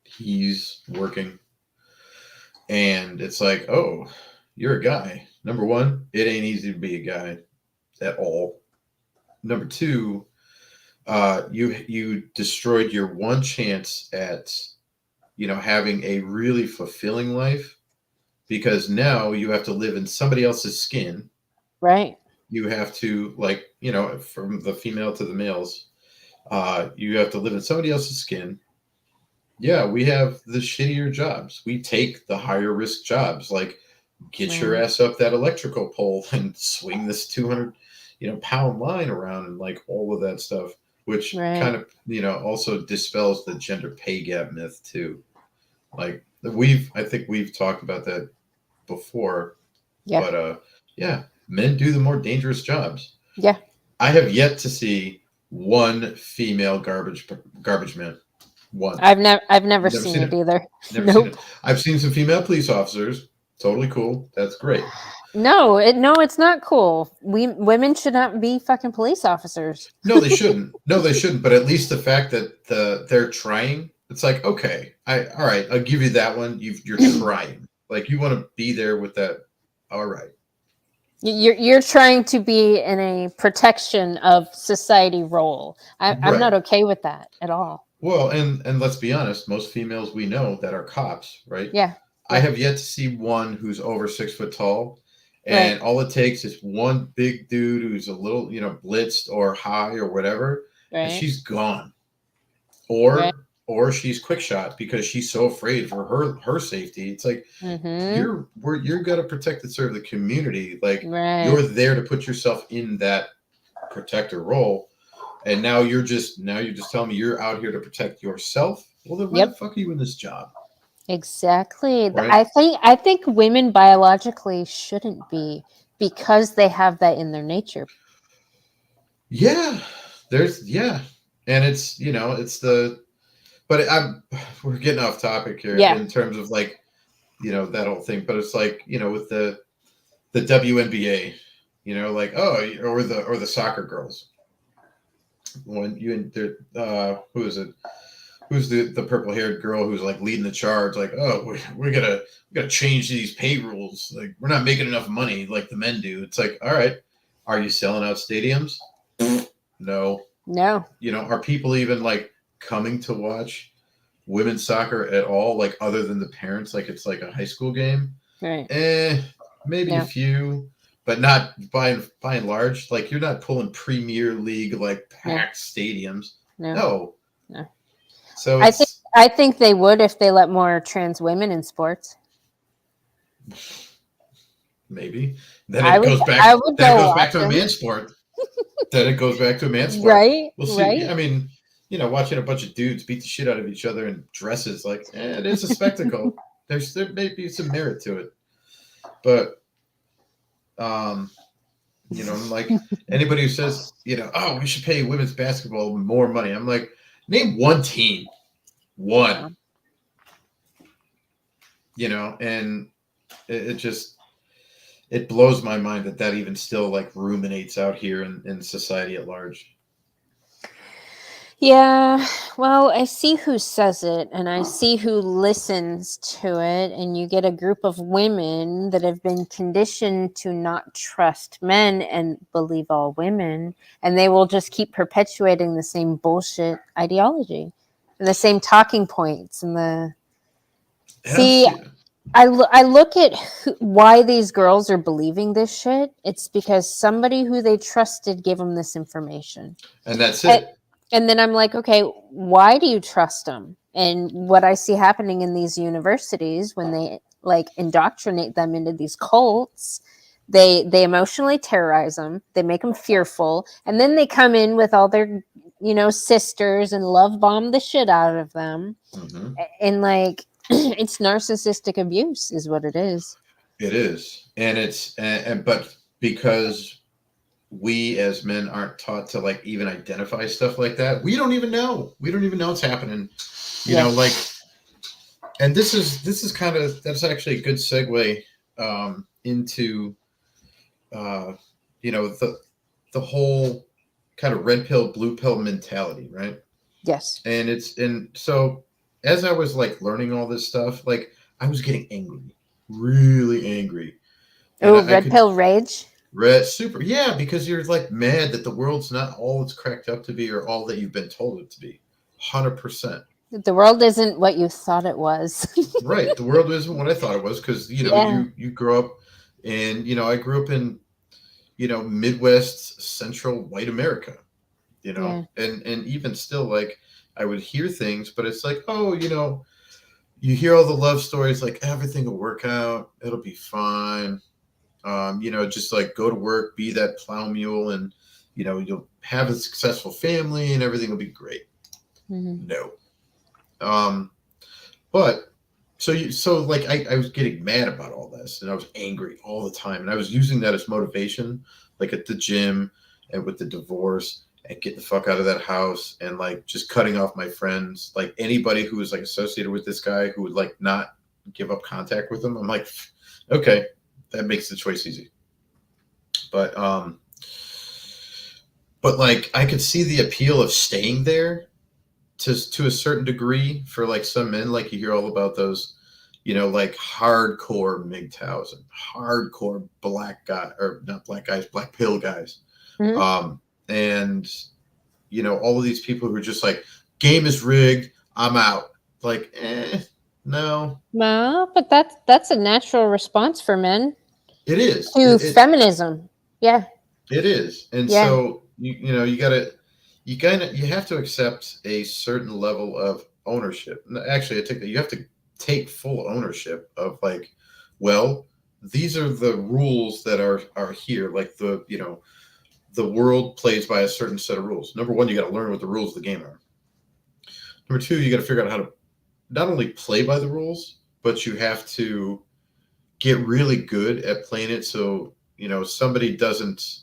He's working. And it's like, oh, you're a guy. Number one, it ain't easy to be a guy at all. Number two, you destroyed your one chance at having a really fulfilling life, because now you have to live in somebody else's skin. Right. You have to, like, from the female to the males, you have to live in somebody else's skin. Yeah, we have the shittier jobs. We take the higher risk jobs, like get your Right. ass up that electrical pole and swing this 200 pound line around, and like all of that stuff, which Right. kind of also dispels the gender pay gap myth too. Like, I think we've talked about that before, Yeah. but yeah, men do the more dangerous jobs. Yeah. I have yet to see one female garbage man. One. I've never Never seen seen it it. either. Never seen it. Nope. I've seen some female police officers. Totally cool. That's great. No, it's not cool. Women should not be fucking police officers. No, they shouldn't. No, they shouldn't. But at least the fact that they're trying, it's like, okay, all right, I'll give you that one. You're trying. Like, you want to be there with that. All right. You're trying to be in a protection of society role. I'm Right. not okay with that at all. Well, and let's be honest, most females we know that are cops, right? Yeah. I Yeah. have yet to see one who's over 6 foot tall, Right. and all it takes is one big dude who's a little, blitzed or high or whatever, and Right. she's gone. Right. Or she's quick shot because she's so afraid for her safety. It's like, Mm-hmm. you're gonna protect and serve the community. Like, Right. you're there to put yourself in that protector role, and now you're just telling me you're out here to protect yourself. Well, then why the Yep. fuck are you in this job, Exactly. right? I think women biologically shouldn't be because they have that in their nature. Yeah, and it's the but I'm we're getting off topic here Yeah. in terms of, like, that whole thing. But it's like, with the WNBA, like, oh, or the soccer girls. When you and who is it? Who's the purple haired girl who's like leading the charge? Like, oh, we gotta change these pay rules. Like, we're not making enough money like the men do. It's like, all right, are you selling out stadiums? No. No. Are people even like coming to watch women's soccer at all? Like, other than the parents, like it's like a high school game. Right. Maybe a No. few, but not by and large. Like, you're not pulling Premier League like No. packed stadiums. No. No. No. So I think it's I think they would if they let more trans women in sports. maybe then I it would goes back. I would Then it go goes watch back to a them. man sport. Then it goes back to a man sport. Right. We'll see. Right. I mean, watching a bunch of dudes beat the shit out of each other in dresses, like, it is a spectacle. There may be some merit to it, but I'm like, anybody who says, oh, we should pay women's basketball more money. I'm like, name one team, one, and it just, it blows my mind that that even still like ruminates out here in society at large. Yeah, well, I see who says it and I see who listens to it, and you get a group of women that have been conditioned to not trust men and believe all women, and they will just keep perpetuating the same bullshit ideology and the same talking points and the see. Absolutely. I look at why these girls are believing this shit. It's because somebody who they trusted gave them this information. And that's And, it. and then I'm like, okay, why do you trust them? And what I see happening in these universities when they like indoctrinate them into these cults, they emotionally terrorize them, they make them fearful, and then they come in with all their sisters and love bomb the shit out of them, Hmm. and like it's narcissistic abuse is what it is. It is, and but because we as men aren't taught to like even identify stuff like that, we don't even know. We don't even know it's happening. Yeah. Like, and this is kind of that's actually a good segue into uh, the whole kind of red pill blue pill mentality, right? Yes. And so as I was like learning all this stuff, like I was getting angry, really angry, and Oh, I red could pill rage. red super yeah because you're like mad that the world's not all it's cracked up to be or all that you've been told it to be. 100%. The world isn't what you thought it was. Right. The world isn't what I thought it was because Yeah. you grow up and I grew up in Midwest central white America, Yeah. and even still like I would hear things, but it's like, oh, you hear all the love stories like everything will work out, it'll be fine. Just like go to work, be that plow mule, and you'll have a successful family and everything will be great. Hmm. No. Um, but so like I was getting mad about all this and I was angry all the time and I was using that as motivation, like at the gym and with the divorce and get the fuck out of that house and like just cutting off my friends, like anybody who was like associated with this guy who would like not give up contact with him. I'm like, okay, that makes the choice easy. But like I could see the appeal of staying there to a certain degree for like some men. Like you hear all about those, like hardcore MGTOWs and hardcore black guy or not black guys, black pill guys. Hmm. And all of these people who are just like, game is rigged, I'm out. Like, no, Well, but that's a natural response for men it is. to feminism. Yeah. It is. And Yeah. so you have to accept a certain level of ownership. Actually, I take that you have to take full ownership of like, well, these are the rules that are here. Like the world plays by a certain set of rules. Number one, you got to learn what the rules of the game are. Number two, you got to figure out how to not only play by the rules, but you have to get really good at playing it so somebody doesn't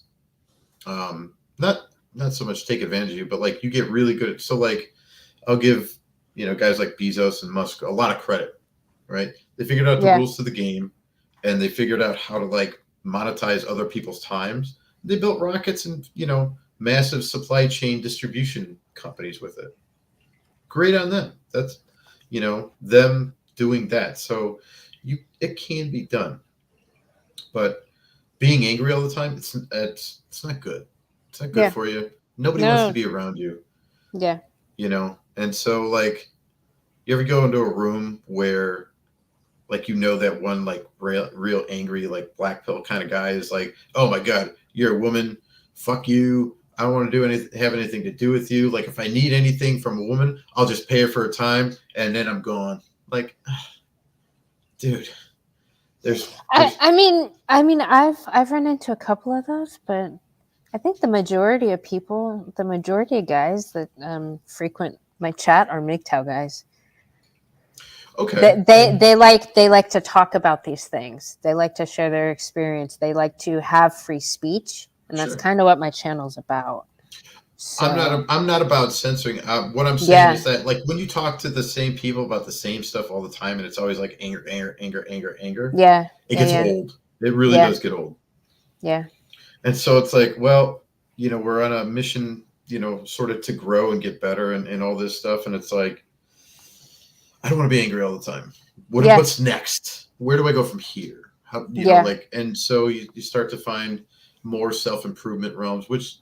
not so much take advantage of you, but like you get really good. So like I'll give guys like Bezos and Musk a lot of credit, right? They figured out the Yeah. rules to the game, and they figured out how to like monetize other people's times. They built rockets and massive supply chain distribution companies with it. Great on them. That's them doing that. So it can be done, but being angry all the time, it's not good. It's not good Yeah. for you. Nobody wants to No. be around you, Yeah. And so like you ever go into a room where like that one like real angry like black pill kind of guy is like, oh my god, you're a woman, fuck you. I don't want to have anything to do with you. Like if I need anything from a woman, I'll just pay her for her time and then I'm gone. Like, dude, there's I mean, I've run into a couple of those, but I think the majority of people, the majority of guys that frequent my chat are MGTOW guys. okay. They like to talk about these things. They like to share their experience. They like to have free speech, and that's Sure. kind of what my channel's about. So I'm not about censoring. What I'm saying yeah, is that like when you talk to the same people about the same stuff all the time, and it's always like anger, anger, anger, anger, anger. yeah, It yeah, gets yeah. old. It really Yeah. does get old. Yeah. And so it's like, well, we're on a mission, sort of to grow and get better and all this stuff. And it's like, I don't want to be angry all the time. Yeah. What's next? Where do I go from here? How, Yeah. and so you start to find more self-improvement realms, which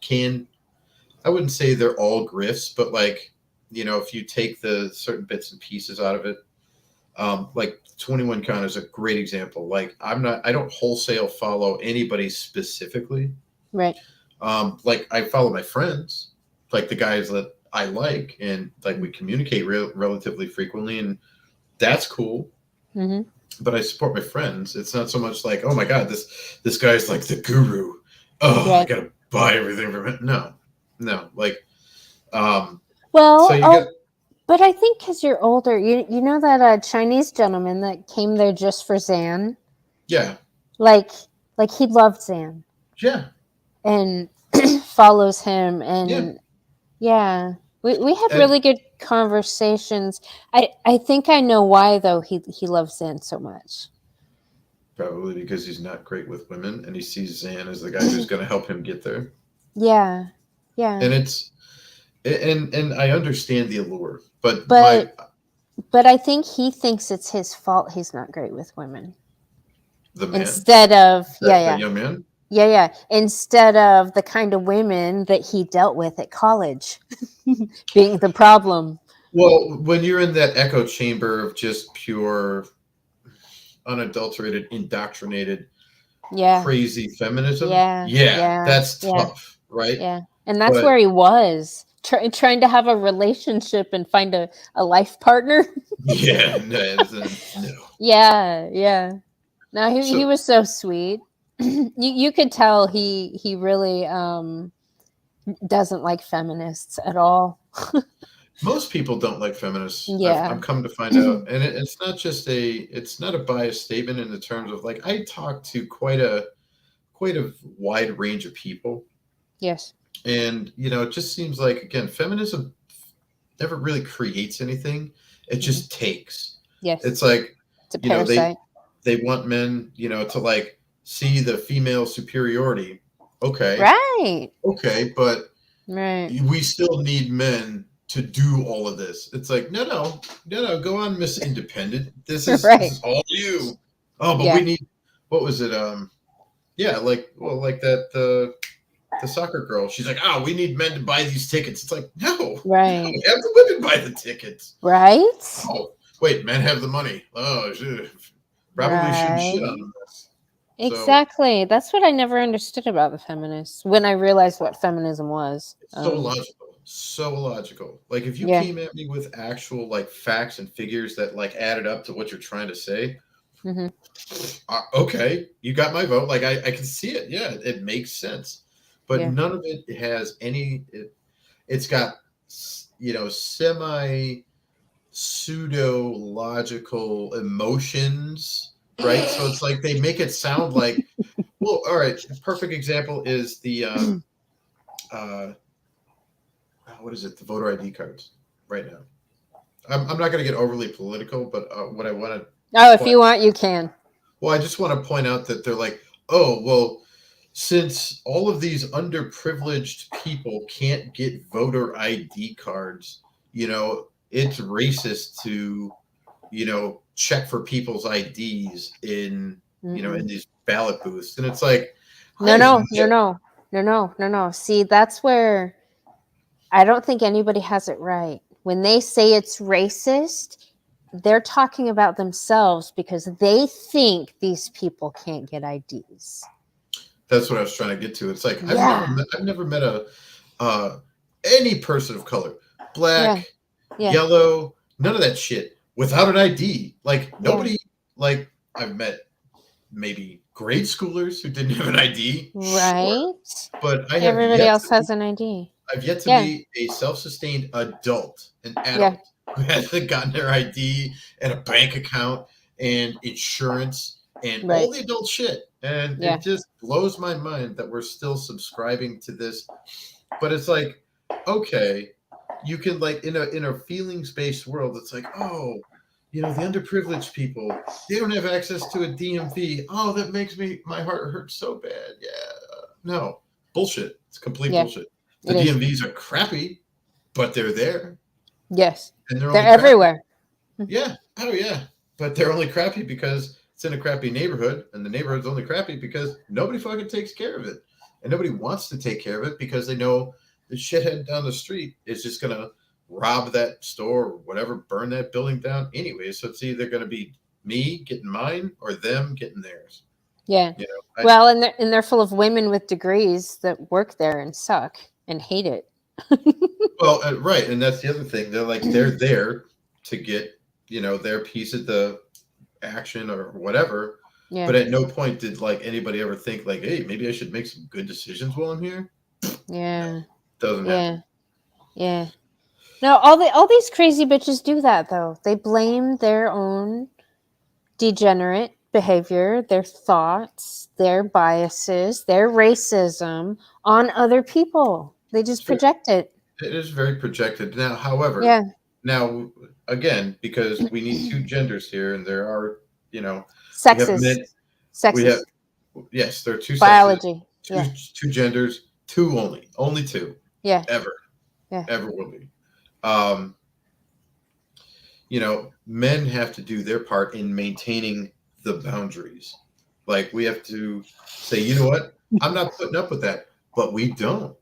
I wouldn't say they're all grifts, but like, if you take the certain bits and pieces out of it, like 21 Con is a great example. Like I don't wholesale follow anybody specifically. Right. Like I follow my friends, like the guys that I like, and like we communicate relatively frequently, and that's cool. Mm-hmm. But I support my friends. It's not so much like, oh my god, this guy's like the guru. Oh, I Right. gotta buy everything from him. No, like, so Well, you get, but I think because you're older, you know that Chinese gentleman that came there just for Zan, yeah, like he loved Zan yeah, and follows him, yeah, and yeah, we had and really good conversations. I think I know why though he loves Zan so much. probably because he's not great with women, and he sees Zan as the guy who's going to help him get there. Yeah, yeah, And and I understand the allure, but but I think he thinks it's his fault he's not great with women. the man, Instead of that young man. yeah. Instead of the kind of women that he dealt with at college being the problem. Well, when you're in that echo chamber of just pure, unadulterated, indoctrinated, Yeah, crazy feminism, yeah, yeah, yeah, that's yeah, tough, right? yeah. And that's But where he was trying to have a relationship and find a life partner. yeah, no. Yeah, yeah. No, he So was so sweet. You could tell he really doesn't like feminists at all. most people don't like feminists. Yeah. I'm come to find out, and it's not a biased statement in the terms of like I talk to quite a wide range of people, Yes. and it just seems like again feminism never really creates anything. It Mhm. just takes. Yes. It's like, It's a you know, they parasite. they want men, to like see the female superiority. Okay. Right. Okay, but Right. we still need men to do all of this. It's like, no, go on, Miss Independent. This Right. is all you. Oh, but we Yeah. need what was it? Yeah, like that the soccer girl. She's like, oh, we need men to buy these tickets. It's like, no, Right. have the women buy the tickets. Right. Oh, wait, men have the money. Oh, probably shouldn't shit Right. on them. So Exactly. That's what I never understood about the feminists when I realized what feminism was. it's so logical, so logical. Like if you Yeah. came at me with actual like facts and figures that like added up to what you're trying to say, Hmm. okay, you got my vote. Like I can see it. Yeah, it makes sense. But Yeah. none of it has any. It's got semi pseudo logical emotions, right? So it's like they make it sound like, well, all right. Perfect example is the uh, what is it? The voter ID cards right now. I'm not going to get overly political, but what I want to Oh, if point, you want, you can. well, I just want to point out that they're like, oh, well, since all of these underprivileged people can't get voter ID cards, it's racist to, check for people's IDs in, in Mm-mm. these ballot booths. And it's like, I No, have no, no, no, no, no, no, no. See, that's where I don't think anybody has it right. When they say it's racist, they're talking about themselves because they think these people can't get IDs. that's what I was trying to get to. It's like Yeah, I've never met uh, any person of color, black, yeah, yeah, yellow, none of that shit without an ID. Like yeah. nobody. Like I've met maybe grade schoolers who didn't have an ID, sure, Right? but Everybody else has an ID. I've yet to Yeah, be a self-sustained adult, an yeah, adult who hasn't gotten their ID and a bank account and insurance and all right. the adult shit. And Yeah, it just blows my mind that we're still subscribing to this. But it's like, okay, you can like in a feelings-based world, it's like, oh, the underprivileged people, they don't have access to a DMV. Oh, that makes my heart hurt so bad. Yeah. No. Bullshit. It's complete Yeah, bullshit. The it is. DMVs are crappy, but they're there. Yes. And they're They're only crappy. everywhere. Yeah. Oh, yeah. But they're only crappy because it's in a crappy neighborhood, and the neighborhood's only crappy because nobody fucking takes care of it. And nobody wants to take care of it because they know the shithead down the street is just going to rob that store or whatever, burn that building down anyway. So it's either going to be me getting mine or them getting theirs. Yeah. You know, Well, and they're full of women with degrees that work there and suck and hate it. right. And that's the other thing. They're there to get, their piece of the action or whatever. Yeah. But at no point did anybody ever think hey, maybe I should make some good decisions while I'm here. Yeah. Doesn't happen. Yeah. No, all these crazy bitches do that though. They blame their own degenerate behavior, their thoughts, their biases, their racism on other people. They just project it. It is very projected. Now, however, Yeah. now again, because we need two genders here, and there are, we have Sexist. men, we have, Sexist. yes, there are two sexes, Biology. two genders, two only two, Yeah. ever, Yeah. ever will be. Men have to do their part in maintaining the boundaries. We have to say, you know what, I'm not putting up with that, but we don't,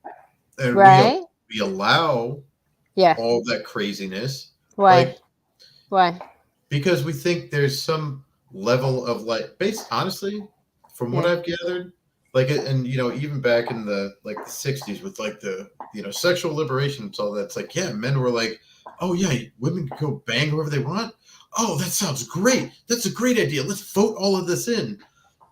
and Right. we allow Yeah. all that craziness. Why? Why? Because we think there's some level of honestly, from what I've gathered, and even back in the the 60s with the sexual liberation and all that, it's men were oh yeah, women can go bang whoever they want. Oh, that sounds great. That's a great idea. Let's vote all of this in.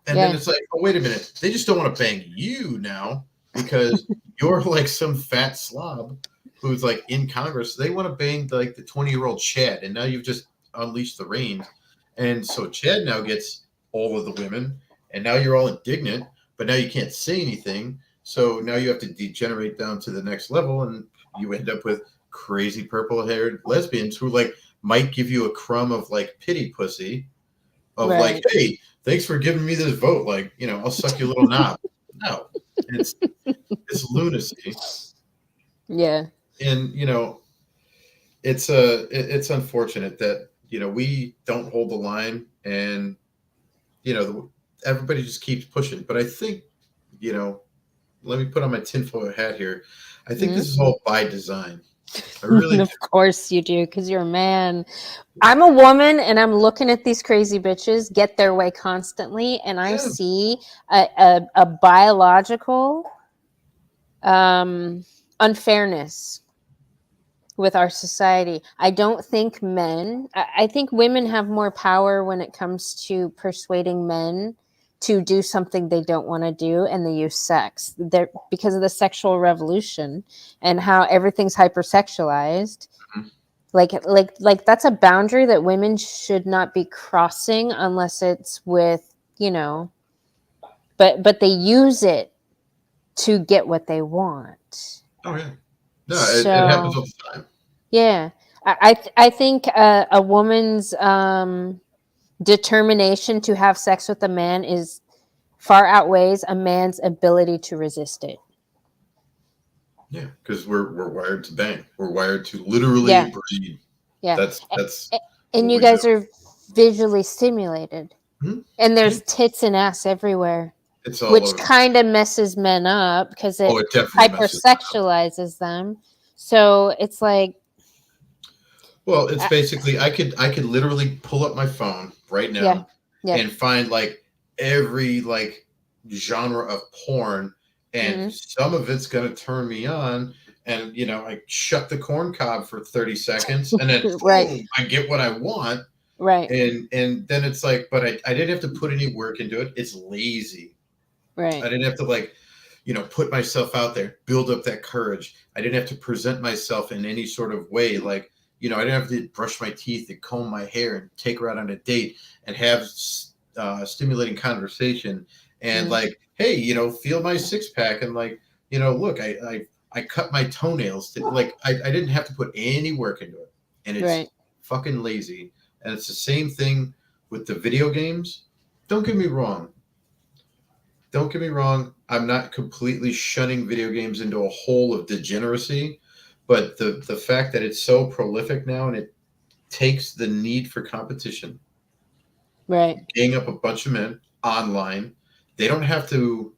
And then it's oh, wait a minute. They just don't want to bang you now because you're some fat slob who's in Congress. They want to bang the 20-year-old Chad, and now you've just unleashed the reins. And so Chad now gets all of the women, and now you're all indignant, but now you can't say anything. So now you have to degenerate down to the next level, and you end up with crazy purple-haired lesbians who might give you a crumb of pity pussy of hey, thanks for giving me this vote. I'll suck your little knob. No, it's lunacy. Yeah. And it's unfortunate that we don't hold the line, and everybody just keeps pushing. But I think let me put on my tinfoil hat here. I think this is all by design. I really Of course you do, because you're a man. I'm a woman, and I'm looking at these crazy bitches get their way constantly, and I see a biological unfairness with our society. I don't think I think women have more power when it comes to persuading men to do something they don't want to do, and they use sex. They're, because of the sexual revolution and how everything's hypersexualized. Like that's a boundary that women should not be crossing unless it's with, but they use it to get what they want. Oh yeah. No, it happens all the time. Yeah. I think a woman's determination to have sex with a man is far outweighs a man's ability to resist it. Yeah, because we're wired to bang. We're wired to literally breed. Yeah. That's and you guys are visually stimulated. Mm-hmm. And there's tits and ass everywhere. It's all which kind of messes men up because it hypersexualizes them. So it's well, it's basically I could literally pull up my phone right now and find every genre of porn, and some of it's gonna turn me on, and I shut the corn cob for 30 seconds and then boom, I get what I want. Right. And then it's but I didn't have to put any work into it. It's lazy. Right. I didn't have to put myself out there, build up that courage. I didn't have to present myself in any sort of way. I didn't have to brush my teeth and comb my hair and take her out on a date and have stimulating conversation and hey, feel my six pack and look, I cut my toenails. I didn't have to put any work into it, and it's fucking lazy. And it's the same thing with the video games. Don't get me wrong. Don't get me wrong. I'm not completely shunning video games into a hole of degeneracy, but the fact that it's so prolific now and it takes the need for competition, Right. gang up a bunch of men online. They don't have to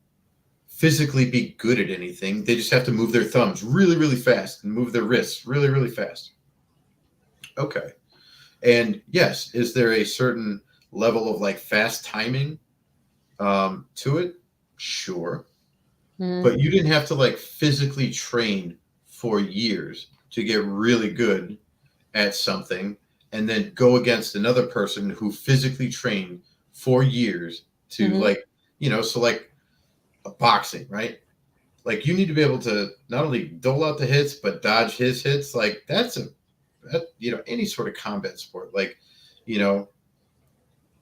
physically be good at anything. They just have to move their thumbs really, really fast and move their wrists really, really fast. Okay. And yes, is there a certain level of like fast timing to it? Sure. Mm-hmm. But you didn't have to like physically train for years to get really good at something and then go against another person who physically trained for years to Mm-hmm. like, so like a boxing, right? Like you need to be able to not only dole out the hits but dodge his hits. Like any sort of combat sport. Like, you know,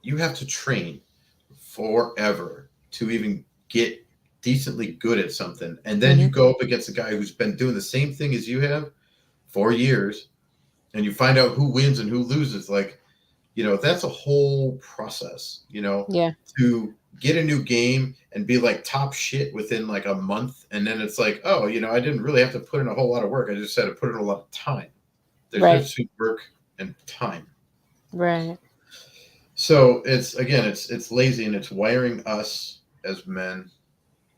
you have to train forever to even get decently good at something. And then you Mm-hmm. go up against a guy who's been doing the same thing as you have for years and you find out who wins and who loses. Like, that's a whole process, Yeah. to get a new game and be like top shit within like a month. And then it's like, oh, I didn't really have to put in a whole lot of work. I just had to put in a lot of time. There's Right. difference between work and time. Right. So it's lazy and it's wiring us as men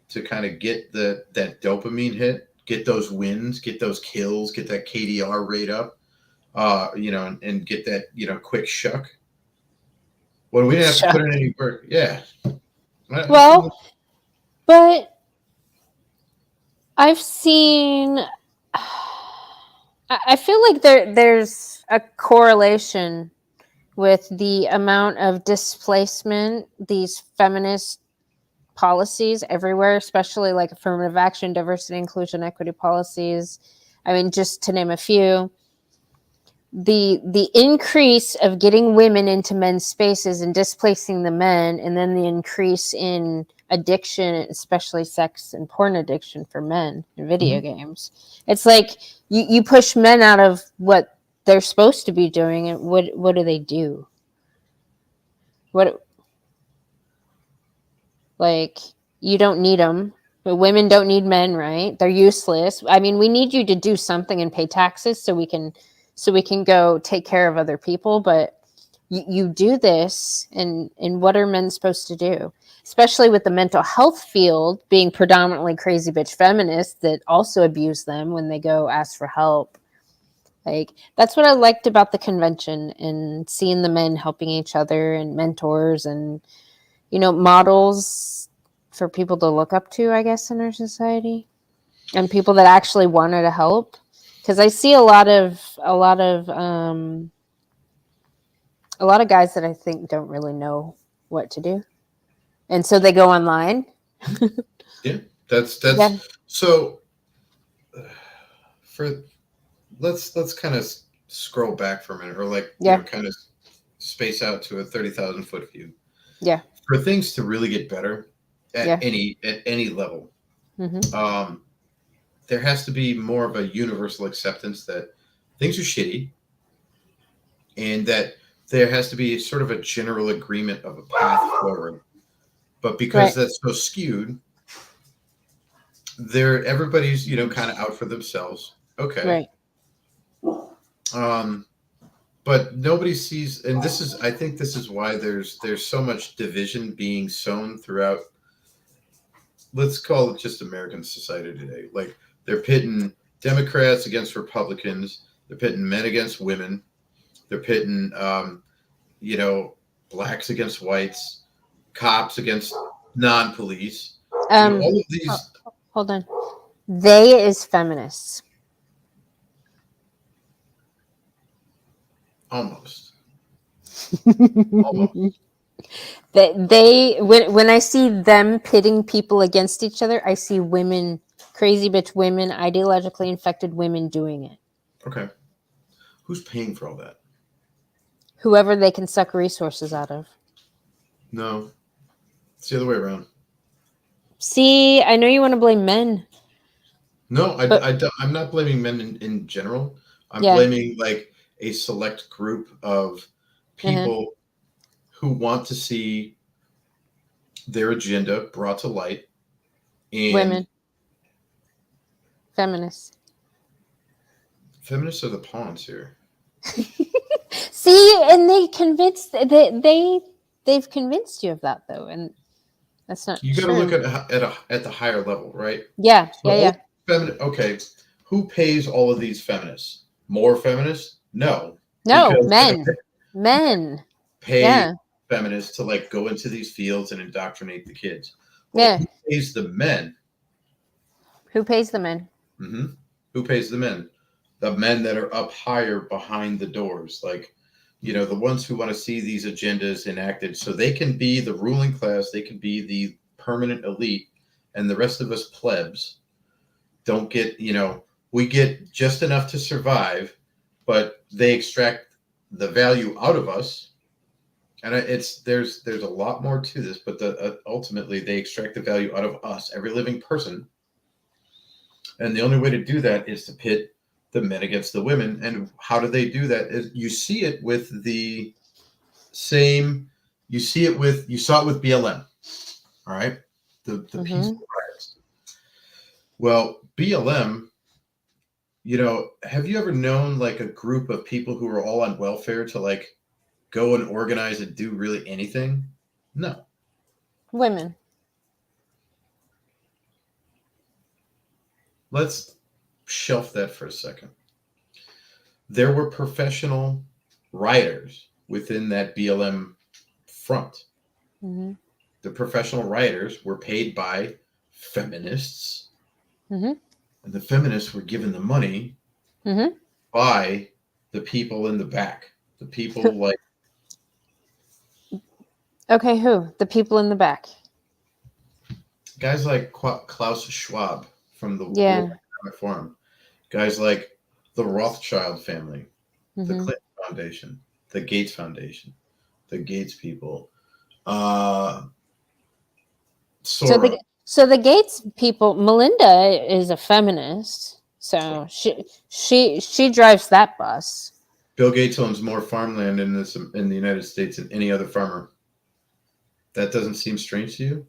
to kind of get that dopamine hit, get those wins, get those kills, get that KDR rate up, and get that, quick shuck. When we didn't have to put in any work. Yeah. Well, but I've seen. I feel like there's a correlation with the amount of displacement these feminist policies everywhere, especially like affirmative action, diversity, inclusion, equity policies. I mean, just to name a few, the increase of getting women into men's spaces and displacing the men, and then the increase in addiction, especially sex and porn addiction for men in video games. It's like you push men out of what they're supposed to be doing, and what do they do? What, like, you don't need them. But women don't need men, right? They're useless. I mean, we need you to do something and pay taxes so we can go take care of other people. But you do this, and what are men supposed to do? Especially with the mental health field being predominantly crazy bitch feminists that also abuse them when they go ask for help. Like, that's what I liked about the convention, and seeing the men helping each other and mentors and, models for people to look up to, I guess, in our society, and people that actually wanted to help. Because I see a lot of guys that I think don't really know what to do, and so they go online. Yeah, that's Yeah. so. For let's kind of scroll back for a minute, or like Yeah. kind of space out to a 30,000-foot view. Yeah. For things to really get better at Yeah. any level, Mm-hmm. there has to be more of a universal acceptance that things are shitty, and that there has to be sort of a general agreement of a path forward. But because Right. that's so skewed, everybody's kind of out for themselves. Okay. Right. But nobody sees, and I think this is why there's so much division being sown throughout. Let's call it just American society today. Like, they're pitting Democrats against Republicans. They're pitting men against women. They're pitting, blacks against whites, cops against non-police. All of these. Hold on. They is feminists. Almost. They when I see them pitting people against each other, I see women, crazy bitch women, ideologically infected women doing it. Okay. Who's paying for all that? Whoever they can suck resources out of. No. It's the other way around. See, I know you want to blame men. No, I'm not blaming men in general. I'm blaming like a select group of Uh-huh. people who want to see their agenda brought to light, and Women, feminists. feminists are the pawns here. See, and they've convinced you of that though, and that's not You got to look true. at the higher level, right? Yeah, So yeah, all yeah. okay, who pays all of these feminists? More feminists? No, No, because they don't men. pay Yeah, feminists to like go into these fields and indoctrinate the kids. Well, yeah. who pays the men? Who pays the men? hmm Who pays the men? The men that are up higher behind the doors, like, the ones who want to see these agendas enacted so they can be the ruling class, they can be the permanent elite, and the rest of us plebs don't get, we get just enough to survive, but they extract the value out of us. And there's a lot more to this, but ultimately they extract the value out of us, every living person. And the only way to do that is to pit the men against the women. And how do they do that? Is you see it with the same. You saw it with BLM. All right, the Mm-hmm. peaceful riots. Well, BLM. Have you ever known like a group of people who are all on welfare to like go and organize and do really anything? No. Women. Let's shelf that for a second. There were professional rioters within that BLM front. Mm-hmm. The professional rioters were paid by feminists, Mm-hmm. and the feminists were given the money Mm-hmm. by the people in the back. The people like Okay, who? The people in the back. guys like Klaus Schwab from the World Yeah. Economic Forum, guys like the Rothschild family, the Mm-hmm. Clinton Foundation, the Gates Foundation, the Gates people, uh, So Soros. the Gates people, Melinda is a feminist, so she drives that bus. Bill Gates owns more farmland in the United States than any other farmer. That doesn't seem strange to you?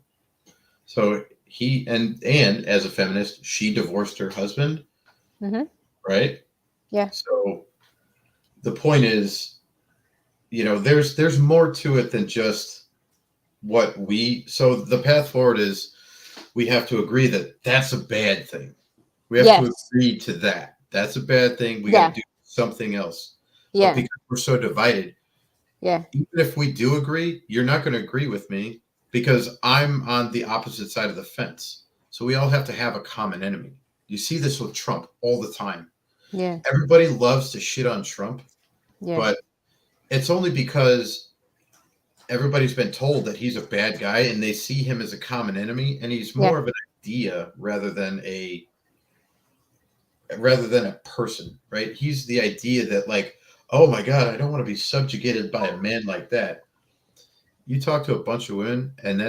So he and as a feminist, she divorced her husband, Mm-hmm. right? Yeah. So the point is, there's more to it than just what we. So the path forward is we have to agree that that's a bad thing. We have to Yes. agree to that. That's a bad thing. We got Yeah. to do something else. But Yeah. because we're so divided, Yeah. even if we do agree, you're not going to agree with me because I'm on the opposite side of the fence. So we all have to have a common enemy. You see this with Trump all the time. Yeah. Everybody loves to shit on Trump, Yeah. but it's only because everybody's been told that he's a bad guy and they see him as a common enemy, and he's Yeah. more of an idea rather than a person, right? He's the idea that like, oh my God, I don't want to be subjugated by a man like that. You talk to a bunch of women, and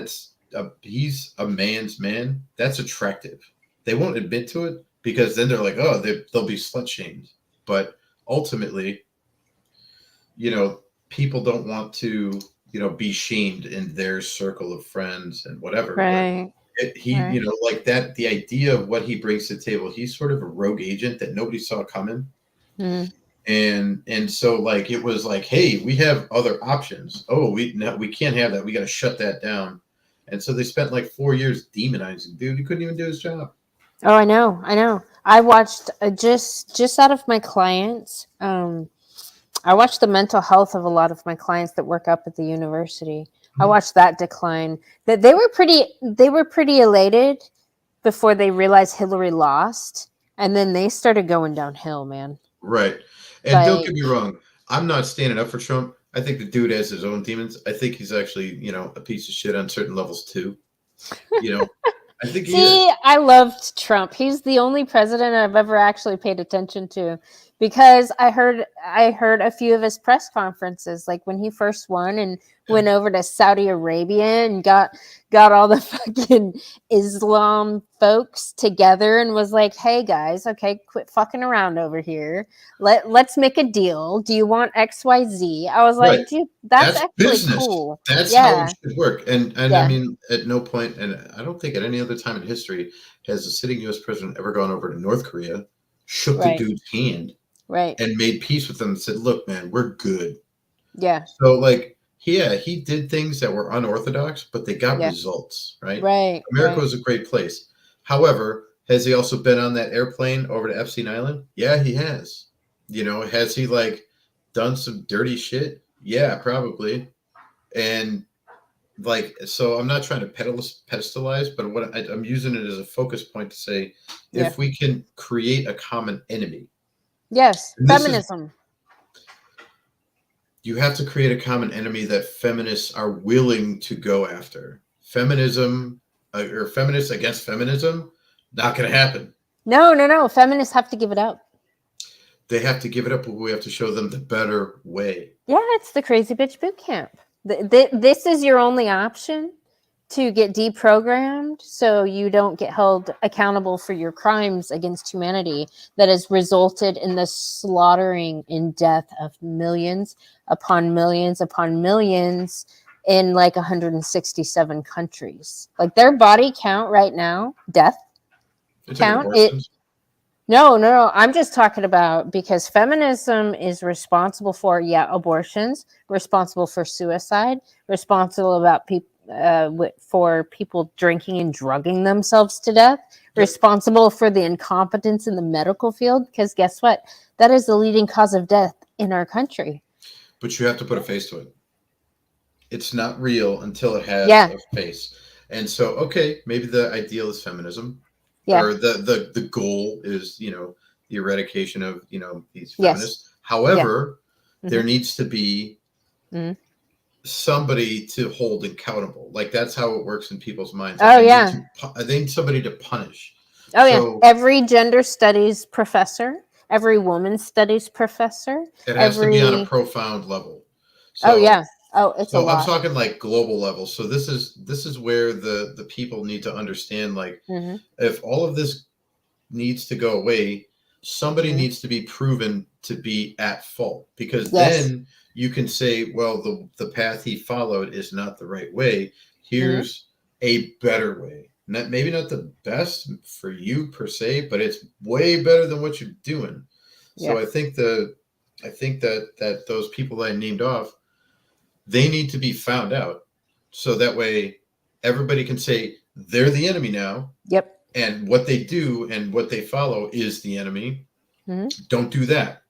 he's a man's man. That's attractive. They won't admit to it because then they're like, oh, they'll be slut shamed. But ultimately, people don't want to, be shamed in their circle of friends and whatever. But Right. he, Right. like that, the idea of what he brings to the table, he's sort of a rogue agent that nobody saw coming. Mm. And so like it was like, hey, we have other options. Oh, we can't have that. We got to shut that down. And so they spent like 4 years demonizing dude. He couldn't even do his job. Oh, I know. I know. I watched just out of my clients. I watched the mental health of a lot of my clients that work up at the university. I watched that decline. That they were pretty elated before they realized Hillary lost, and then they started going downhill, man. Right. And don't get Like, me wrong. I'm not standing up for Trump. I think the dude has his own demons. I think he's actually, a piece of shit on certain levels too. You know, I think he is. see, I loved Trump. He's the only president I've ever actually paid attention to because I heard a few of his press conferences, like when he first won and went over to Saudi Arabia and got all the fucking Islam folks together and was like, "Hey guys, okay, quit fucking around over here. Let's make a deal. Do you want XYZ?" I was Right. like, "Dude, that's That's actually business. cool." That's how it Yeah, should work. And I yeah, mean, at no point, and I don't think at any other time in history has a sitting U.S. president ever gone over to North Korea, shook the right, dude's hand, right, and made peace with them and said, "Look, man, we're good." yeah, So, like, yeah, he did things that were unorthodox, but they got yeah, results, right? right, America right. was a great place. However, has he also been on that airplane over to Epstein Island? Yeah, he has. Has he like done some dirty shit? Yeah, probably. And like, so I'm not trying to pedestalize, but I'm using it as a focus point to say, Yeah. if we can create a common enemy, Yes, and this is feminism. you have to create a common enemy that feminists are willing to go after. Feminism or feminists against feminism, not going to happen. No, no, no. Feminists have to give it up. They have to give it up, but we have to show them the better way. Yeah, it's the crazy bitch boot camp. This is your only option to get deprogrammed so you don't get held accountable for your crimes against humanity that has resulted in the slaughtering and death of millions upon millions upon millions in like 167 countries. Like their body count right now, death You're talking count, it abortions? no, no, no. I'm just talking about because feminism is responsible for, yeah, abortions, responsible for suicide, responsible about people for people drinking and drugging themselves to death, Yep. responsible for the incompetence in the medical field. Because guess what? That is the leading cause of death in our country. But you have to put a face to it. It's not real until it has Yeah, a face. And so, okay, maybe the ideal is feminism, yeah, or the goal is the eradication of these yes, feminists. yeah. However, there Hmm. needs to be Hmm. somebody to hold accountable. Like that's how it works in people's minds. Like Oh yeah, I need somebody to punish. oh yeah. So Every gender studies professor, every woman studies professor, it has to be on a every profound level. oh So yeah. Oh, it's a I'm lot. talking like global level. So this is where the people need to understand, like, Hmm. if all of this needs to go away, somebody Hmm. needs to be proven to be at fault, because Yes. then you can say, well, the path he followed is not the right way. Hmm. Here's a better way. Maybe not the best for you per se, but it's way better than what you're doing. Yeah. So I think that those people that I named off, they need to be found out, so that way everybody can say they're the enemy now, Yep. and what they do and what they follow is the enemy. Hmm. Don't do that.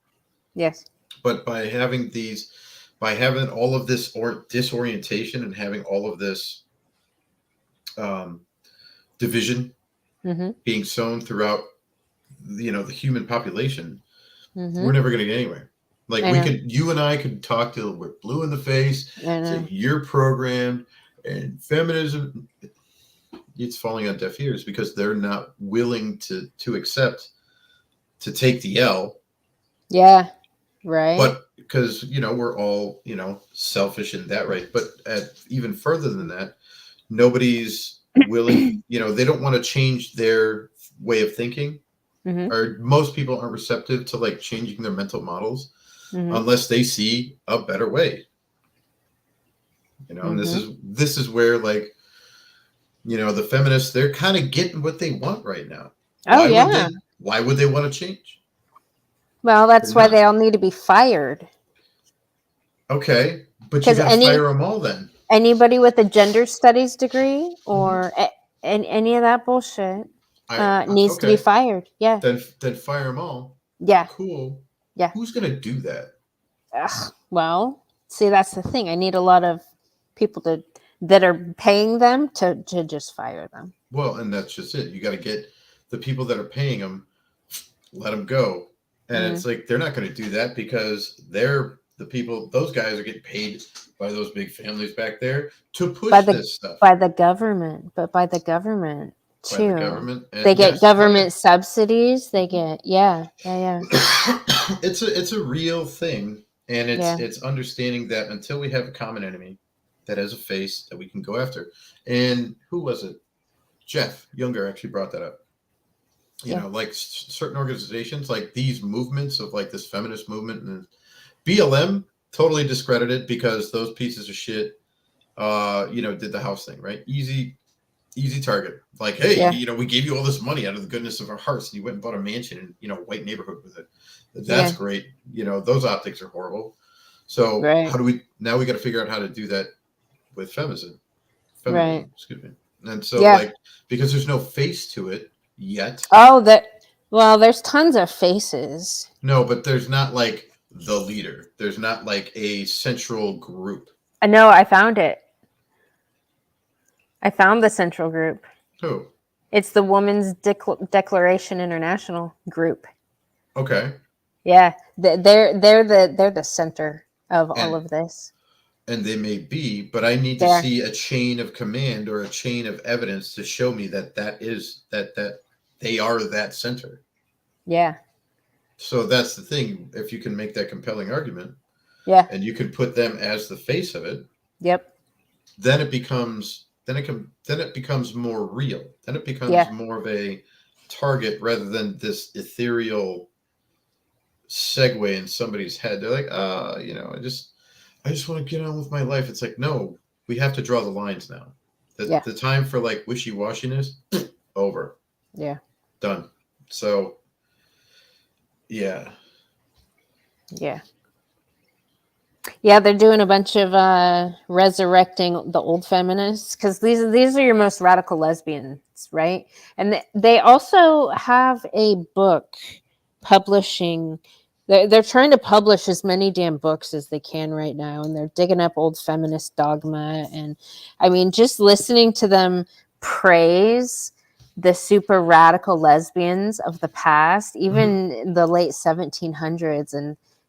Yes. But by having all of this or disorientation and having all of this um, division Hmm. being sown throughout, the human population, Hmm. we're never going to get anywhere. Like I know. you and I could talk till we're blue in the face, I say know. you're programmed, and feminism, it's falling on deaf ears because they're not willing to accept, to take the L. Yeah. Right. But because we're all selfish in that, right? But even further than that, nobody's willing. They don't want to change their way of thinking, Hmm. or most people aren't receptive to like changing their mental models Hmm. unless they see a better way. And this Hmm. is where, like, the feminists, they're kind of getting what they want right now. Oh Why would yeah. they want to change? Well, They're that's why not. they all need to be fired. Okay, but you Because got to fire them all then. anybody with a gender studies degree Mm-hmm. or any of that bullshit needs to be Okay, fired. Yeah. then fire them all. Yeah. Cool. Yeah. Who's gonna do that? Ugh, well, see, that's the thing. I need a lot of people that are paying them to just fire them. Well, and that's just it. You got to get the people that are paying them, let them go. And Mm. it's like they're not going to do that because they're the people. Those guys are getting paid by those big families back there to By push the this stuff. by the government, but by the government. by the too. government. And They get yes, oh yeah. government subsidies. They get, yeah. It's a real thing, and Yeah. it's understanding that until we have a common enemy that has a face that we can go after. And who was it? Jeff Younger actually brought that up. You Yeah. know, like certain organizations, like these movements of like this feminist movement and BLM, totally discredited because those pieces of shit, did the house thing, right? Easy target. Like, hey, Yeah. we gave you all this money out of the goodness of our hearts, and you went and bought a mansion in, white neighborhood with it. That's Yeah. great. Those optics are horrible. So Right. how do we now? We got to figure out how to do that with feminism. Right. Feminism, excuse me. And so, Yeah. like, because there's no face to it yet. Oh, well, there's tons of faces. No, but there's not like the leader. There's not like a central group. I know. I found it. I found the central group. Who? It's the Women's Declaration International group. Okay. Yeah, they're the center of all And of this. they may be, but I need to There. see a chain of command or a chain of evidence to show me that that they are that center. Yeah. So that's the thing. If you can make that compelling argument, Yeah. and you can put them as the face of it, Yep. then it becomes more real. Then it becomes Yeah. more of a target rather than this ethereal segue in somebody's head. They're like, I just want to get on with my life. It's like, no, we have to draw the lines now. Yeah. The time for like wishy-washiness, over. Yeah. Done. So yeah. Yeah. Yeah, they're doing a bunch of resurrecting the old feminists because these are your most radical lesbians, right? And they also have a book publishing. They're trying to publish as many damn books as they can right now, and they're digging up old feminist dogma. And I mean, just listening to them praise the super radical lesbians of the past, even in the late 1700s,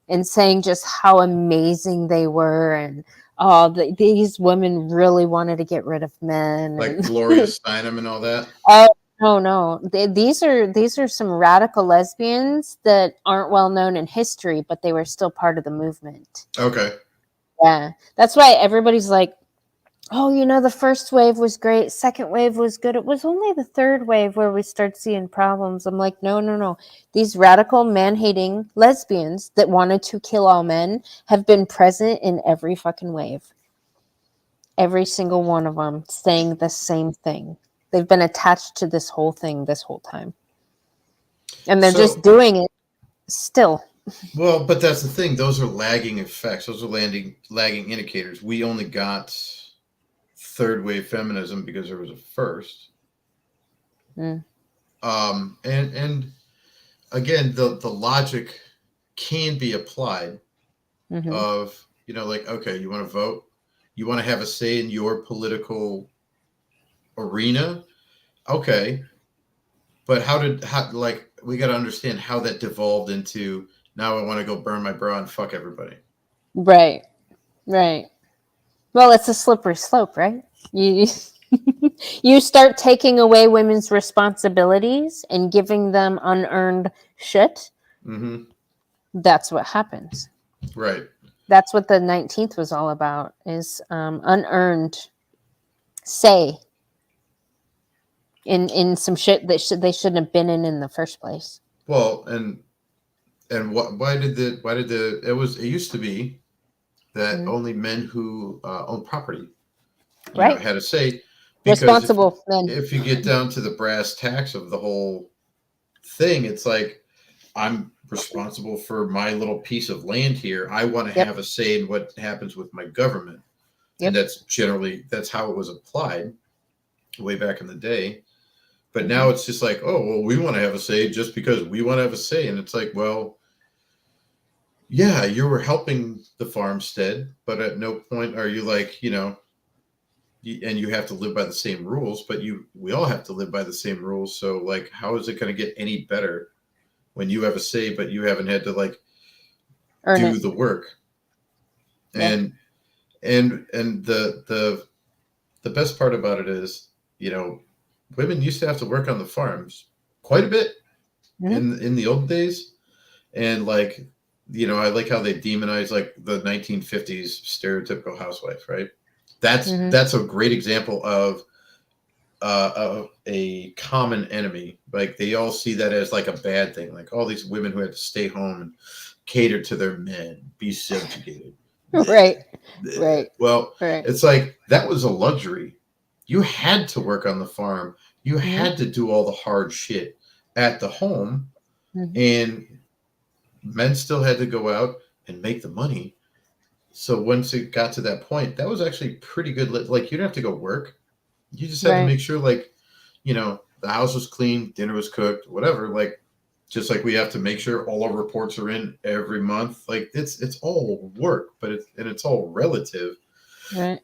and saying just how amazing they were, and these women really wanted to get rid of men, Like and Gloria Steinem and all that. oh no, these are some radical lesbians that aren't well known in history, but they were still part of the movement. Okay. Yeah, that's why everybody's like, oh, the first wave was great, second wave was good. It was only the third wave where we start seeing problems. I'm like, no. These radical man-hating lesbians that wanted to kill all men have been present in every fucking wave. Every single one of them saying the same thing. They've been attached to this whole thing this whole time. And they're just So, doing it still. well, but that's the thing. Those are lagging effects. Those are lagging indicators. We only got third wave feminism because there was a first. Mm. And again, the logic can be applied of, like, okay, you want to vote, you want to have a say in your political arena. Okay. But how we got to understand how that devolved into now I want to go burn my bra and fuck everybody. Right. Well, it's a slippery slope, right? You start taking away women's responsibilities and giving them unearned shit. Mm-hmm. That's what happens. Right. That's what the 19th was all about, is unearned say in some shit that they shouldn't have been in the first place. Well, and why did it used to be that only men who own property, right, had a say, because responsible men. if you get down to the brass tacks of the whole thing, it's like, I'm responsible for my little piece of land here. I want to have a say in what happens with my government. And that's how it was applied way back in the day. But now it's just like, oh, well, we want to have a say just because we want to have a say. And it's like, well, yeah, you were helping the farmstead, but at no point are you like, and you have to live by the same rules, but we all have to live by the same rules. So like, how is it going to get any better when you have a say, but you haven't had to like do the work? And the best part about it is, women used to have to work on the farms quite a bit Mhm. in the old days, and like, I like how they demonize like the 1950s stereotypical housewife, right? Mhm. That's a great example of a common enemy. Like they all see that as like a bad thing. Like all these women who had to stay home and cater to their men, be subjugated. Right. Right. Well, Right. it's like that was a luxury. You had to work on the farm. You Mhm. had to do all the hard shit at the home, Mhm. and men still had to go out and make the money. So once it got to that point, that was actually pretty good. Like you didn't have to go work. You just had to Right. make sure, like, the house was clean, dinner was cooked, whatever. Like, just like we have to make sure all our reports are in every month. Like, it's all work, but it's all relative. Right.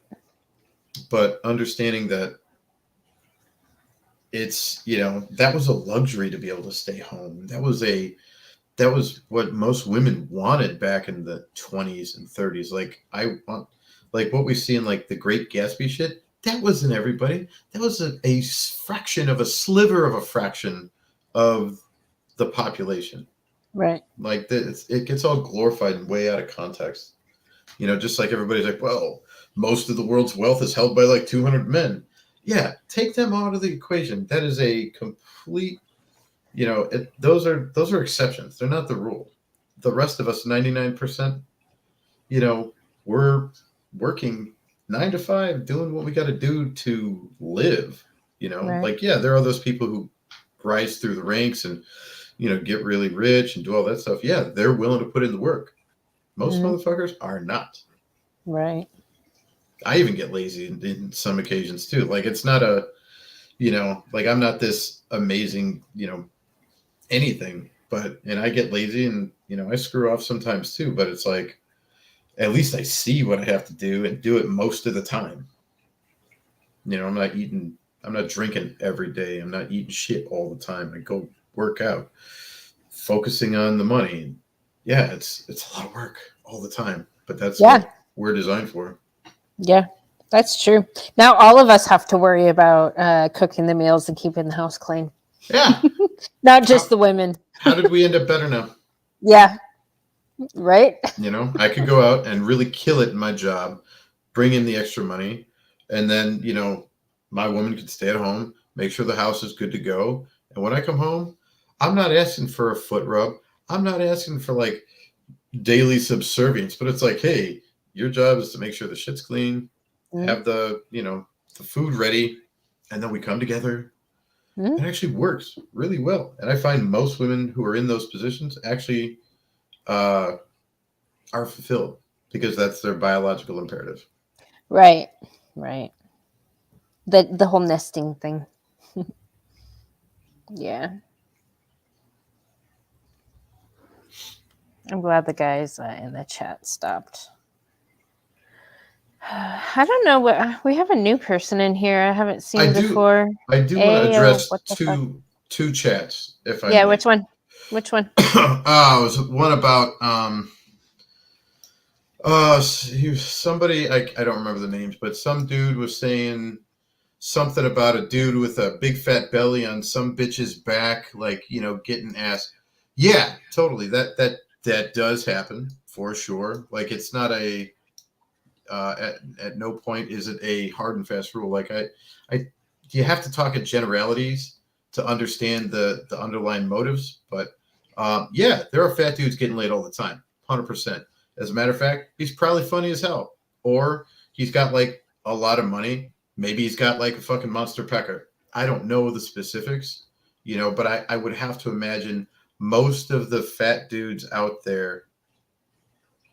But understanding that it's that was a luxury to be able to stay home. That was what most women wanted back in the 20s and 30s. Like I want, like what we see in like the Great Gatsby shit. That wasn't everybody. That was a fraction of a sliver of a fraction of the population. Right. Like this, it gets all glorified and way out of context. Just like everybody's like, well, most of the world's wealth is held by like 200 men. Yeah, take them out of the equation. That is a complete those are exceptions. They're not the rule. The rest of us, 99%, we're working 9 to 5, doing what we got to do to live. Right. Like, yeah, there are those people who rise through the ranks and get really rich and do all that stuff. Yeah, they're willing to put in the work. Most Mhm. motherfuckers are not. Right. I even get lazy in some occasions too. Like, it's not like I'm not this amazing, anything, and I get lazy and I screw off sometimes too, but it's like at least I see what I have to do and do it most of the time. I'm not drinking every day, I'm not eating shit all the time. I go work out, focusing on the money. Yeah, it's a lot of work all the time, but that's Yeah. what we're designed for. Yeah. That's true. Now all of us have to worry about cooking the meals and keeping the house clean. Yeah. Not just how the women. how did we end up better now? Yeah. Right. I could go out and really kill it in my job, bring in the extra money, and then, my woman could stay at home, make sure the house is good to go. And when I come home, I'm not asking for a foot rub. I'm not asking for like daily subservience, but it's like, hey, your job is to make sure the shit's clean, Mhm. have the food ready, and then we come together. Mhm. It actually works really well. And I find most women who are in those positions actually uh, are fulfilled because that's their biological imperative. Right. Right. The whole nesting thing. Yeah. I'm glad the guys in the chat stopped. I don't know what we have a new person in here I haven't I seen do before. I do want to Ayo, address what the fuck? two chats, if I Yeah, may. which one? Which one? It was one about somebody, I don't remember the names, but some dude was saying something about a dude with a big fat belly on some bitch's back, like, getting ass. Yeah, totally. That does happen for sure. Like, it's not at no point is it a hard and fast rule. Like, I you have to talk in generalities to understand the underlying motives. But yeah, there are fat dudes getting laid all the time, 100%. As a matter of fact, he's probably funny as hell, or he's got like a lot of money. Maybe he's got like a fucking monster pecker. I don't know the specifics, but I would have to imagine most of the fat dudes out there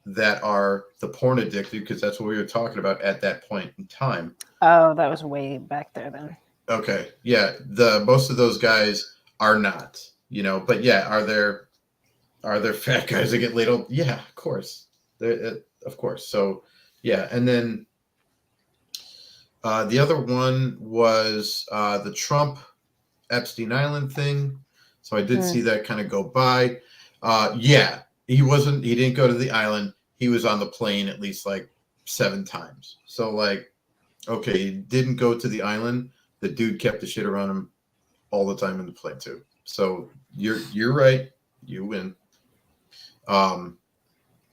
that are the porn addicted, because that's what we were talking about at that point in time. Oh, that was way back there then. Okay, yeah, the most of those guys are not, but yeah, are there fat guys that get laid on? Yeah, of course, of course. So yeah, and then the other one was the Trump Epstein Island thing. So I did see Hmm. that kind of go by. Yeah, he didn't go to the island. He was on the plane at least like 7 times. So like, okay, he didn't go to the island, the dude kept the shit around him all the time in the plane too. So you're right. You win. Um,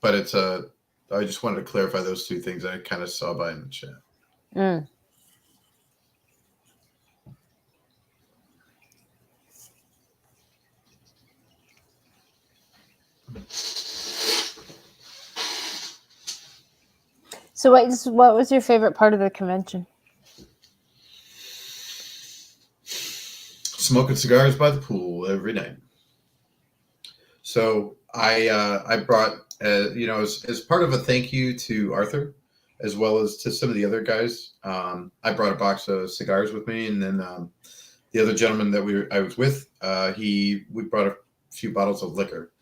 but it's a. I just wanted to clarify those two things I kind of saw by in the chat. Mm. So what was your favorite part of the convention? Smoking cigars by the pool every night. So I brought as part of a thank you to Arthur, as well as to some of the other guys. I brought a box of cigars with me, and then the other gentleman that I was with, we brought a few bottles of liquor.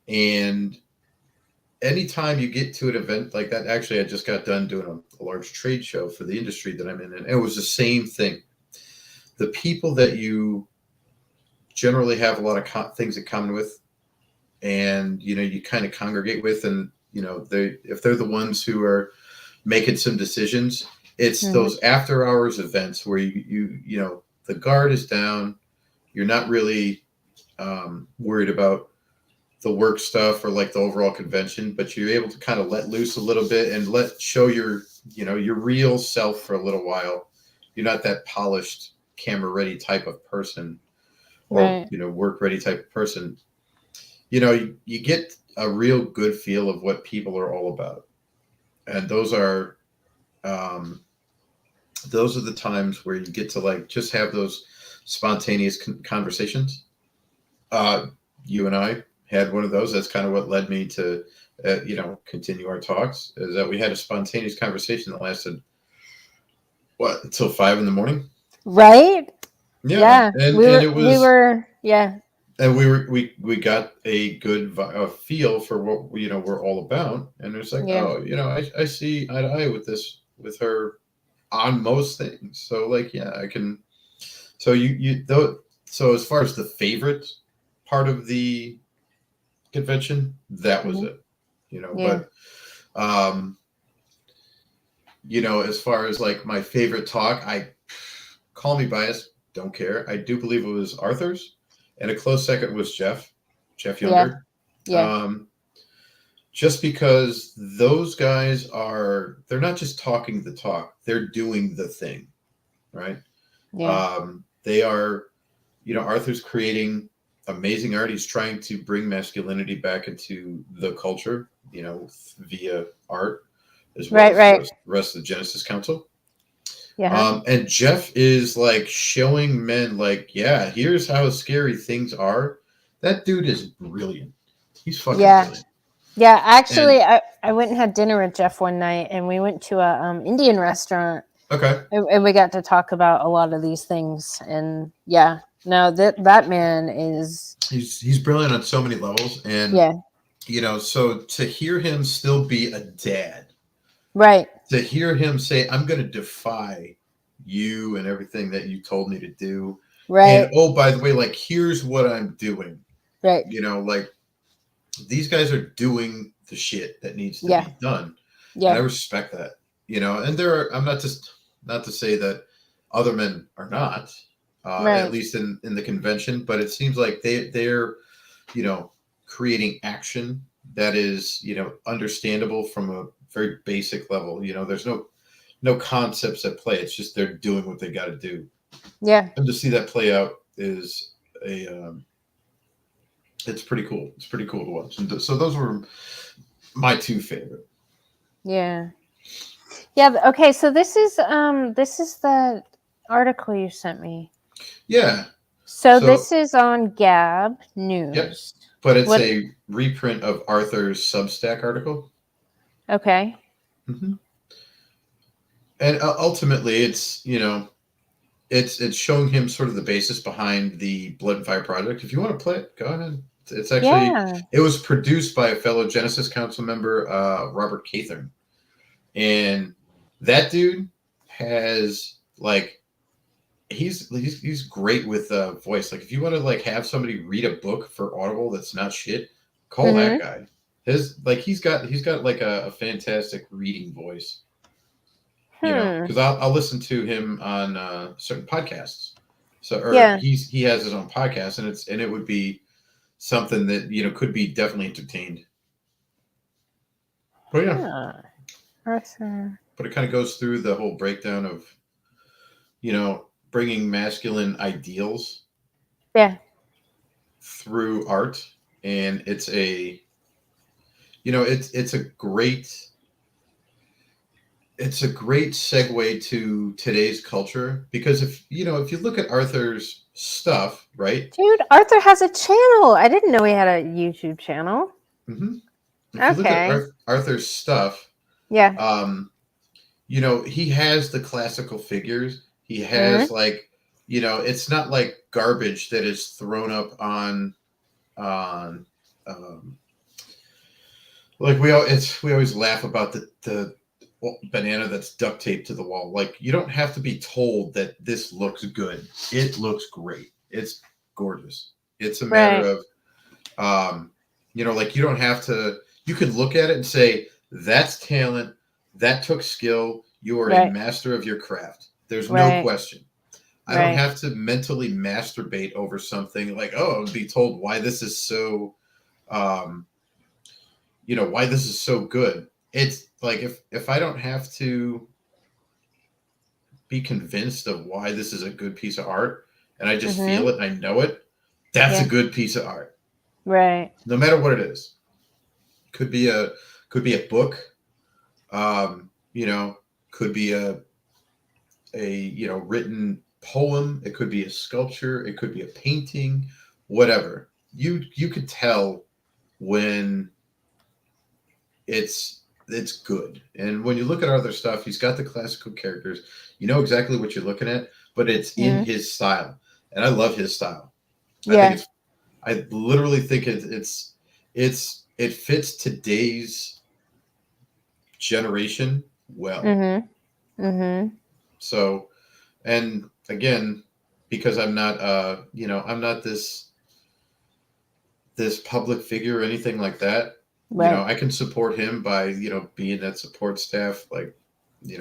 And anytime you get to an event like that, actually, I just got done doing a large trade show for the industry that I'm in, and it was the same thing. The people that you generally have a lot of things in common with, and you kind of congregate with, and if they're the ones who are making some decisions, it's those after hours events where the guard is down, you're not really worried about the work stuff or like the overall convention, but you're able to kind of let loose a little bit and show your real self for a little while. You're not that polished camera ready type of person, or work ready type of person. You get a real good feel of what people are all about. And those are the times where you get to like just have those spontaneous conversations. You and I had one of those. That's kind of what led me to, continue our talks, is that we had a spontaneous conversation that lasted, until 5 a.m. Right? Yeah. And it was, we were, yeah. And we got a good feel for what we're all about, and it's like, I see eye to eye with her on most things. So like, yeah, I can. So so as far as the favorite part of the convention, that was it. But as far as like my favorite talk, I call me biased, don't care. I do believe it was Arthur's. And a close second was Jeff Younger. Yeah. Just because those guys they're not just talking the talk, they're doing the thing, right? Yeah. They are, Arthur's creating amazing art. He's trying to bring masculinity back into the culture, via art, as well as the rest of the Genesis Council. Yeah. And Jeff is like showing men like, yeah, here's how scary things are. That dude is brilliant. He's fucking brilliant. Yeah, actually, I went and had dinner with Jeff one night, and we went to a Indian restaurant. Okay. And we got to talk about a lot of these things, and that man is he's brilliant on so many levels, and so to hear him still be a dad, right? To hear him say, "I'm going to defy you and everything that you told me to do," right? And oh, by the way, like here's what I'm doing, right? Like these guys are doing the shit that needs to be done. Yeah, and I respect that. And I'm not to say that other men are not, at least in the convention, but it seems like they're creating action that is understandable from a very basic level. There's no concepts at play. It's just they're doing what they got to do. Yeah, and to see that play out is it's pretty cool. It's pretty cool to watch. And so those were my two favorite. Yeah. Okay. So this is the article you sent me. Yeah. So this is on Gab News. Yep. But it's a reprint of Arthur's Substack article. Okay. Mm-hmm. And ultimately, it's it's showing him sort of the basis behind the Blood and Fire project. If you want to play it, go ahead. It's actually it was produced by a fellow Genesis Council member, Robert Cathern, and that dude has like he's great with voice. Like if you want to like have somebody read a book for Audible that's not shit, call that guy. He's got like a fantastic reading voice. Hmm. because I'll listen to him on certain podcasts. So, or Yeah. he has his own podcast, and it would be something that could be definitely entertained. But yeah, Huh. Arthur. but it kind of goes through the whole breakdown of bringing masculine ideals Yeah. through art, and it's a great segue to today's culture, because if you look at Arthur's stuff, right? Dude, Arthur has a channel. I didn't know he had a YouTube channel. hmm If you look at Okay. Arthur's stuff, Yeah. um, he has the classical figures. He Hmm. has, like, it's not like garbage that is thrown up on um, like we always laugh about the banana that's duct taped to the wall. Like, you don't have to be told that this looks good. It looks great. It's gorgeous. It's a matter Right. of like, you don't have to. You can look at it and say, that's talent. That took skill. You are a Right. master of your craft. There's no Right. question. I don't Right. have to mentally masturbate over something like, oh, and be told why this is so, um, why this is so good. It's like, if I don't have to be convinced of why this is a good piece of art, and I just Hmm. feel it and I know it, that's a Yeah. good piece of art, Right. no matter what it is. Could be a book, um, you know, could be a written poem. It could be a sculpture. It could be a painting, whatever. You could tell when it's good. And when you look at other stuff, he's got the classical characters. You know exactly what you're looking at, but it's in Hmm. his style, and I love his style. I think Yeah. I literally think it fits today's generation well. Hmm. Hmm. So, and again, because I'm not this public figure or anything like that. Right. I can support him by being that support staff, like,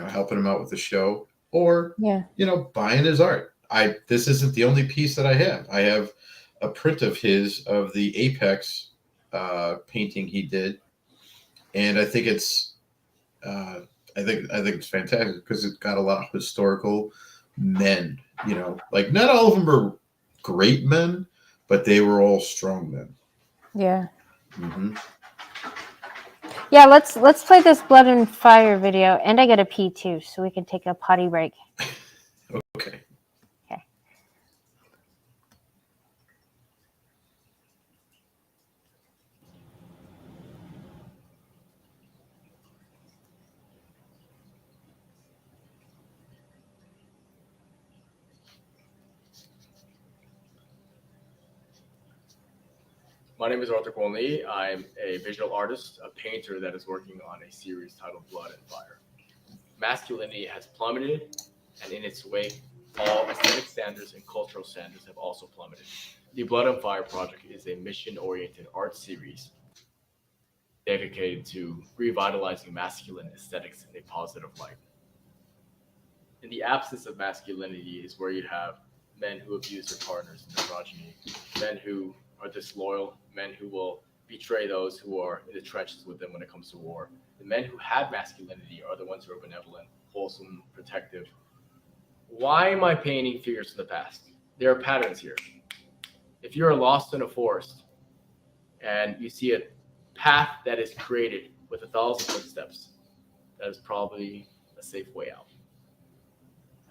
helping him out with the show, or Yeah. buying his art. This isn't the only piece that I have. I have a print of his of the Apex painting he did, and I think it's uh, I think it's fantastic because it's got a lot of historical men. Like, not all of them are great men, but they were all strong men. Yeah. hmm Yeah. Let's play this Blood and Fire video, and I get a pee too, so we can take a potty break. Okay. Okay. My name is Arthur Kwon. I'm a visual artist, a painter that is working on a series titled Blood and Fire. Masculinity has plummeted, and in its wake, all aesthetic standards and cultural standards have also plummeted. The Blood and Fire project is a mission oriented art series dedicated to revitalizing masculine aesthetics in a positive light. In the absence of masculinity is where you have men who abuse their partners in their progeny, men who are disloyal, men who will betray those who are in the trenches with them when it comes to war. The men who have masculinity are the ones who are benevolent, wholesome, protective. Why am I painting figures from the past? There are patterns here. If you're lost in a forest and you see a path that is created with 1,000 footsteps, that is probably a safe way out.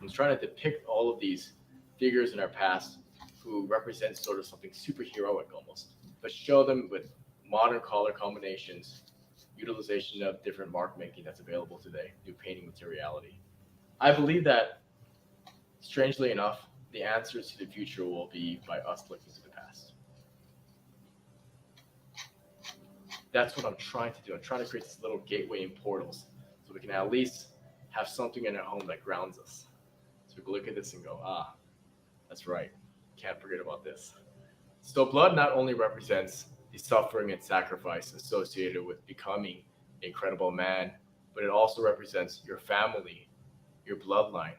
I'm trying to depict all of these figures in our past who represent sort of something superheroic almost, but show them with modern color combinations, utilization of different mark making that's available today, new painting materiality. I believe that, strangely enough, the answers to the future will be by us looking to the past. That's what I'm trying to do. I'm trying to create this little gateway and portals so we can at least have something in our home that grounds us. So we can look at this and go, ah, that's right. Can't forget about this. So, blood not only represents the suffering and sacrifice associated with becoming an incredible man, but it also represents your family, your bloodline.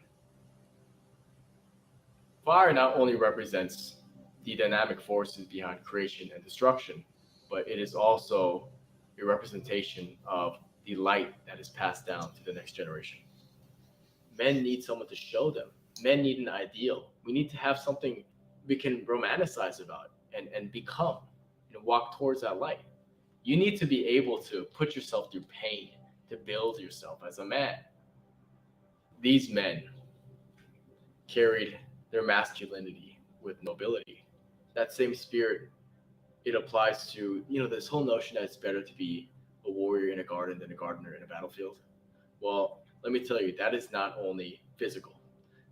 Fire not only represents the dynamic forces behind creation and destruction, but it is also a representation of the light that is passed down to the next generation. Men need someone to show them. Men need an ideal. We need to have something we can romanticize about and become and walk towards that light. You need to be able to put yourself through pain to build yourself as a man. These men carried their masculinity with nobility. That same spirit, it applies to, this whole notion that it's better to be a warrior in a garden than a gardener in a battlefield. Well, let me tell you, that is not only physical,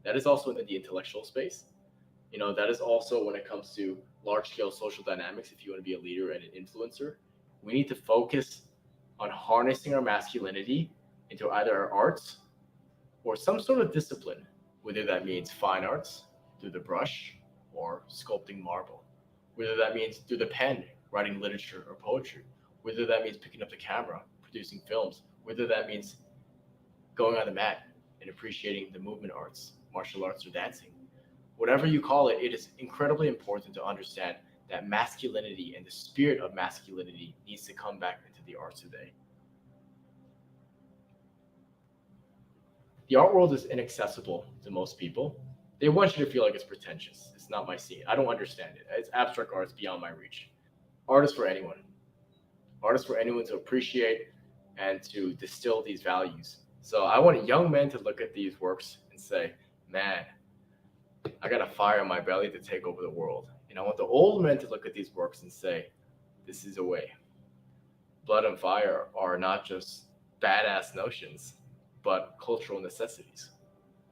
that is also in the intellectual space. That is also when it comes to large scale social dynamics. If you want to be a leader and an influencer, we need to focus on harnessing our masculinity into either our arts or some sort of discipline, whether that means fine arts through the brush or sculpting marble, whether that means through the pen, writing literature or poetry, whether that means picking up the camera, producing films, whether that means going on the mat and appreciating the movement arts, martial arts, or dancing. Whatever you call it, it is incredibly important to understand that masculinity and the spirit of masculinity needs to come back into the arts today. The art world is inaccessible to most people. They want you to feel like it's pretentious. It's not my scene. I don't understand it. It's abstract art. It's beyond my reach. Art is for anyone. Art is for anyone to appreciate and to distill these values. So I want young men to look at these works and say, man, I got a fire in my belly to take over the world. And I want the old men to look at these works and say, this is a way. Blood and fire are not just badass notions, but cultural necessities.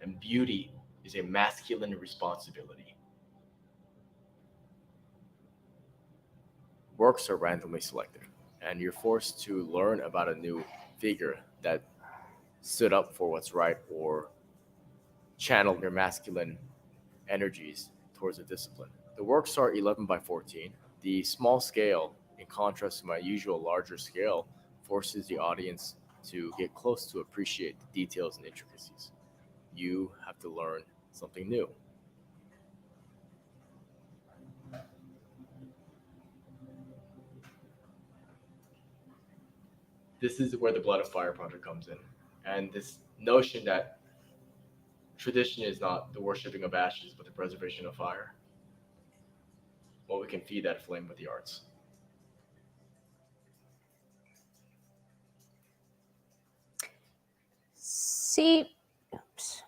And beauty is a masculine responsibility. Works are randomly selected, and you're forced to learn about a new figure that stood up for what's right or channeled your masculine energies towards a discipline. The works are 11 by 14. The small scale, in contrast to my usual larger scale, forces the audience to get close to appreciate the details and intricacies. You have to learn something new. This is where the Blood of Fire project comes in. And this notion that tradition is not the worshipping of ashes, but the preservation of fire. Well, we can feed that flame with the arts. See, oops,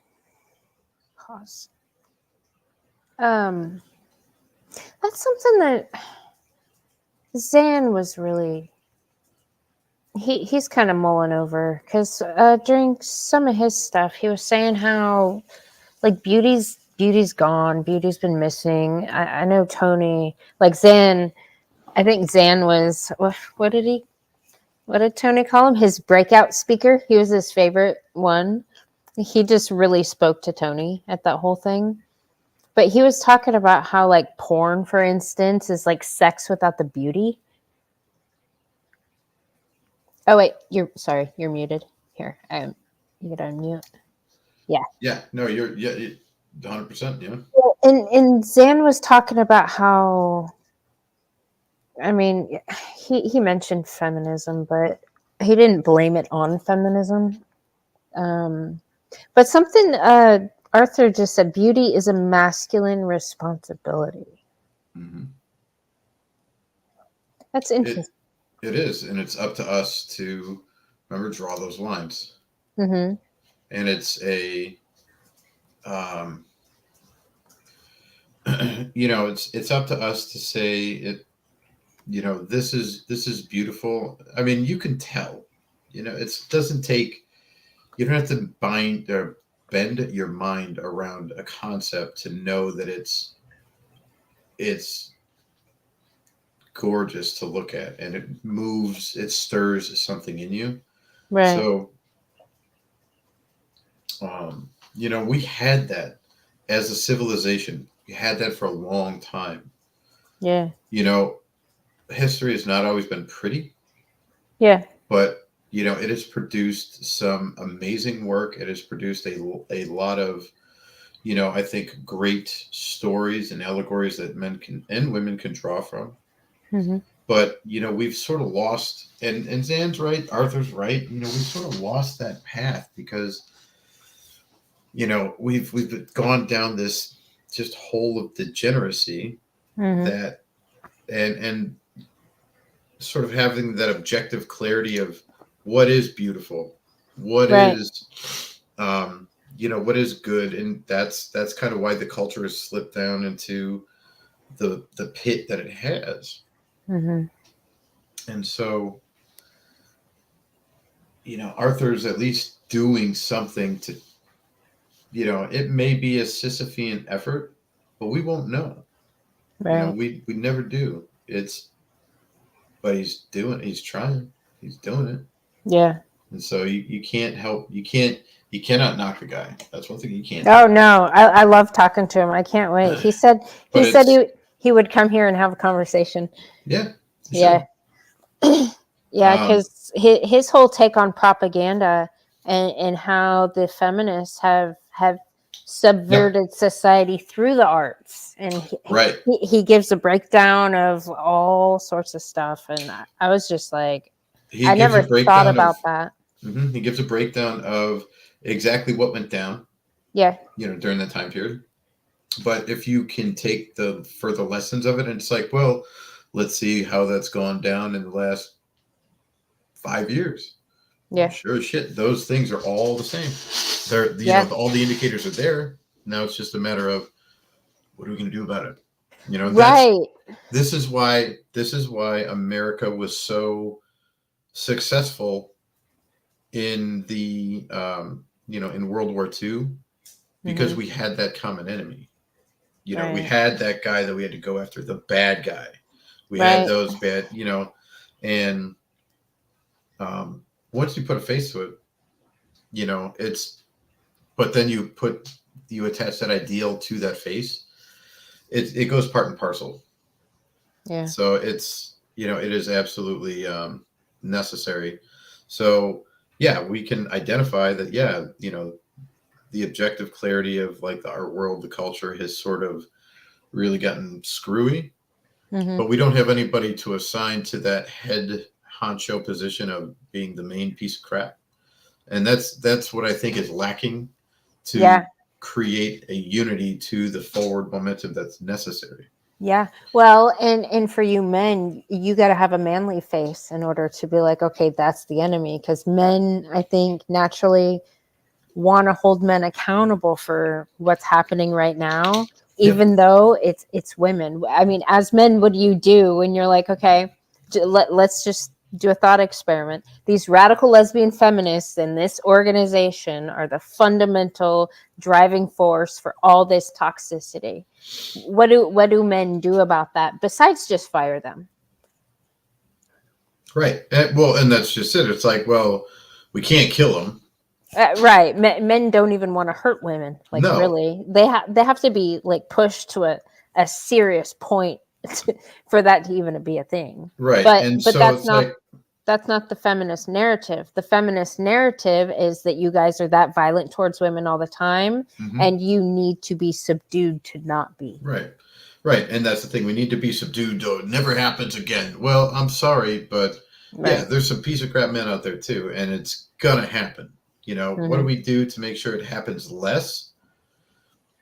pause. That's something that Zan was really he's kind of mulling over because during some of his stuff, he was saying how like beauty's gone, beauty's been missing. I know Tony, like Zan. I think Zan was what did Tony call him? His breakout speaker. He was his favorite one. He just really spoke to Tony at that whole thing. But he was talking about how like porn, for instance, is like sex without the beauty. Oh wait, you're muted. Here, you gotta unmute. Yeah. Yeah. No, you're 100%. Yeah. Well, and Zan was talking about how, I mean, he mentioned feminism, but he didn't blame it on feminism. But something Arthur just said, beauty is a masculine responsibility. Mm-hmm. That's interesting. It is, and it's up to us to remember draw those lines. Mm-hmm. And it's a, it's up to us to say it. This is beautiful. I mean, you can tell. It doesn't take. You don't have to bind or bend your mind around a concept to know that it's gorgeous to look at, and it moves, it stirs something in you. Right. So, we had that as a civilization. We had that for a long time. Yeah. History has not always been pretty. Yeah. But it has produced some amazing work. It has produced a lot of, I think great stories and allegories that men can and women can draw from. Hmm. But we've sort of lost, and Zan's right, Arthur's right. We've sort of lost that path because we've gone down this just hole of degeneracy Hmm. that and sort of having that objective clarity of what is beautiful, what Right. is what is good, and that's kind of why the culture has slipped down into the pit that it has. Hmm. And so Arthur's at least doing something to, it may be a Sisyphean effort, but we won't know. Right. We never do. But he's trying, he's doing it. Yeah. And so you can't help, you cannot knock the guy. That's one thing you can't Oh do. no, I love talking to him. I can't wait. He said But he would come here and have a conversation. yeah, you Yeah. should. Yeah, because his whole take on propaganda and how the feminists have subverted society through the arts, and Right. he gives a breakdown of all sorts of stuff, and I was just like, He I gives never a thought breakdown about of that. he gives a breakdown of exactly what went down, Yeah, during that time period. But if you can take the further lessons of it, and it's like, well, let's see how that's gone down in the last 5 years. yeah, Sure as shit, those things are all the same. They're yeah, all the indicators are there. Now it's just a matter of what are we going to do about it? right. This is why America was so successful in the in World War II, because Mhm. we had that common enemy. We Right, had that guy that we had to go after, the bad guy. We had right, those bad, and once you put a face to it, it's. But then you attach that ideal to that face. It goes part and parcel. yeah, So it is absolutely necessary. So yeah, we can identify that. Yeah, the objective clarity of like our world, the culture has sort of really gotten screwy, hmm, but we don't have anybody to assign to that head honcho position of being the main piece of crap. And that's what I think is lacking yeah. to create a unity to the forward momentum that's necessary. Yeah. Well, and for you men, you got to have a manly face in order to be like, okay, that's the enemy. Because men, I think, naturally want to hold men accountable for what's happening right now, Yep. even though it's women. I mean, as men, what do you do when you're like, okay, let's just do a thought experiment. These radical lesbian feminists in this organization are the fundamental driving force for all this toxicity. What do men do about that besides just fire them? Right. And that's just it. It's like, well, we can't kill them. Right. Men don't even want to hurt women. Like No. really, they have to be like pushed to a serious point for that to even be a thing. Right. And But so it's like, that's not the feminist narrative. The feminist narrative is that you guys are that violent towards women all the time, mhm. and you need to be subdued to not be. Right. Right. And that's the thing. We need to be subdued so it never happens again. Well, I'm sorry, but yeah, Right. there's some piece of crap men out there too, and it's gonna happen. What do Hmm. we do to make sure it happens less?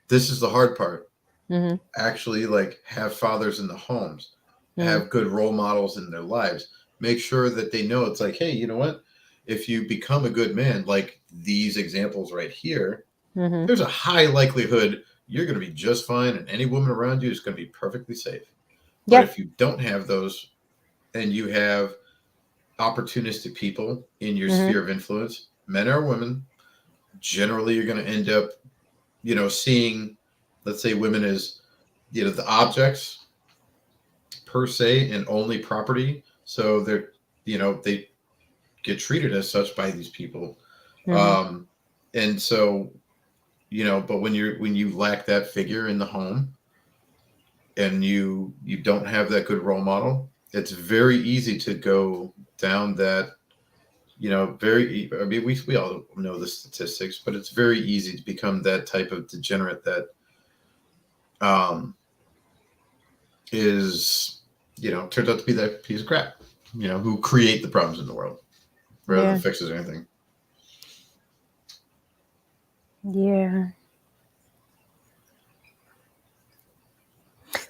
This is the hard part. Hmm. Actually, like, have fathers in the homes, Hmm. have good role models in their lives. Make sure that they know it's like, hey, you know what? If you become a good man, like these examples right here, Hmm. there's a high likelihood you're going to be just fine, and any woman around you is going to be perfectly safe. But Yeah. if you don't have those, and you have opportunistic people in your Hmm. sphere of influence, men or women, generally you're going to end up, seeing, let's say, women as, the objects per se and only property. So they get treated as such by these people. Hmm. Um, and so, but when you lack that figure in the home, and you don't have that good role model, it's very easy to go down that very. I mean, we all know the statistics, but it's very easy to become that type of degenerate that um, is turns out to be that piece of crap. Who create the problems in the world rather Yeah. than fixes anything. Yeah.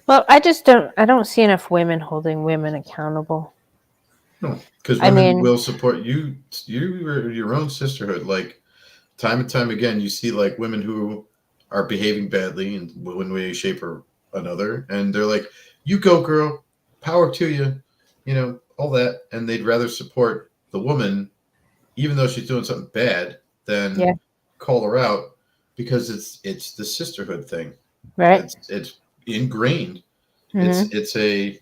Well, I don't see enough women holding women accountable. No, because I women mean, will support you. Your own sisterhood. Like time and time again, you see like women who are behaving badly in one way, shape, or another, and they're like, "You go, girl, power to you," all that, and they'd rather support the woman, even though she's doing something bad, than yeah, call her out because it's the sisterhood thing. right. It's ingrained. It's Hmm. it's a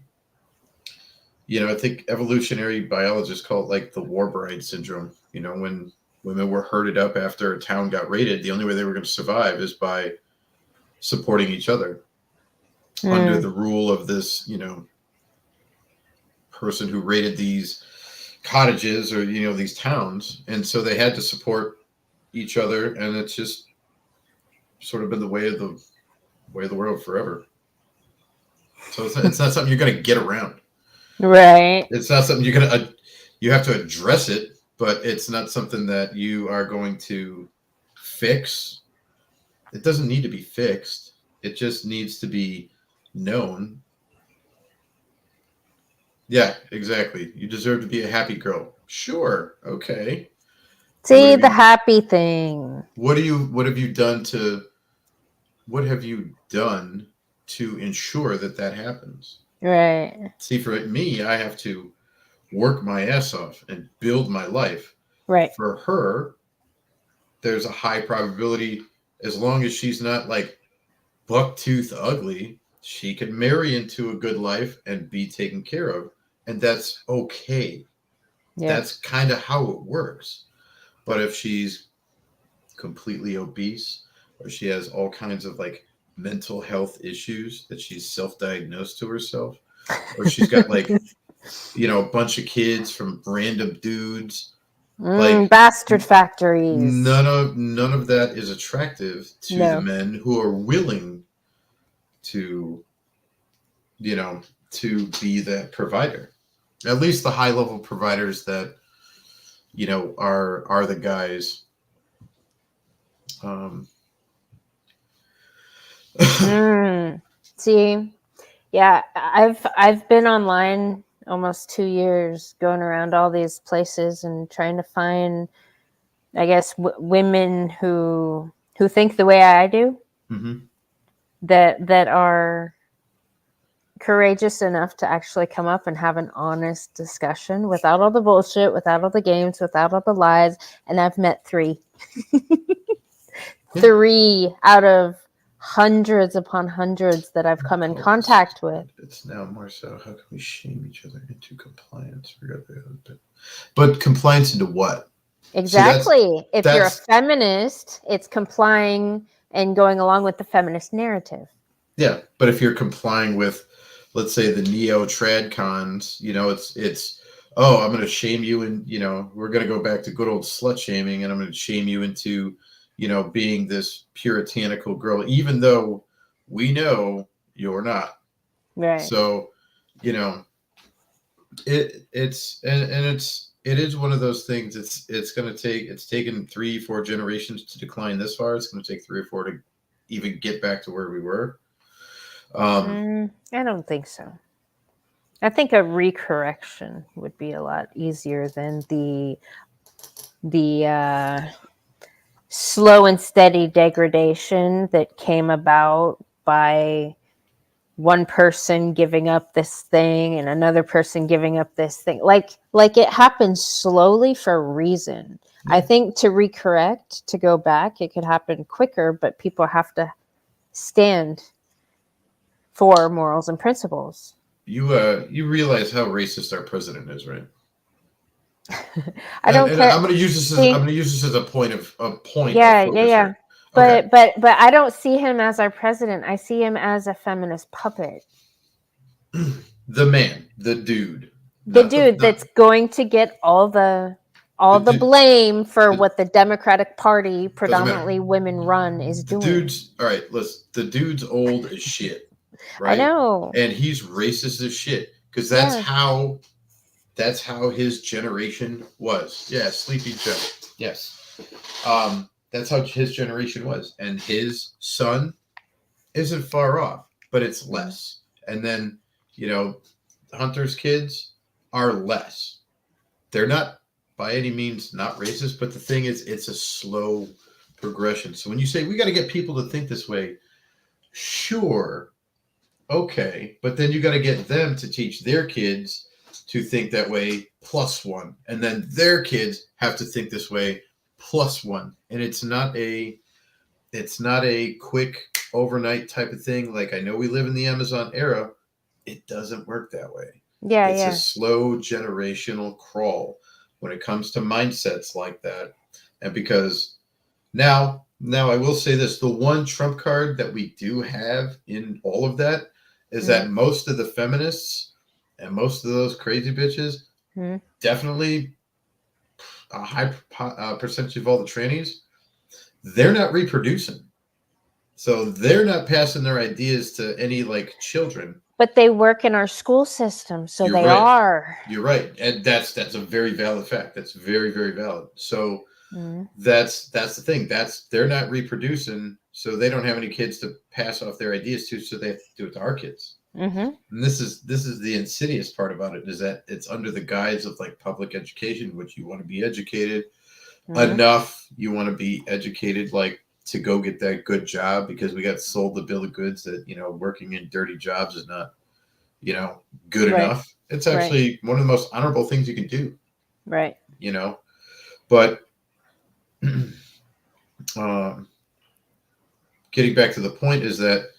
I think evolutionary biologists call it like the war bride syndrome. When women were herded up after a town got raided, the only way they were going to survive is by supporting each other under Mm, the rule of this, person who raided these cottages or these towns, and so they had to support each other, and it's just sort of been the way of the world forever. So it's not something you're going to get around. right. It's not something you have to address it, but it's not something that you are going to fix. It doesn't need to be fixed. It just needs to be known. Yeah, exactly. You deserve to be a happy girl. Sure. Okay. And See the happy thing. what have you done to ensure that happens? Right. See, for me, I have to work my ass off and build my life. Right. For her, there's a high probability, as long as she's not like bucktooth ugly, she can marry into a good life and be taken care of. And that's okay. Yeah. That's kind of how it works. But if she's completely obese or she has all kinds of like mental health issues that she's self-diagnosed to herself, or she's got like, a bunch of kids from random dudes, like Bastard factories. none of that is attractive to the No. men who are willing to to be that provider. At least the high level providers that are the guys. um See, yeah, I've been online almost 2 years, going around all these places and trying to find, I guess, women who think the way I do, mhm. that are courageous enough to actually come up and have an honest discussion without all the bullshit, without all the games, without all the lies. And I've met three. Yeah. 3 out of hundreds upon hundreds that I've come in contact with. It's now more so, how can we shame each other into compliance? But compliance into what? Exactly. If you're a That's feminist, it's complying and going along with the feminist narrative. Yeah, but if you're complying with, let's say, the neo trad cons, it's oh, I'm going to shame you, and we're going to go back to good old slut shaming, and I'm going to shame you into being this puritanical girl, even though we know you're not. Right. So you know it is one of those things. It's taken 3-4 generations to decline this far. It's going to take 3 or 4 to even get back to where we were. I don't think so. I think a recorrection would be a lot easier than the slow and steady degradation that came about by one person giving up this thing and another person giving up this thing. Like it happens slowly for a reason. Yeah. I think to recorrect, to go back, it could happen quicker, but people have to stand for morals and principles. You realize how racist our president is, right? I don't And care. I'm going to use this as a point of focus. Yeah. Here. But Okay. but I don't see him as our president. I see him as a feminist puppet. The man, the dude, The dude that's going to get all the all The the blame for the- what the Democratic Party, matter. predominantly women run, is The doing. dude's all right. Listen, the dude's old as shit, I right? know. And he's racist as shit because Yeah. that's how his generation was. Yeah, Sleepy Joe. Yes, that's how his generation was, and his son isn't far off, but it's less. And then Hunter's kids are less. They're not by any means not racist, but the thing is, it's a slow progression. So when you say we got to get people to think this way, sure, okay, but then you got to get them to teach their kids to think that way plus one, and then their kids have to think this way plus one, and it's not a quick overnight type of thing. Like, I know we live in the Amazon era, it doesn't work that way. Yeah, It's yeah. a slow generational crawl when it comes to mindsets like that. And because now I will say this, the one trump card that we do have in all of that is that most of the feminists and most of those crazy bitches, definitely a high percentage of all the trannies, they're not reproducing. So they're not passing their ideas to any like children. But they work in our school system, so You're they right. are. You're right, and that's a very valid fact. That's very, very valid. So Mhm. that's the thing. They're not reproducing, so they don't have any kids to pass off their ideas to. So they have to do it to our kids. Mm-hmm. And this is the insidious part about it, is that it's under the guise of like public education, which you want to be educated enough. You want to be educated like to go get that good job, because we got sold the bill of goods that working in dirty jobs is not good Right. enough. It's actually one of the most honorable things you can do. Right. But getting back to the point is that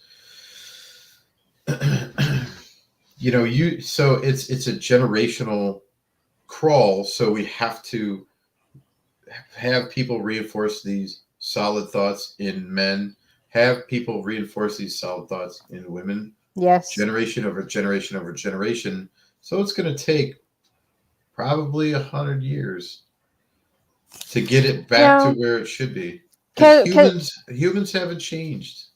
so it's a generational crawl. So we have to have people reinforce these solid thoughts in men, have people reinforce these solid thoughts in women. Yes. Generation over generation over generation. So it's going to take probably 100 years to get it back to where it should be. Because humans haven't changed.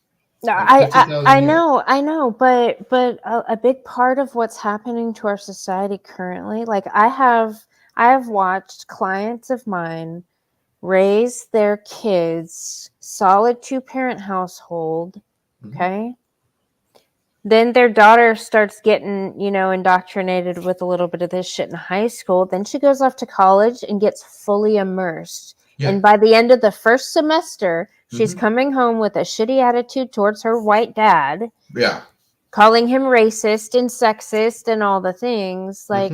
No, in I 50,000 years. know, but a big part of what's happening to our society currently, like I have watched clients of mine raise their kids, solid 2-parent household, okay? Then their daughter starts getting, indoctrinated with a little bit of this shit in high school. Then she goes off to college and gets fully immersed. Yeah. And by the end of the first semester, she's coming home with a shitty attitude towards her white dad. Yeah. Calling him racist and sexist and all the things. Like,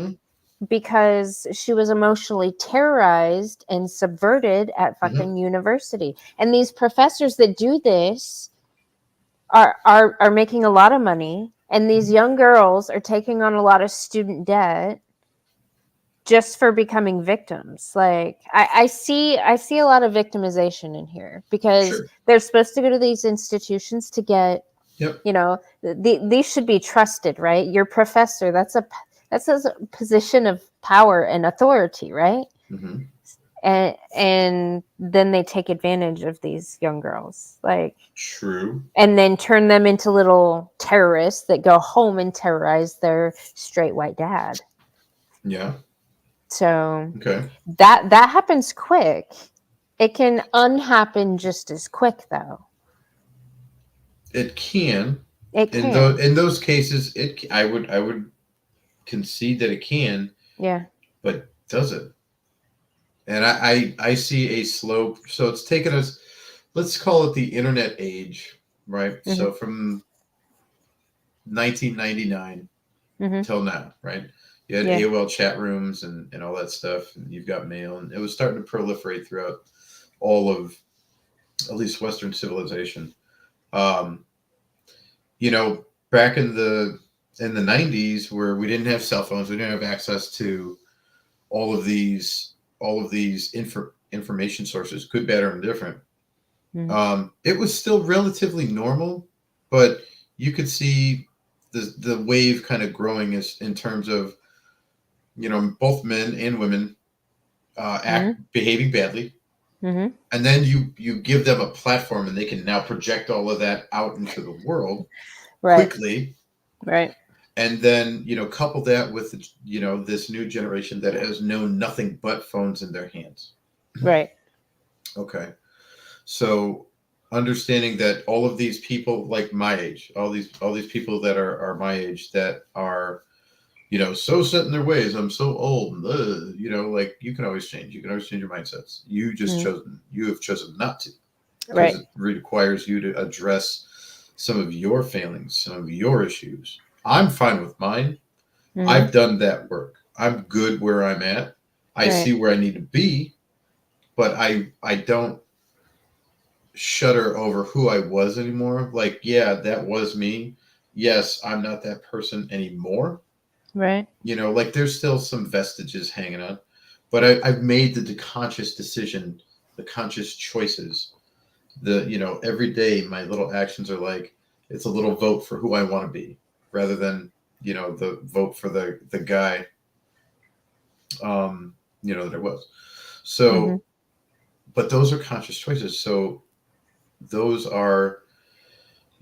because she was emotionally terrorized and subverted at fucking university. And these professors that do this are making a lot of money, and these young girls are taking on a lot of student debt just for becoming victims. Like I see a lot of victimization in here, because they're supposed to go to these institutions to get these should be trusted, right? Your professor, that's a position of power and authority, right? And then they take advantage of these young girls, like and then turn them into little terrorists that go home and terrorize their straight white dad. So that happens quick. It can unhappen just as quick, though. It can. It can. In those cases, I would concede that it can. Yeah. But does it? And I see a slow. So it's taken us, let's call it the internet age, right? So from 1999 till now, right? You had AOL chat rooms and all that stuff, and you've got mail, and it was starting to proliferate throughout all of, at least, Western civilization. Back in the 90s, where we didn't have cell phones, we didn't have access to all of these information sources, good, bad, or indifferent. It was still relatively normal, but you could see the wave kind of growing in terms of both men and women behaving badly, Mm-hmm. and then you give them a platform, and they can now project all of that out into the world Right. quickly. Right. And then, couple that with, this new generation that has known nothing but phones in their hands. Right. Okay. So understanding that all of these people like my age, all these people that are my age that are, so set in their ways. I'm so old. And, like you can always change. You can always change your mindsets. You have chosen not to, because Right. it requires you to address some of your failings, some of your issues. I'm fine with mine. Mm-hmm. I've done that work. I'm good where I'm at. I see where I need to be, but I don't shudder over who I was anymore. Like, yeah, that was me. Yes, I'm not that person anymore. Right. Like there's still some vestiges hanging on, but I've made the conscious decision, the conscious choices. Every day my little actions are like, it's a little vote for who I want to be, rather than, the vote for the guy, that it was. So, Mm-hmm. but those are conscious choices. So those are,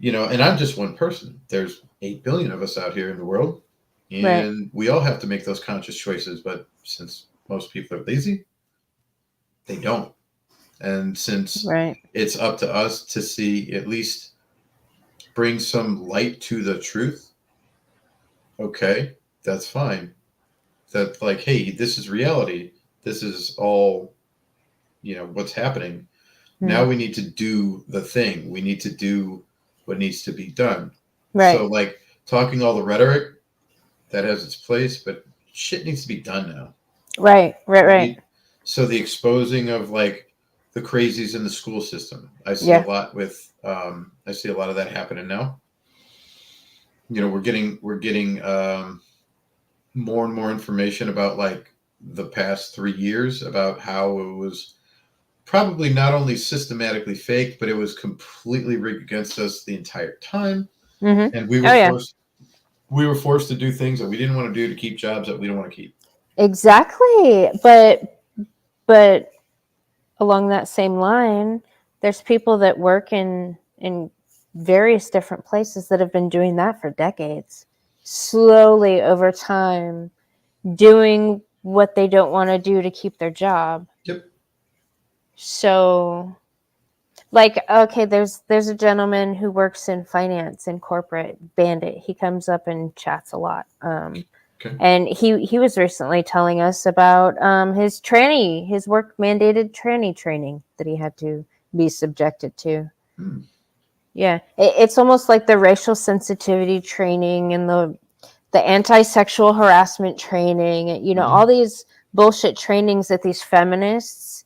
and I'm just one person. There's 8 billion of us out here in the world, and we all have to make those conscious choices. But since most people are lazy, they don't. And since Right. it's up to us to see, at least bring some light to the truth, okay, that's fine. That, like, hey, this is reality. This is all, what's happening. Mm-hmm. Now we need to do the thing. We need to do what needs to be done. Right. So, like, talking all the rhetoric, that has its place, but shit needs to be done now. Right. Right. So the exposing of, like, the crazies in the school system, I see Yeah. a lot with. I see a lot of that happening now. We're getting more and more information about, like, the past 3 years about how it was probably not only systematically faked, but it was completely rigged against us the entire time, Mm-hmm. and we were forced to do things that we didn't want to do to keep jobs that we don't want to keep. Exactly. But along that same line, there's people that work in various different places that have been doing that for decades, slowly over time, doing what they don't want to do to keep their job. Yep. So, like, okay, there's a gentleman who works in finance in corporate, Bandit. He comes up and chats a lot. Okay. And he was recently telling us about his work mandated training that he had to be subjected to. Hmm. Yeah, it's almost like the racial sensitivity training and the anti-sexual harassment training. Mm-hmm. All these bullshit trainings that these feminists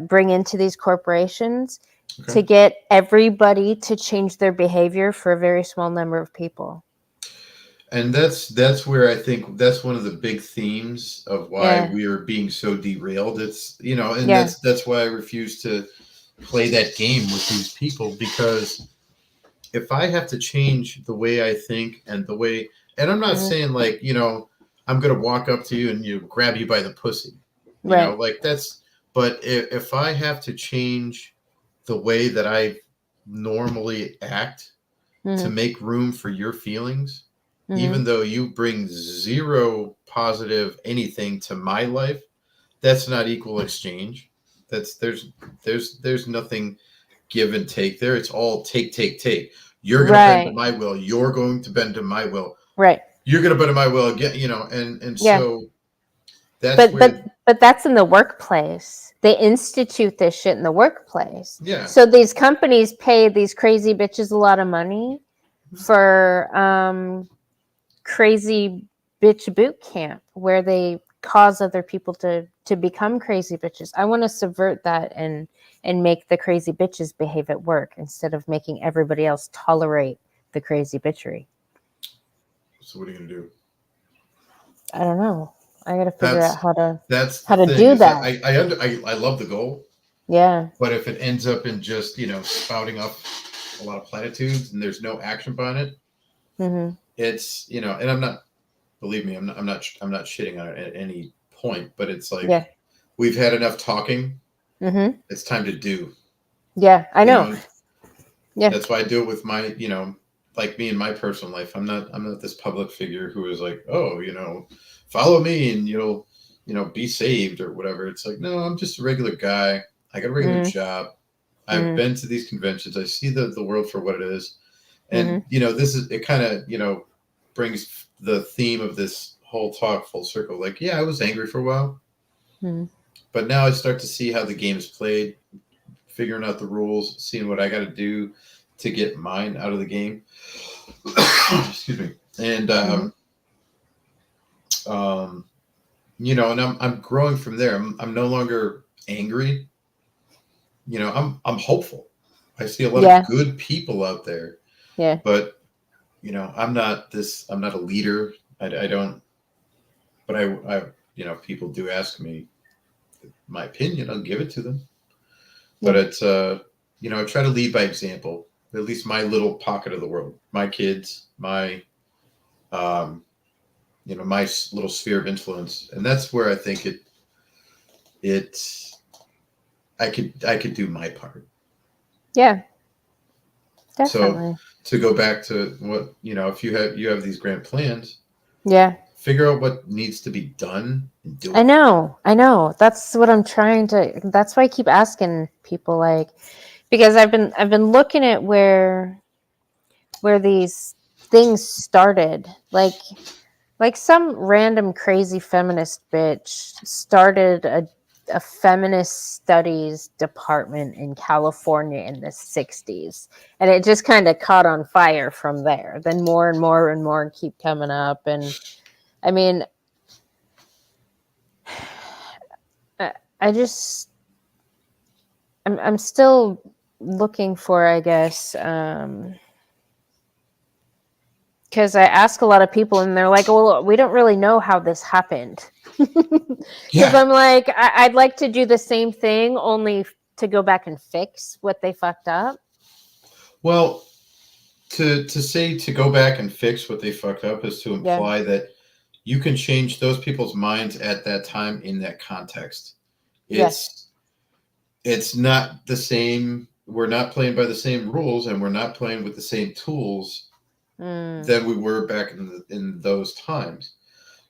bring into these corporations to get everybody to change their behavior for a very small number of people. And that's where I think that's one of the big themes of why we are being so derailed. It's, and that's why I refuse to play that game with these people, because if I have to change the way I think and the way, and I'm not saying, like, I'm going to walk up to you and grab you by the pussy, like that's, but if I have to change the way that I normally act to make room for your feelings, even though you bring zero positive anything to my life, that's not equal exchange. There's nothing give and take there. It's all take. You're going to bend to my will. You're going to bend to my will. Right. You're going to bend to my will again, and so that's but that's in the workplace. They institute this shit in the workplace. Yeah. So these companies pay these crazy bitches a lot of money for crazy bitch boot camp, where they cause other people to become crazy bitches. I want to subvert that and make the crazy bitches behave at work instead of making everybody else tolerate the crazy bitchery. So what are you gonna do? I don't know. I got to figure out how to do that. I love the goal. Yeah. But if it ends up in just, spouting up a lot of platitudes and there's no action behind it, it's, and I'm not, believe me, I'm not shitting on it at any point, but it's like, we've had enough talking. Mm-hmm. It's time to do. Yeah, I You know. know, Yeah. that's why I do it with my, like me in my personal life. I'm not this public figure who is like, oh, follow me and be saved or whatever. It's like, no, I'm just a regular guy. I got a regular Mm-hmm. job. I've Mm-hmm. been to these conventions. I see the world for what it is. And, Mm-hmm. this is, it kind of, brings the theme of this whole talk full circle. Like, yeah, I was angry for a while, Mm-hmm. but now I start to see how the game is played, figuring out the rules, seeing what I got to do to get mine out of the game. Excuse me. And, um, and I'm growing from there. I'm no longer angry. I'm hopeful. I see a lot of Yeah. good people out there, Yeah. but I'm not a leader. I don't, but people do ask me my opinion. I'll give it to them. But Yeah. it's, I try to lead by example, at least my little pocket of the world, my kids, um, my little sphere of influence. And that's where I think it's, I could do my part. Yeah. So Definitely. to go back to what, if you have these grand plans, Yeah. figure out what needs to be done and do I it. know. I know. That's what I'm trying to. That's why I keep asking people, like, because I've been looking at where these things started, like some random crazy feminist bitch started a feminist studies department in California in the 60s, and it just kind of caught on fire from there. Then more and more and more keep coming up. And I mean, I just I'm still looking for, I guess, because I ask a lot of people and they're like, well, we don't really know how this happened. Because Yeah. I'm like, I'd like to do the same thing, only to go back and fix what they fucked up. Well, to say to go back and fix what they fucked up is to Yeah. imply that you can change those people's minds at that time in that context. Yes. It's not the same. We're not playing by the same rules, and we're not playing with the same tools Mm. than we were back in those times.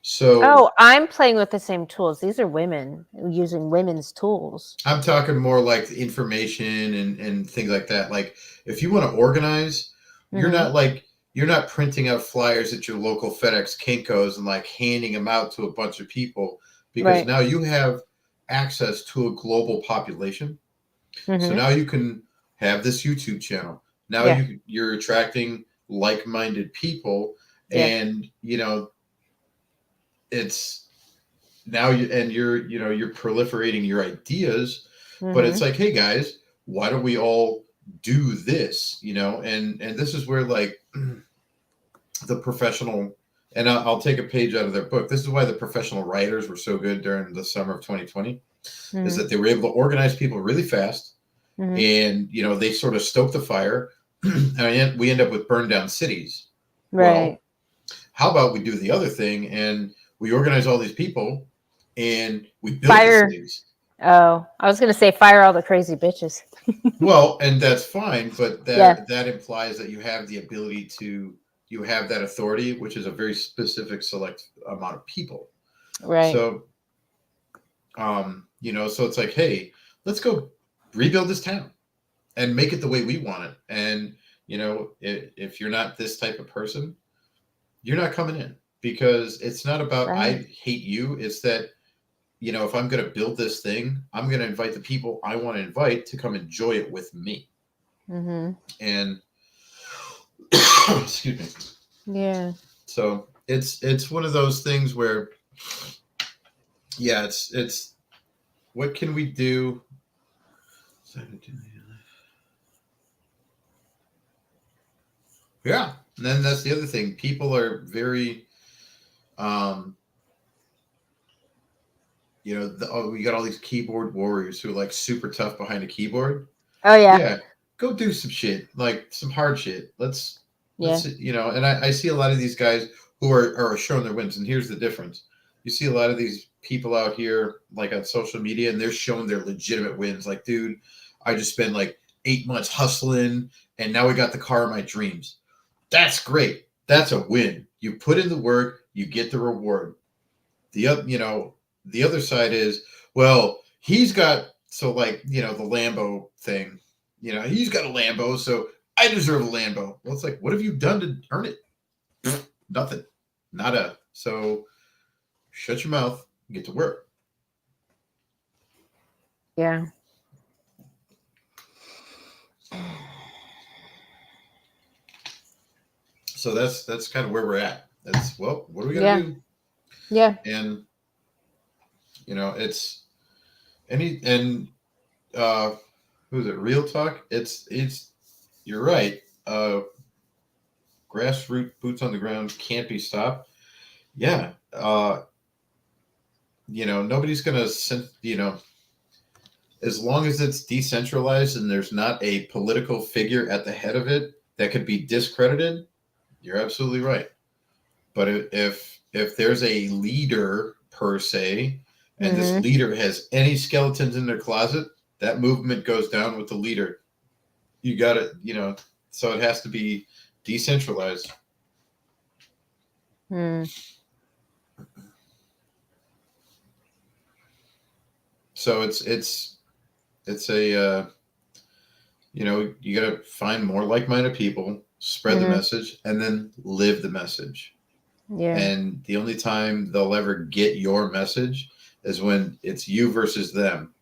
So Oh, I'm playing with the same tools. These are women using women's tools. I'm talking more like information and things like that. Like if you want to organize, Mm-hmm. you're not printing out flyers at your local FedEx Kinkos and like handing them out to a bunch of people, because Right. now you have access to a global population. So Mm-hmm. now you can have this YouTube channel. Now Yeah. you're attracting like-minded people, Yeah. and it's now you're proliferating your ideas. But it's Mm-hmm. like, hey guys, why don't we all do this? And this is where like the professional, and I'll take a page out of their book. This is why the professional writers were so good during the summer of 2020, is Mm-hmm. that they were able to organize people really fast, Mm-hmm. and they sort of stoke the fire. And we end up with burned down cities. Right. Well, how about we do the other thing and we organize all these people and we build the Fire. cities? Oh, I was gonna say fire all the crazy bitches. Well, and that's fine, but Yeah. that implies that you have the ability you have that authority, which is a very specific select amount of people. Right. So so it's like, hey, let's go rebuild this town and make it the way we want it. And if you're not this type of person, you're not coming in, because it's not about Right. I hate you. It's that if I'm going to build this thing, I'm going to invite the people I want to invite to come enjoy it with me. Mm-hmm. And excuse me. Yeah. So it's one of those things where, yeah, it's what can we do? Yeah, and then that's the other thing. People are very, um, we got all these keyboard warriors who are like super tough behind a keyboard. Oh yeah. Yeah, go do some shit, like some hard shit. Let's Yeah. and I see a lot of these guys who are showing their wins. And here's the difference: you see a lot of these people out here like on social media and they're showing their legitimate wins. Like, dude, I just spent like 8 months hustling and now we got the car of my dreams. That's great. That's a win. You put in the work, you get the reward. The other side is, well, he's got, so like, the Lambo thing, he's got a Lambo, so I deserve a Lambo. Well, it's like, what have you done to earn it? Nothing. Nada. So shut your mouth and get to work. Yeah. So that's kind of where we're at. That's, well, what are we gonna do? Yeah. And it's who's it? Real talk. It's you're right. Grassroots boots on the ground can't be stopped. Yeah. Nobody's gonna as long as it's decentralized and there's not a political figure at the head of it that could be discredited, you're absolutely right. But if there's a leader per se, and this leader has any skeletons in their closet, that movement goes down with the leader. You got it, so it has to be decentralized. So it's a you got to find more like-minded people, spread the message, and then live the message. Yeah. And the only time they'll ever get your message is when it's you versus them.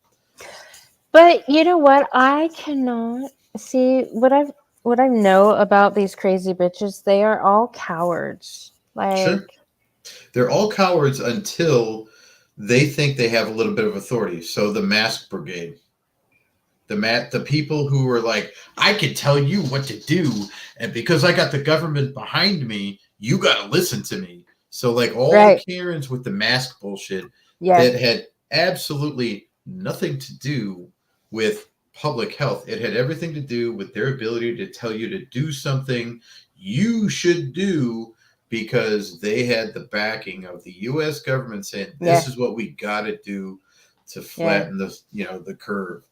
But you know what? I cannot see what I know about these crazy bitches. They are all cowards. Like, sure. They're all cowards until they think they have a little bit of authority. So the mask brigade, the people who are like, I can tell you what to do, and because I got the government behind me, you got to listen to me. So like all the Karens with the mask bullshit that had absolutely nothing to do with public health. It had everything to do with their ability to tell you to do something you should do because they had the backing of the U.S. government saying, this is what we got to do to flatten the curve.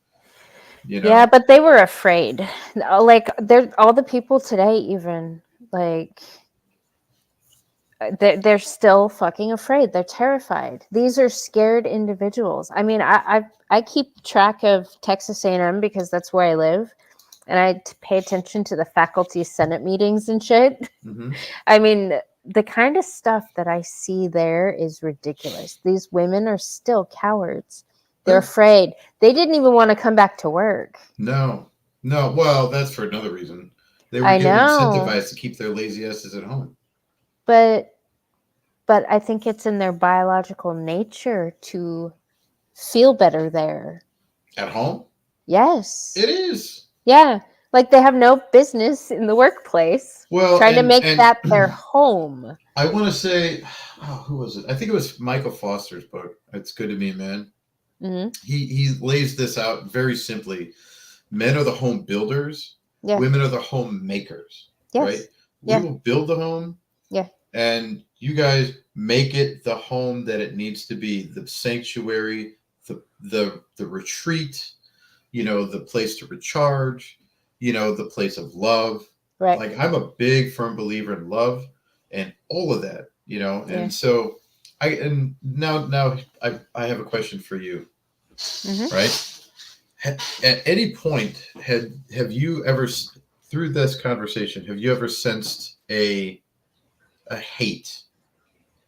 Yeah, but they were afraid. Like, they're all the people today, even like they're still fucking afraid. They're terrified. These are scared individuals. I mean, I keep track of Texas A&M because that's where I live, and I pay attention to the faculty senate meetings and shit. I mean, the kind of stuff that I see there is ridiculous. These women are still cowards. They're afraid. They didn't even want to come back to work. No. Well, that's for another reason. They were getting incentivized to keep their lazy asses at home. But I think it's in their biological nature to feel better there. At home? Yes. It is. Yeah. Like, they have no business in the workplace. Well, trying to make that their home. I want to say, who was it? I think it was Michael Foster's book. It's Good to Me, Man. He lays this out very simply. Men are the home builders. Yeah. Women are the home makers. Yes. Right? We will build the home. Yeah. And you guys make it the home that it needs to be. The sanctuary, the retreat, the place to recharge, the place of love. Right. Like, I'm a big, firm believer in love and all of that, and so now I have a question for you. Right? At any point, have you ever, through this conversation, have you ever sensed a hate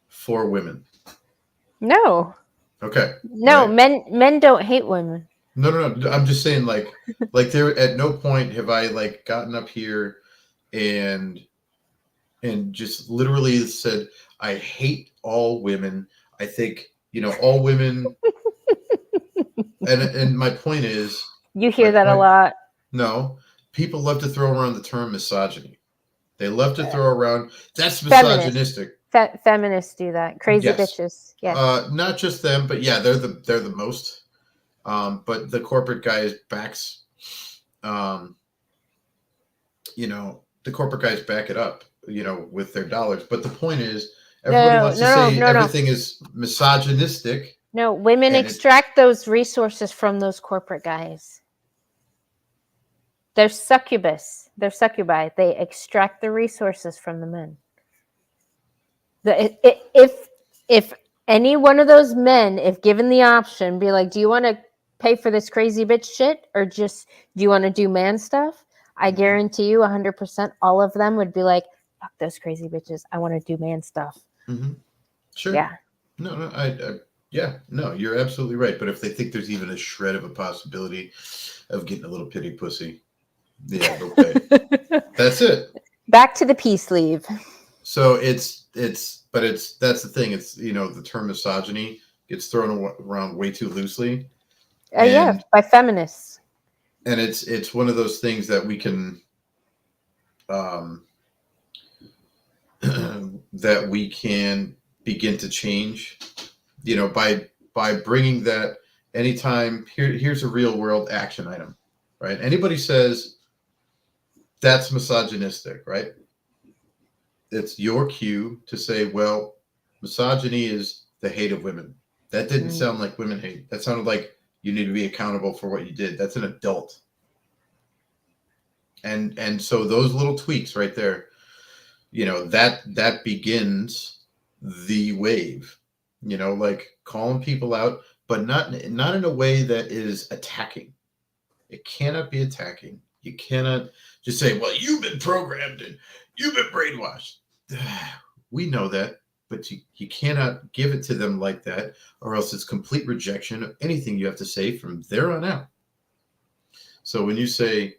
for women? No. Okay. No, right. Men don't hate women. No. I'm just saying, like there, at no point have I like gotten up here and just literally said, I hate all women. I think, all women. and my point is, you hear that a lot. No, people love to throw around the term misogyny. They love to throw around, that's misogynistic. Feminists do that. Crazy bitches. Yeah. Not just them, but yeah, they're the most. But the corporate guys backs, the corporate guys back it up, with their dollars. But the point is, Everybody No, wants to no, say no, no. everything is misogynistic. No, women And extract those resources from those corporate guys. They're succubus. They're succubi. They extract the resources from the men. If any one of those men, if given the option, be like, do you want to pay for this crazy bitch shit, or just do you want to do man stuff? I guarantee you 100% all of them would be like, fuck those crazy bitches. I want to do man stuff. Sure. Yeah. No, yeah, no, you're absolutely right. But if they think there's even a shred of a possibility of getting a little pity pussy, yeah, they'll pay. That's it. Back to the peace leave. So that's the thing. It's, the term misogyny gets thrown around way too loosely. Yeah, by feminists. And it's one of those things that we can, that we can begin to change, by bringing that. Anytime here's a real world action item, right? Anybody says that's misogynistic, right? It's your cue to say, well, misogyny is the hate of women. That didn't sound like women hate. That sounded like you need to be accountable for what you did. That's an adult. And so those little tweaks right there, that begins the wave, like calling people out, but not in a way that is attacking. It cannot be attacking. You cannot just say, well, you've been programmed and you've been brainwashed. We know that, but you cannot give it to them like that, or else it's complete rejection of anything you have to say from there on out. So when you say,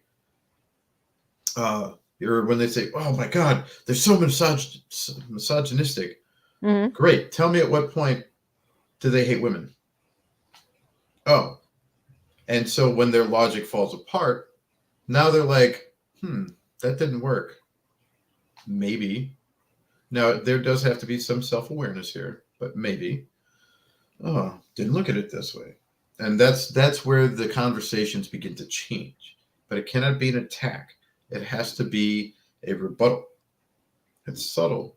or when they say, oh my God, they're so misogynistic. Great. Tell me at what point do they hate women? Oh. And so when their logic falls apart, now they're like, that didn't work. Maybe. Now, there does have to be some self-awareness here, but maybe. Oh, didn't look at it this way. And that's where the conversations begin to change. But it cannot be an attack. It has to be a rebuttal. It's subtle,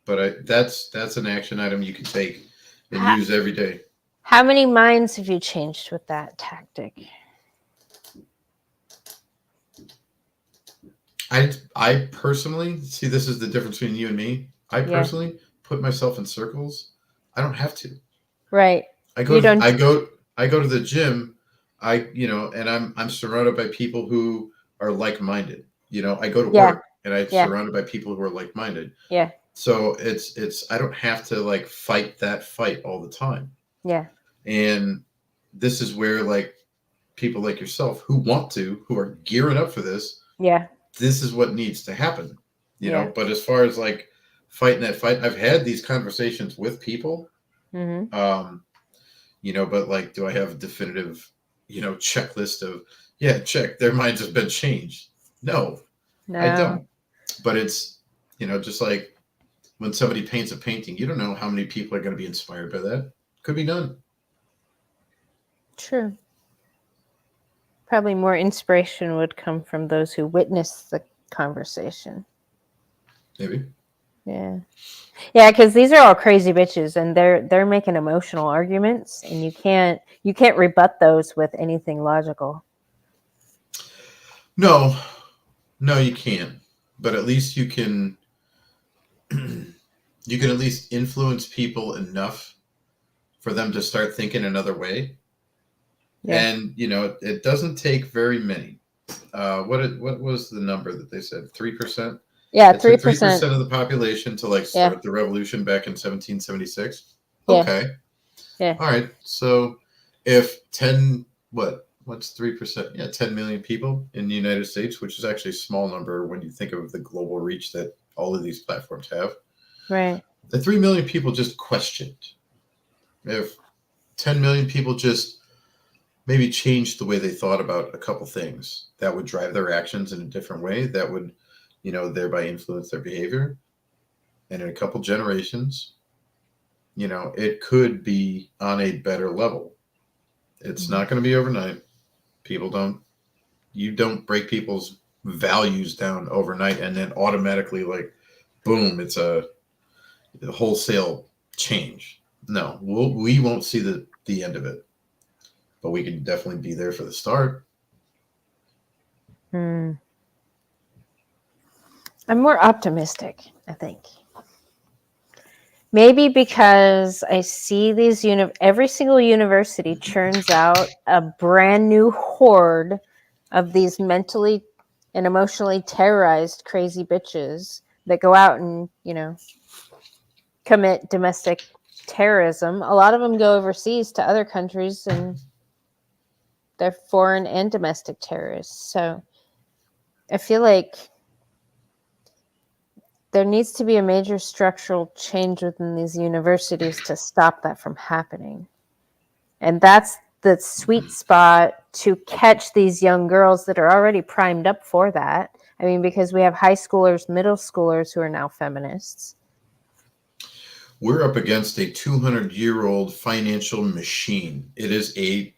but that's an action item you can take and use every day. How many minds have you changed with that tactic? I personally see, this is the difference between you and me. I personally put myself in circles. I don't have to. Right. I go to the gym. And I'm surrounded by people who are like-minded. I go to work and I'm surrounded by people who are like-minded. Yeah. So it's I don't have to like fight that fight all the time. Yeah. And this is where like people like yourself who are gearing up for this. Yeah. This is what needs to happen, know. But as far as like fighting that fight, I've had these conversations with people. But like, do I have a definitive, checklist of, check, their minds have been changed? No, I don't. But it's, just like when somebody paints a painting, you don't know how many people are going to be inspired by that. Could be none. True. Probably more inspiration would come from those who witnessed the conversation. Maybe. Yeah. Yeah, because these are all crazy bitches, and they're making emotional arguments, and you can't rebut those with anything logical. No, you can't. But at least you can you can at least influence people enough for them to start thinking another way. Yeah. And it doesn't take very many. What was the number that they said? 3%? Yeah, 3% of the population to like start the revolution back in 1776. Okay. Yeah. All right. So if what's 3%? Yeah, 10 million people in the United States, which is actually a small number when you think of the global reach that all of these platforms have. Right. The 3 million people just questioned. If 10 million people just maybe changed the way they thought about a couple things, that would drive their actions in a different way. That would, thereby influence their behavior. And in a couple generations, it could be on a better level. It's not going to be overnight. You don't break people's values down overnight and then automatically like, boom, it's a the wholesale change. No, we won't see the end of it, but we can definitely be there for the start. I'm more optimistic, I think. Maybe because I see these every single university churns out a brand new horde of these mentally and emotionally terrorized crazy bitches that go out and, commit domestic terrorism. A lot of them go overseas to other countries and they're foreign and domestic terrorists. So I feel like there needs to be a major structural change within these universities to stop that from happening. And that's the sweet spot to catch these young girls that are already primed up for that. I mean, because we have high schoolers, middle schoolers who are now feminists. We're up against a 200-year-old financial machine. It is a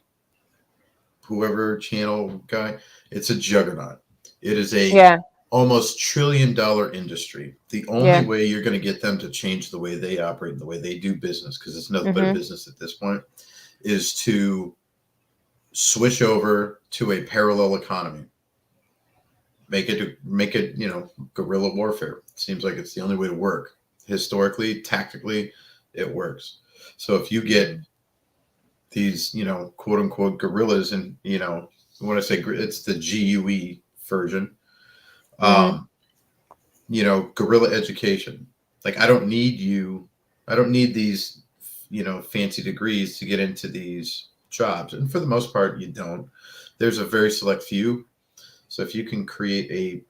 whoever channel guy. It's a juggernaut. It is a almost $1 trillion industry. The only way you're going to get them to change the way they operate and the way they do business, because it's nothing but a business at this point, is to switch over to a parallel economy. Make it, guerrilla warfare. It seems like it's the only way to work. Historically, tactically, it works. So if you get these, quote unquote guerrillas, and when I say it's the GUE version, guerrilla education. Like I don't need these, fancy degrees to get into these jobs. And for the most part, you don't. There's a very select few. So if you can create a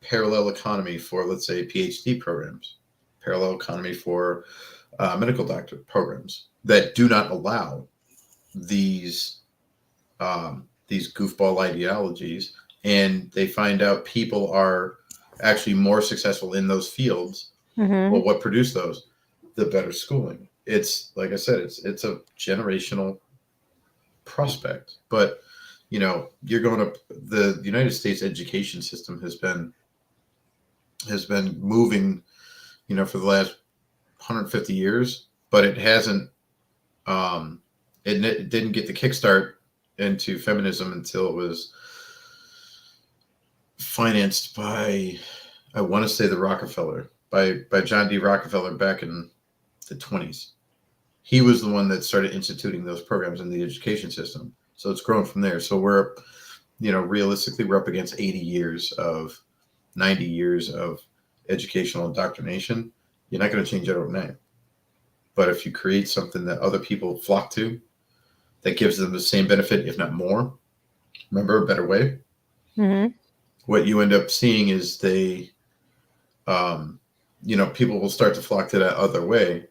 parallel economy for, let's say, PhD programs, parallel economy for medical doctor programs that do not allow these goofball ideologies, and they find out people are actually more successful in those fields. Well, what produced those? The better schooling. It's like I said, it's a generational prospect. But you're going up. The United States education system has been moving, for the last 150 years, but it hasn't. It didn't get the kickstart into feminism until it was financed by, I want to say, the Rockefeller, by John D. Rockefeller back in the 1920s. He was the one that started instituting those programs in the education system. So it's grown from there. So we're, realistically, we're up against 90 years of educational indoctrination. You're not going to change it overnight. But if you create something that other people flock to, that gives them the same benefit, if not more, remember, a better way. What you end up seeing is they, people will start to flock to that other way.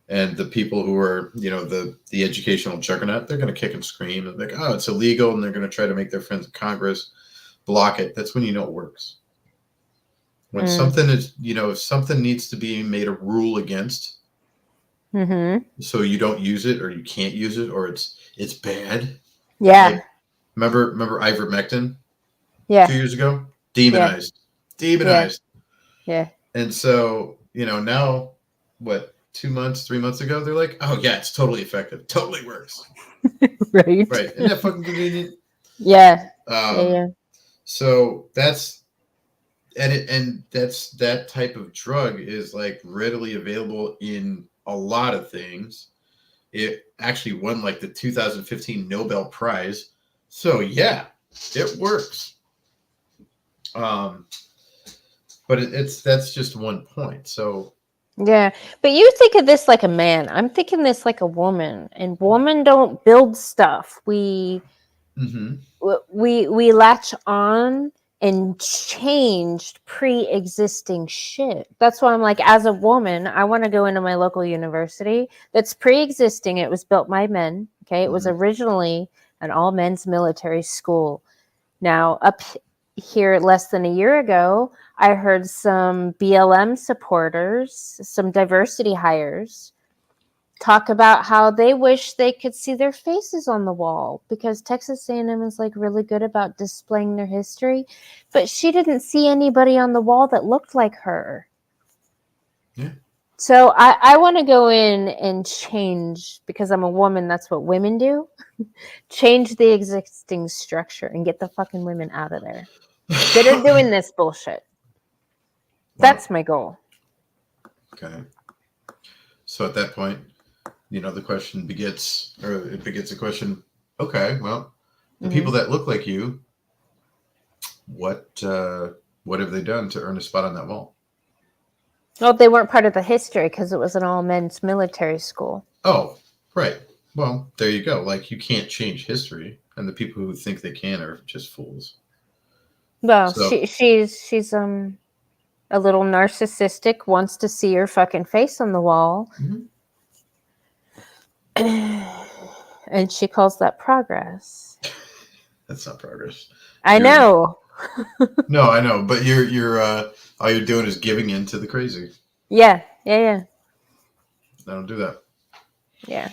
And the people who are, the educational juggernaut, they're going to kick and scream and like, oh, it's illegal. And they're going to try to make their friends in Congress block it. That's when it works. When something is, if something needs to be made a rule against, so you don't use it or you can't use it or it's bad. Yeah. Like, remember ivermectin? Yeah. 2 years ago? Demonized. Yeah. And so, now what, 2 months, 3 months ago, they're like, oh yeah, it's totally effective. Totally works. Right. Isn't that fucking convenient? Yeah. So that's that type of drug is like readily available in a lot of things. It actually won like the 2015 Nobel Prize. So yeah, it works. But that's just one point. So yeah, but you think of this like a man. I'm thinking this like a woman, and women don't build stuff. We latch on and changed pre-existing shit. That's why I'm like, as a woman, I want to go into my local university that's pre-existing. It was built by men. Okay, it was originally an all men's military school. Now up here less than a year ago, I heard some BLM supporters, some diversity hires, talk about how they wish they could see their faces on the wall because Texas A&M is like really good about displaying their history, but she didn't see anybody on the wall that looked like her. Yeah. So I want to go in and change, because I'm a woman, that's what women do. Change the existing structure and get the fucking women out of there that are doing this bullshit. Wow. That's my goal. Okay. So at that point, the question begets, or it begets a question. Okay, well, the people that look like you, what have they done to earn a spot on that wall? Well, they weren't part of the history because it was an all men's military school. Oh, right. Well, there you go. Like, you can't change history, and the people who think they can are just fools. Well, So, she's a little narcissistic, wants to see her fucking face on the wall. And she calls that progress. that's not progress. I know. No, I know, but you're all you're doing is giving in to the crazy. Yeah. I don't do that. Yeah.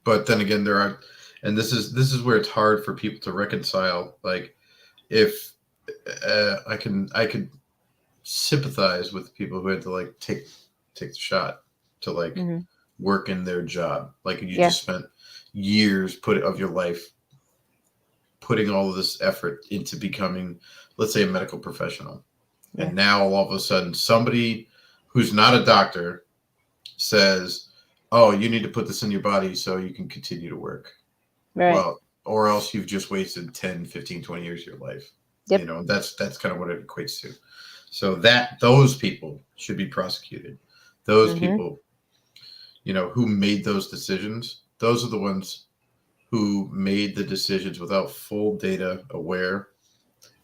But then again, there are, and this is where it's hard for people to reconcile. Like, if I could sympathize with people who had to like take the shot to like work in their job. Like, you just spent years of your life putting all of this effort into becoming, let's say, a medical professional. Yeah. And now all of a sudden somebody who's not a doctor says, oh, you need to put this in your body so you can continue to work. Right. Well, or else you've just wasted 10, 15, 20 years of your life. Yep. That's kind of what it equates to. So those people should be prosecuted. Those people, who made those decisions, those are the ones who made the decisions without full data aware.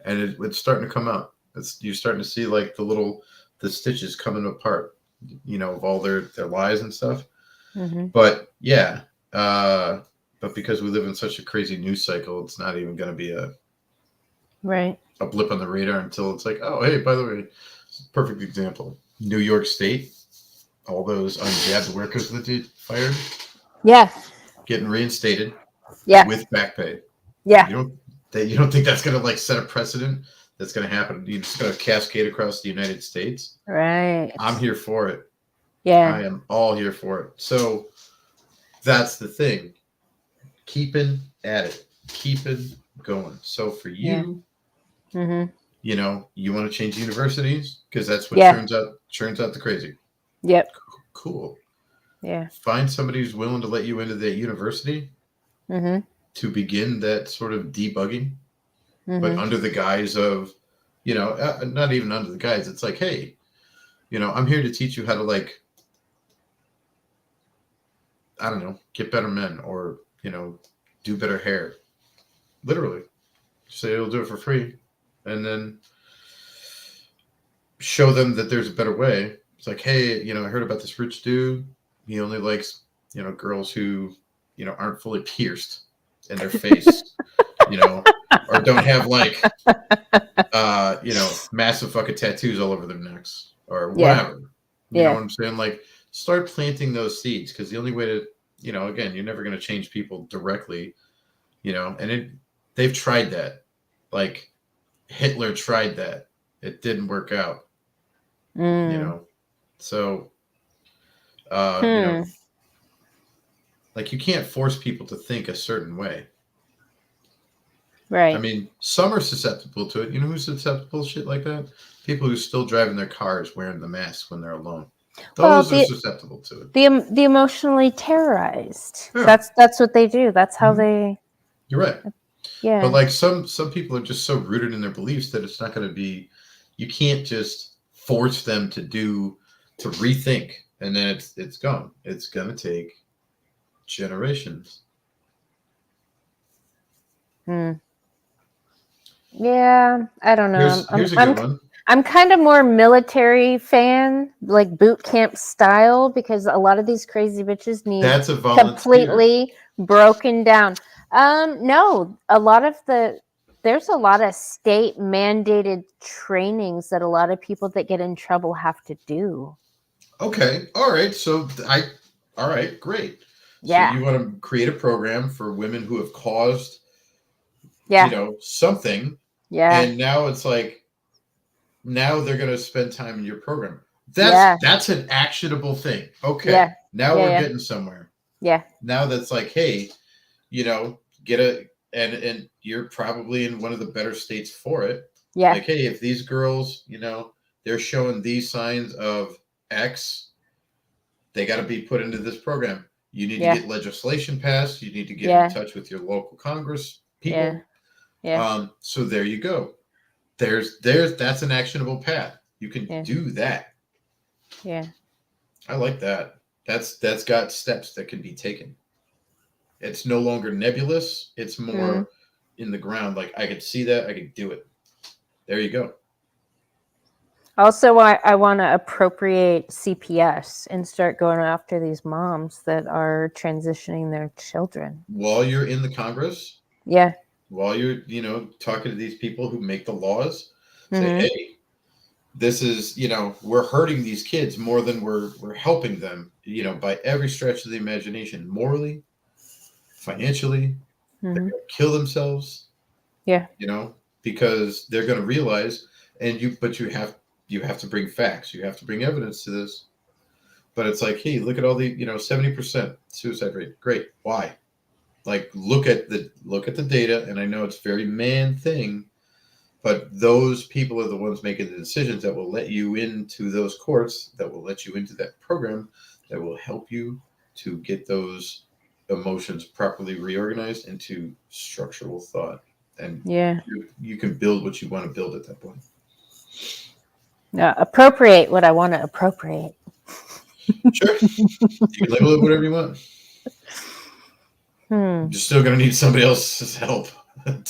And it's starting to come out. You're starting to see like the stitches coming apart, of all their lies and stuff. But yeah, but because we live in such a crazy news cycle, it's not even going to be a blip on the radar until it's like, oh, hey, by the way, perfect example. New York State, all those unjabbed workers that they fired. Yeah. Getting reinstated. Yeah. With back pay. Yeah. You don't think that's going to like set a precedent that's going to happen? It's going to cascade across the United States. Right. I'm here for it. Yeah. I am all here for it. So that's the thing. Keeping at it. Keeping going. So for you, you want to change universities because that's what churns out the crazy. Yep. Cool. Yeah. Find somebody who's willing to let you into that university to begin that sort of debugging, but under the guise of, not even under the guise. It's like, hey, I'm here to teach you how to, like, I don't know, get better men or, do better hair. Literally. Say you'll do it for free. And then show them that there's a better way. It's like, hey, I heard about this rich dude. He only likes, girls who, aren't fully pierced in their face, or don't have like, massive fucking tattoos all over their necks or whatever. You know what I'm saying? Like, start planting those seeds, because the only way to, again, you're never going to change people directly, and they've tried that. Like, Hitler tried that. It didn't work out, so, like, you can't force people to think a certain way. Right. I mean, some are susceptible to it. You know who's susceptible to shit like that? People who still driving their cars wearing the mask when they're alone. Those are susceptible to it. The emotionally terrorized. Yeah. That's what they do. That's how they. You're right. Yeah. But like some people are just so rooted in their beliefs that it's not going to be. You can't just force them to rethink, and then it's gone. It's going to take generations. Yeah, I don't know. Here's a good one. I'm kind of more military fan, like boot camp style, because a lot of these crazy bitches need completely broken down. No, there's a lot of state mandated trainings that a lot of people that get in trouble have to do. Okay. All right. All right, great. Yeah. So you want to create a program for women who have caused something. Yeah. And now it's like, now they're going to spend time in your program. Yeah. That's an actionable thing. Okay. Yeah. Now Yeah, we're yeah. getting somewhere. Yeah. Now that's like, hey, you know, get a and you're probably in one of the better states for it. Yeah. Like, hey, if these girls, they're showing these signs of X, they got to be put into this program. You need to Yeah. get legislation passed. You need to get Yeah. in touch with your local Congress Yeah. people. Yeah. So there you go. That's an actionable path. You can Yeah. do that. Yeah. I like that. That's got steps that can be taken. It's no longer nebulous. It's more in the ground. Like I could see that. I could do it. There you go. Also, I want to appropriate CPS and start going after these moms that are transitioning their children. While you're in the Congress, Yeah. while you're, talking to these people who make the laws, say, Mhm. hey, this is, we're hurting these kids more than we're helping them, by every stretch of the imagination, morally, financially. They're Mhm. going to kill themselves, Yeah. because they're going to realize, but you have to bring facts. You have to bring evidence to this. But it's like, hey, look at all the, 70% suicide rate. Great. Why? Like, look at the data. And I know it's a very man thing, but those people are the ones making the decisions that will let you into those courts, that will let you into that program, that will help you to get those emotions properly reorganized into structural thought. And Yeah. you can build what you want to build at that point. Appropriate what I want to appropriate. Sure. You can label it whatever you want. You're still going to need somebody else's help.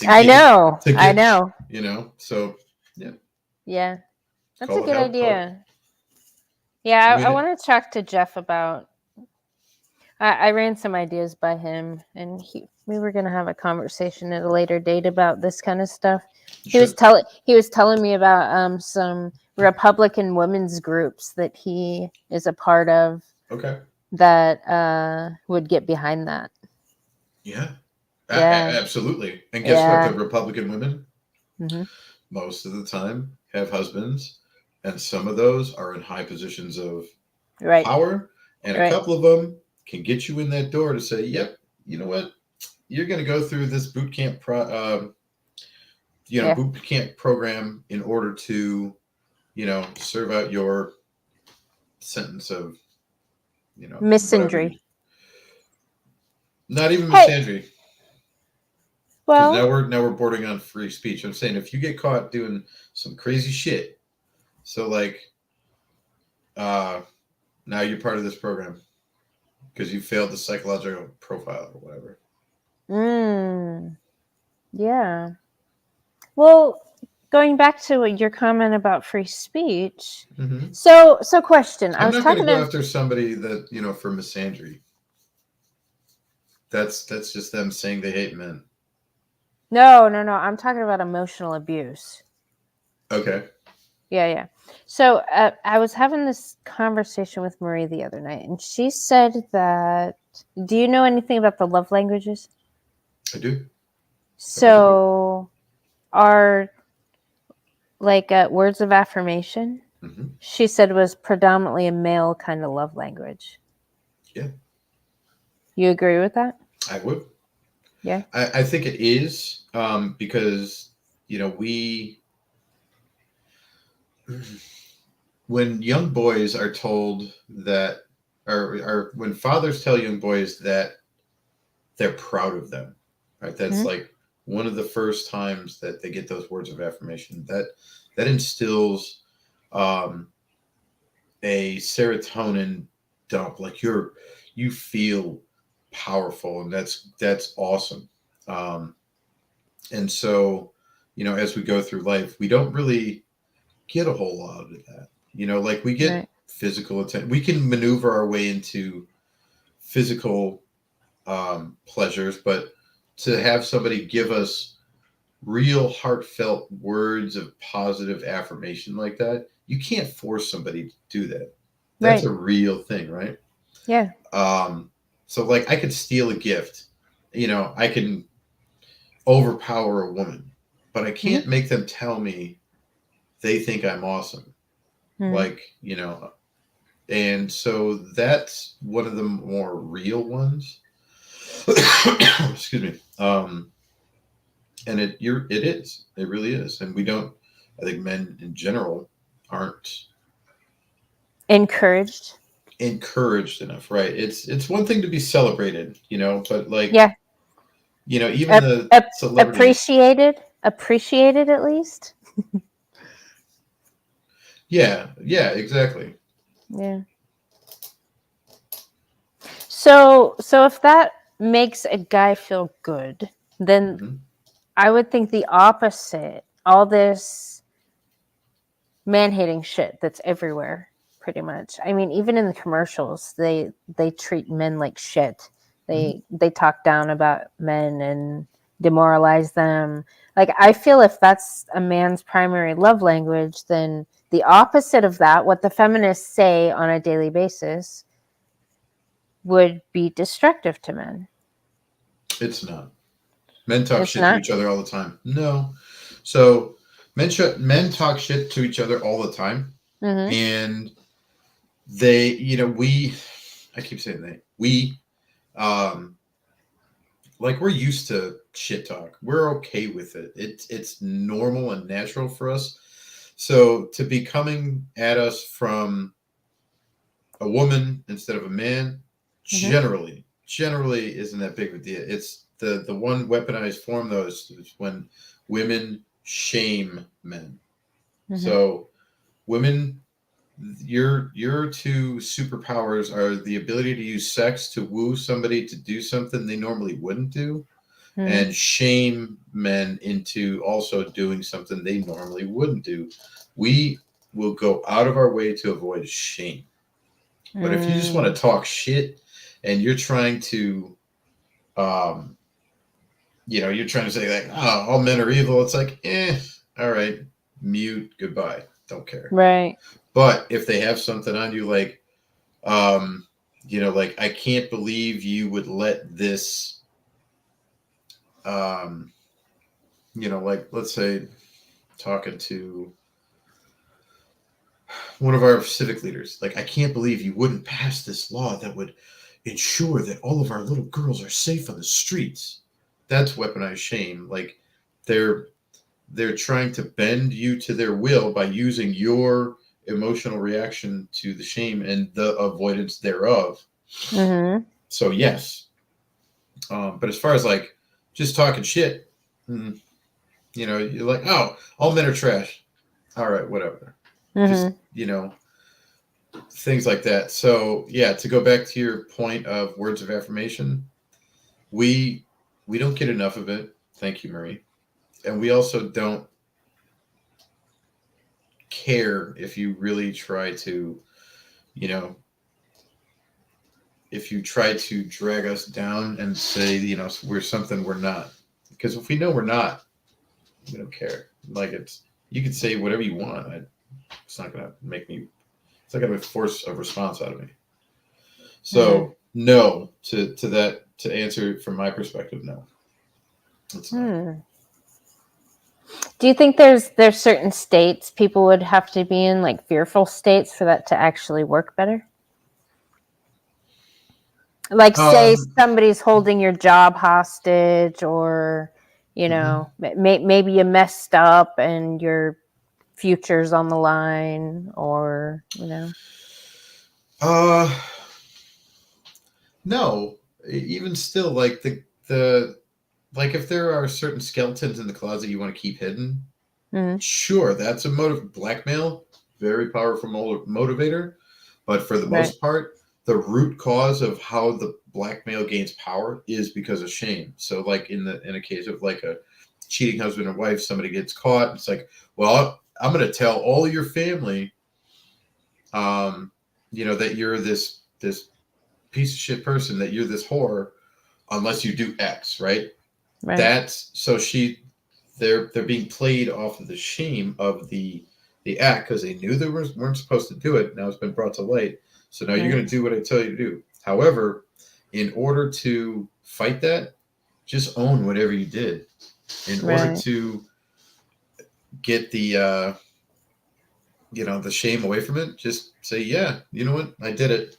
I know. So, yeah. Yeah. That's Call a it good help, idea. Yeah, I mean, I want to talk to Jeff about. I ran some ideas by him, and we were going to have a conversation at a later date about this kind of stuff. He was telling me about some Republican women's groups that he is a part of. Okay. That would get behind that. Yeah. Yeah. Absolutely. And guess what? The Republican women, most of the time, have husbands, and some of those are in high positions of power, and a couple of them can get you in that door to say, yep, you know what? You're going to go through this boot camp boot camp program in order to, serve out your sentence of, misandry. Not even misandry. Well, now we're bordering on free speech. I'm saying if you get caught doing some crazy shit, so like, now you're part of this program because you failed the psychological profile or whatever. Yeah. Well, going back to your comment about free speech. Mm-hmm. So question. I'm not going to go after somebody that, for misandry. That's just them saying they hate men. No. I'm talking about emotional abuse. Okay. Yeah. So I was having this conversation with Marie the other night, and she said that. Do you know anything about the love languages? I do. So, are like words of affirmation? Mm-hmm. She said was predominantly a male kind of love language. Yeah. You agree with that? I would. Yeah. I think it is because, when young boys are told that, or when fathers tell young boys that they're proud of them, right? That's like one of the first times that they get those words of affirmation. That instills a serotonin dump. Like you feel powerful, and that's awesome. And so, as we go through life, we don't really get a whole lot of that. Like we get physical attention. We can maneuver our way into physical pleasures, but to have somebody give us real heartfelt words of positive affirmation like that, you can't force somebody to do that. That's a real thing, right? Yeah. So like I could steal a gift, I can overpower a woman, but I can't make them tell me they think I'm awesome. Mhm. Like, and so that's one of the more real ones. Excuse me. And it is. It really is. And we don't, I think men in general aren't Encouraged. encouraged enough, right? It's one thing to be celebrated, but like, Yeah. even the celebrities. Appreciated at least. Yeah, yeah, exactly. Yeah. So if that makes a guy feel good, then Hmm. I would think the opposite. All this man hating shit that's everywhere, pretty much. I mean, even in the commercials, they treat men like shit. Hmm. They talk down about men and demoralize them. Like, I feel if that's a man's primary love language, then the opposite of that, what the feminists say on a daily basis, would be destructive to men. It's not. Men talk It's shit to not. each other all the time. No. So men talk shit to each other all the time, Mm-hmm. and they, we. I keep saying they. We, um, like we're used to shit talk. We're okay with it. It's normal and natural for us. So to be coming at us from a woman instead of a man, Mm-hmm. generally isn't that big of a deal. It's the one weaponized form though is when women shame men. Mm-hmm. So women, your two superpowers are the ability to use sex to woo somebody to do something they normally wouldn't do, Mm-hmm. and shame men into also doing something they normally wouldn't do. We will go out of our way to avoid shame. But if you just want to talk shit and you're trying to, um, you're trying to say like, oh, all men are evil. It's like, all right, mute, goodbye, don't care. Right. But if they have something on you, like, um, like I can't believe you would let this, um, like let's say talking to one of our civic leaders, like I can't believe you wouldn't pass this law that would ensure that all of our little girls are safe on the streets. That's weaponized shame. Like they're they're trying to bend you to their will by using your emotional reaction to the shame and the avoidance thereof. Mm-hmm. So yes, but as far as like just talking shit, you're like, oh, all men are trash. All right, whatever. Just Mm-hmm. things like that. So yeah, to go back to your point of words of affirmation, we we don't get enough of it. Thank you, Marie. And we also don't care if you really try to, you know, if you try to drag us down and say, we're something we're not. Because if we know we're not, we don't care. Like you can say whatever you want. It's not gonna make me. It's not gonna force a response out of me. So no to that, to answer it from my perspective, no. It's not. Mm-hmm. Do you think there's certain states people would have to be in, like fearful states, for that to actually work better? Like, say Um, somebody's holding your job hostage, or mhm. maybe you messed up and your future's on the line, or uh, no. Even still, like the like if there are certain skeletons in the closet you want to keep hidden, Mm-hmm. sure, that's a motive. Blackmail, very powerful motivator, but for the Right. most part, the root cause of how the blackmail gains power is because of shame. So, like in a case of like a cheating husband and wife, somebody gets caught. It's like, well, I'm going to tell all your family, um, that you're this piece of shit person, that you're this whore, unless you do X, right? Right. That's so they're being played off of the shame of the act because they knew they weren't supposed to do it. Now it's been brought to light. So now you're Right. going to do what I tell you to do. However, in order to fight that, just own whatever you did. In order Right. to get the shame away from it. Just say, yeah, you know what? I did it.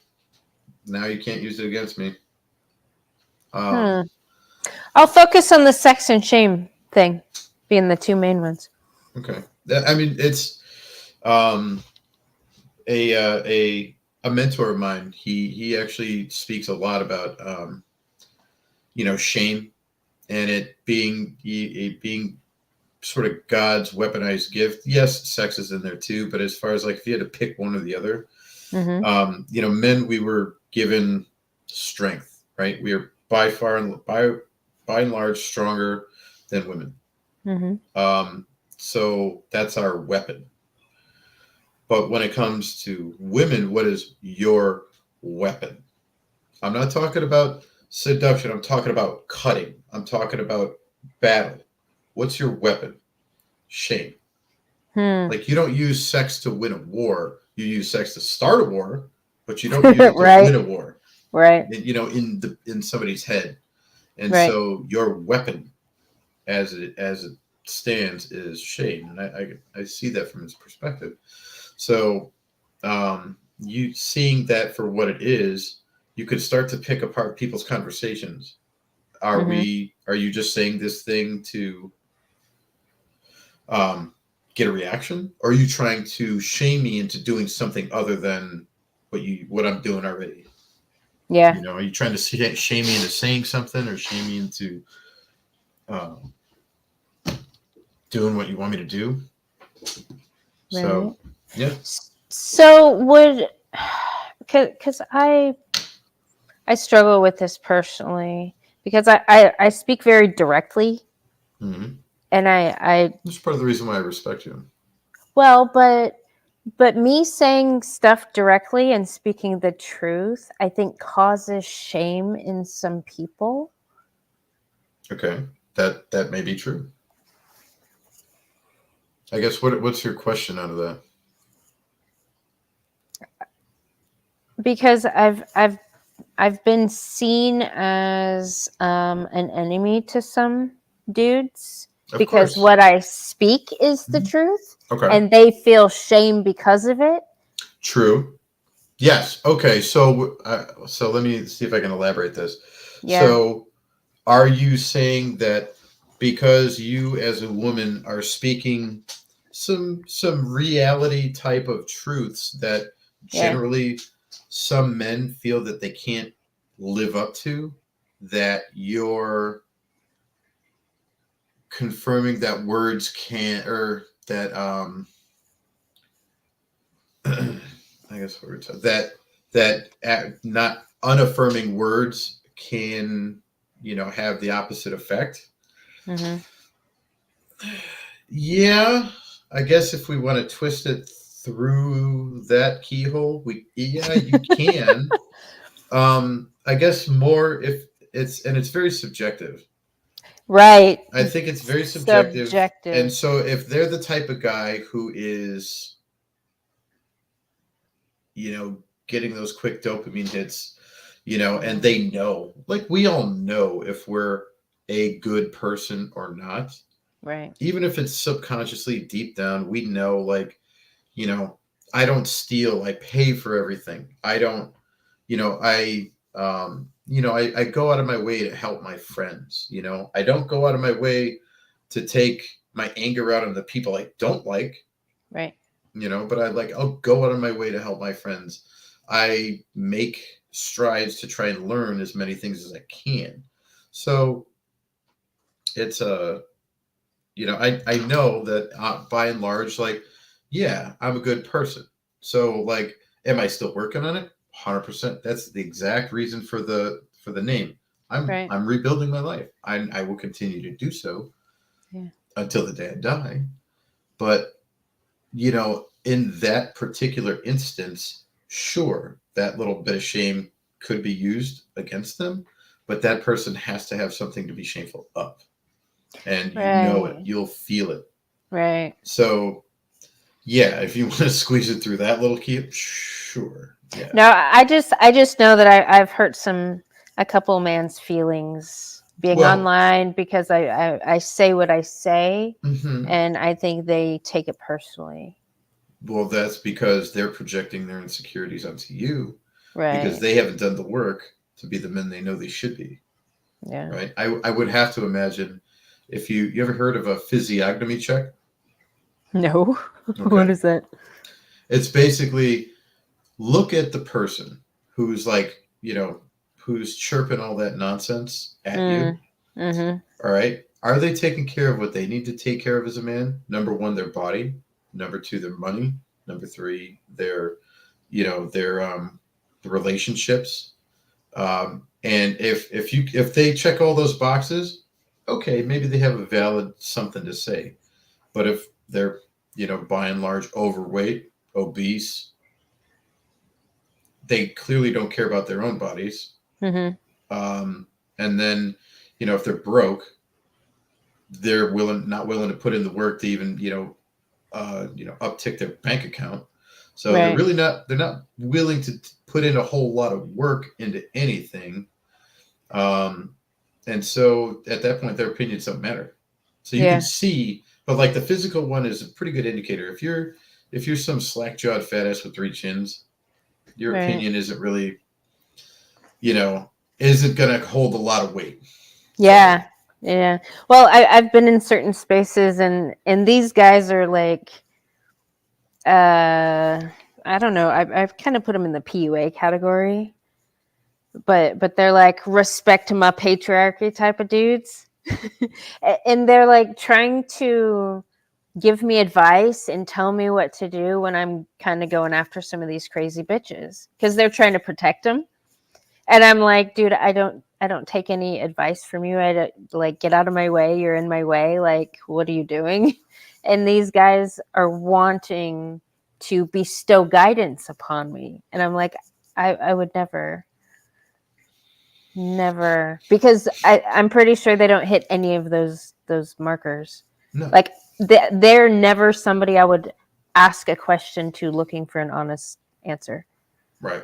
Now you can't use it against me. Hmm. I'll focus on the sex and shame thing being the two main ones. Okay. I mean, it's um, a mentor of mine. He actually speaks a lot about shame and it being sort of God's weaponized gift. Yes, sex is in there too, but as far as like if you had to pick one or the other, Mm-hmm. Men, we were given strength, right? We are by and large stronger than women. Mm-hmm. So that's our weapon. But when it comes to women, what is your weapon? I'm not talking about seduction. I'm talking about cutting. I'm talking about battle. What's your weapon? Shame. Hmm. Like you don't use sex to win a war. You use sex to start a war, but you don't use it to Right. win a war. Right. In somebody's head. And Right. so your weapon as it stands is shame. And I see that from his perspective. So you seeing that for what it is, you could start to pick apart people's conversations. Are you just saying this thing to um, get a reaction, or are you trying to shame me into doing something other than what I'm doing already? Yeah. Are you trying to shame me into saying something, or shame me into um, doing what you want me to do? So, Right. yeah. So would, because I struggle with this personally because I speak very directly Mm-hmm. and I That's part of the reason why I respect you. well, but me saying stuff directly and speaking the truth, I think causes shame in some people. Okay, that may be true. I guess what's your question out of that? Because I've been seen as an enemy to some dudes Of because course. what I speak is the Mhm. truth Okay. and they feel shame because of it. True. Yes. Okay. So let me see if I can elaborate this. Yeah. So, are you saying that because you as a woman are speaking some reality type of truths that Yeah. generally some men feel that they can't live up to, that you're confirming that words can't, or that I guess words that not unaffirming words can have the opposite effect. Mhm. Yeah, I guess if we want to twist it through that keyhole, you can. I guess more if it's very subjective. Right. I think it's very subjective. And Subjective. so if they're the type of guy who is, getting those quick dopamine hits, and they know, like we all know if we're a good person or not, Right. even if it's subconsciously deep down, we know, like, you know, I don't steal, I pay for everything. I don't, I go out of my way to help my friends. I don't go out of my way to take my anger out on the people I don't like, Right. but I'll go out of my way to help my friends. I make strides to try and learn as many things as I can. So it's I know that by and large, like, yeah, I'm a good person. So, like, am I still working on it? 100%. That's the exact reason for the name. I'm Right. I'm rebuilding my life. I will continue to do so Yeah. until the day I die. But in that particular instance, sure, that little bit of shame could be used against them, but that person has to have something to be shameful of. And you know it, Right. you'll feel it. Right. So, yeah, if you want to squeeze it through that little key, sure. Yeah. No, I just know that I've hurt a couple man's feelings being Well, online because I say what I say mhm. and I think they take it personally. Well, that's because they're projecting their insecurities onto you because Right. they haven't done the work to be the men they know they should be. Yeah. Right. I would have to imagine if you ever heard of a physiognomy check? No. What Okay. is that? It's basically look at the person who's like, who's chirping all that nonsense at you. Mm-hmm. All right. Are they taking care of what they need to take care of as a man? Number one, their body. Number two, their money. Number three, their the relationships. And if they check all those boxes, okay, maybe they have a valid something to say. But if they're, by and large overweight, obese, they clearly don't care about their own bodies. Mm-hmm. And then, if they're broke, they're not willing to put in the work to even, uptick their bank account. So Right. they're not willing to put in a whole lot of work into anything. And so at that point, their opinions don't matter. So you can see, but like the physical one is a pretty good indicator. If you're some slack jawed fat ass with 3 chins, your Right. opinion isn't really, isn't going to hold a lot of weight. Yeah. Yeah. Well, I've been in certain spaces and these guys are like, I don't know. I've kind of put them in the PUA category, but they're like respect my patriarchy type of dudes. And they're like trying to give me advice and tell me what to do when I'm kind of going after some of these crazy bitches because they're trying to protect them. And I'm like, dude, I don't take any advice from you. I don't, like, get out of my way. You're in my way. Like, what are you doing? And these guys are wanting to bestow guidance upon me. And I'm like, I would never, because I'm pretty sure they don't hit any of those markers. No. Like, they're never somebody I would ask a question to looking for an honest answer. Right.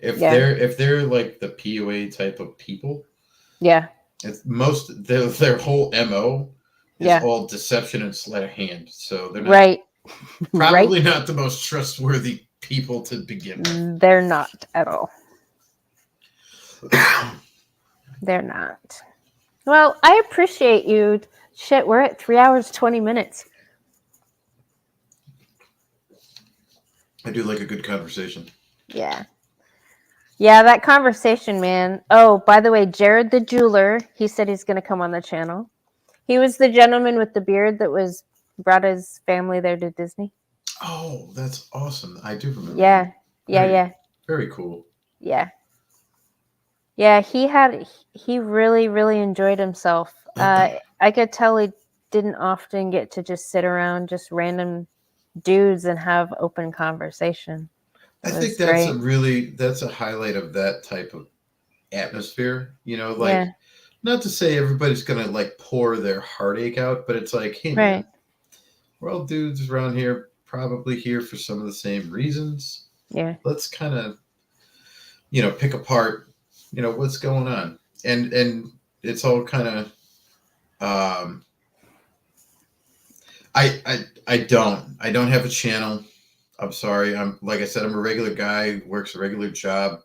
If they're like the PUA type of people, it's their whole MO is all deception and sleight of hand. So they're not probably not the most trustworthy people to begin with. They're not at all. They're not. Well, I appreciate you. Shit, we're at 3 hours 20 minutes. I do like a good conversation. Yeah, that conversation, man. Oh, by the way, Jared the jeweler, he said he's going to come on the channel. He was the gentleman with the beard that brought his family there to Disney. Oh, that's awesome. I do remember. Yeah. Very cool. Yeah, he really, really enjoyed himself. I could tell he didn't often get to just sit around just random dudes and have open conversation. I think that's a highlight of that type of atmosphere. Not to say everybody's gonna like pour their heartache out, but it's like, hey man, we're all dudes around here, probably here for some of the same reasons. Yeah. Let's kind of, pick apart, what's going on, and it's all kind of. I don't have a channel. I'm sorry. Like I said, I'm a regular guy who works a regular job.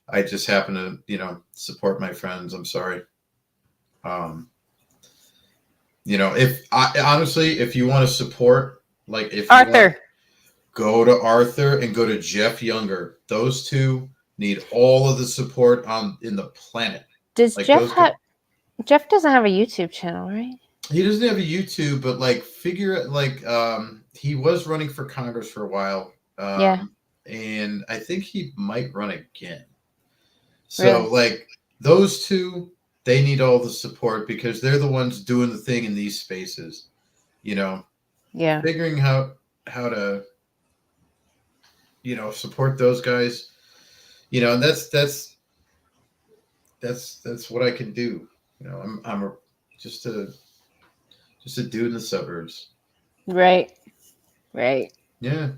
I just happen to, support my friends. I'm sorry. If you want to support, like if Arthur, go to Arthur and go to Jeff Younger. Those two need all of the support in the planet. Does Jeff have? Jeff doesn't have a YouTube channel, right? He doesn't have a YouTube, but he was running for Congress for a while. And I think he might run again. So those two, they need all the support because they're the ones doing the thing in these spaces, figuring out how to, support those guys, and that's what I can do. I'm just a dude in the suburbs. Right. Yeah.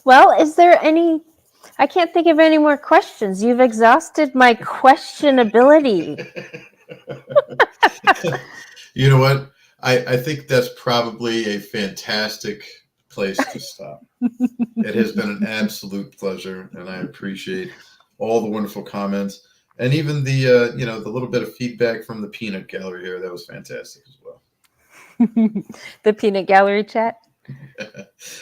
Well, is there any? I can't think of any more questions. You've exhausted my questionability. You know what? I think that's probably a fantastic place to stop. It has been an absolute pleasure, and I appreciate all the wonderful comments, and even the the little bit of feedback from the peanut gallery here. That was fantastic as well. The peanut gallery chat.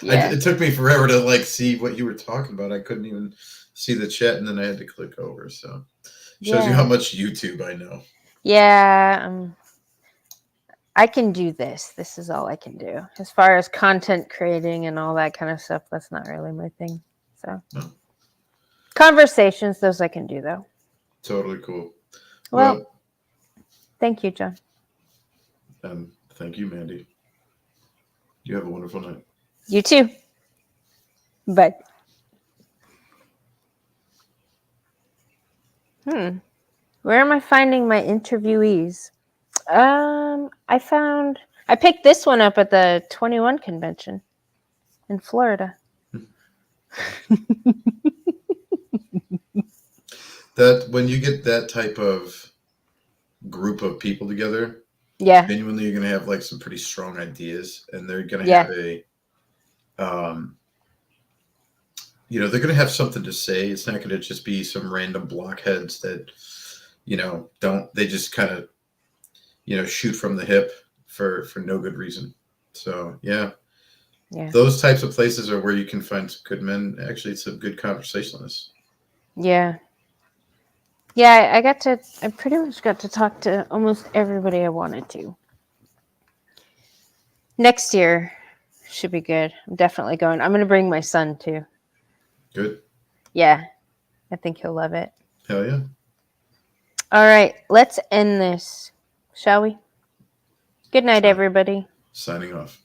Yeah. It took me forever to like see what you were talking about. I couldn't even see the chat, and then I had to click over. So shows you how much YouTube I know. Yeah. I can do this. This is all I can do. As far as content creating and all that kind of stuff, that's not really my thing. So No. Conversations, those I can do though. Totally cool. Well, thank you, John. And thank you, Mandy. You have a wonderful night. You too. Bye. Where am I finding my interviewees? I picked this one up at the 21 convention in Florida. That when you get that type of group of people together, Yeah. genuinely you're gonna have like some pretty strong ideas, and they're gonna have a they're gonna have something to say. It's not gonna just be some random blockheads that they just kind of shoot from the hip for no good reason. So yeah, those types of places are where you can find some good men. Actually, some good conversationalists. Yeah, I pretty much got to talk to almost everybody I wanted to. Next year should be good. I'm definitely going. I'm going to bring my son too. Good. Yeah, I think he'll love it. Hell yeah. All right, let's end this, shall we? Good night, everybody. Signing off.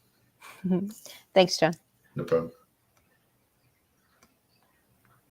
Thanks, John. No problem.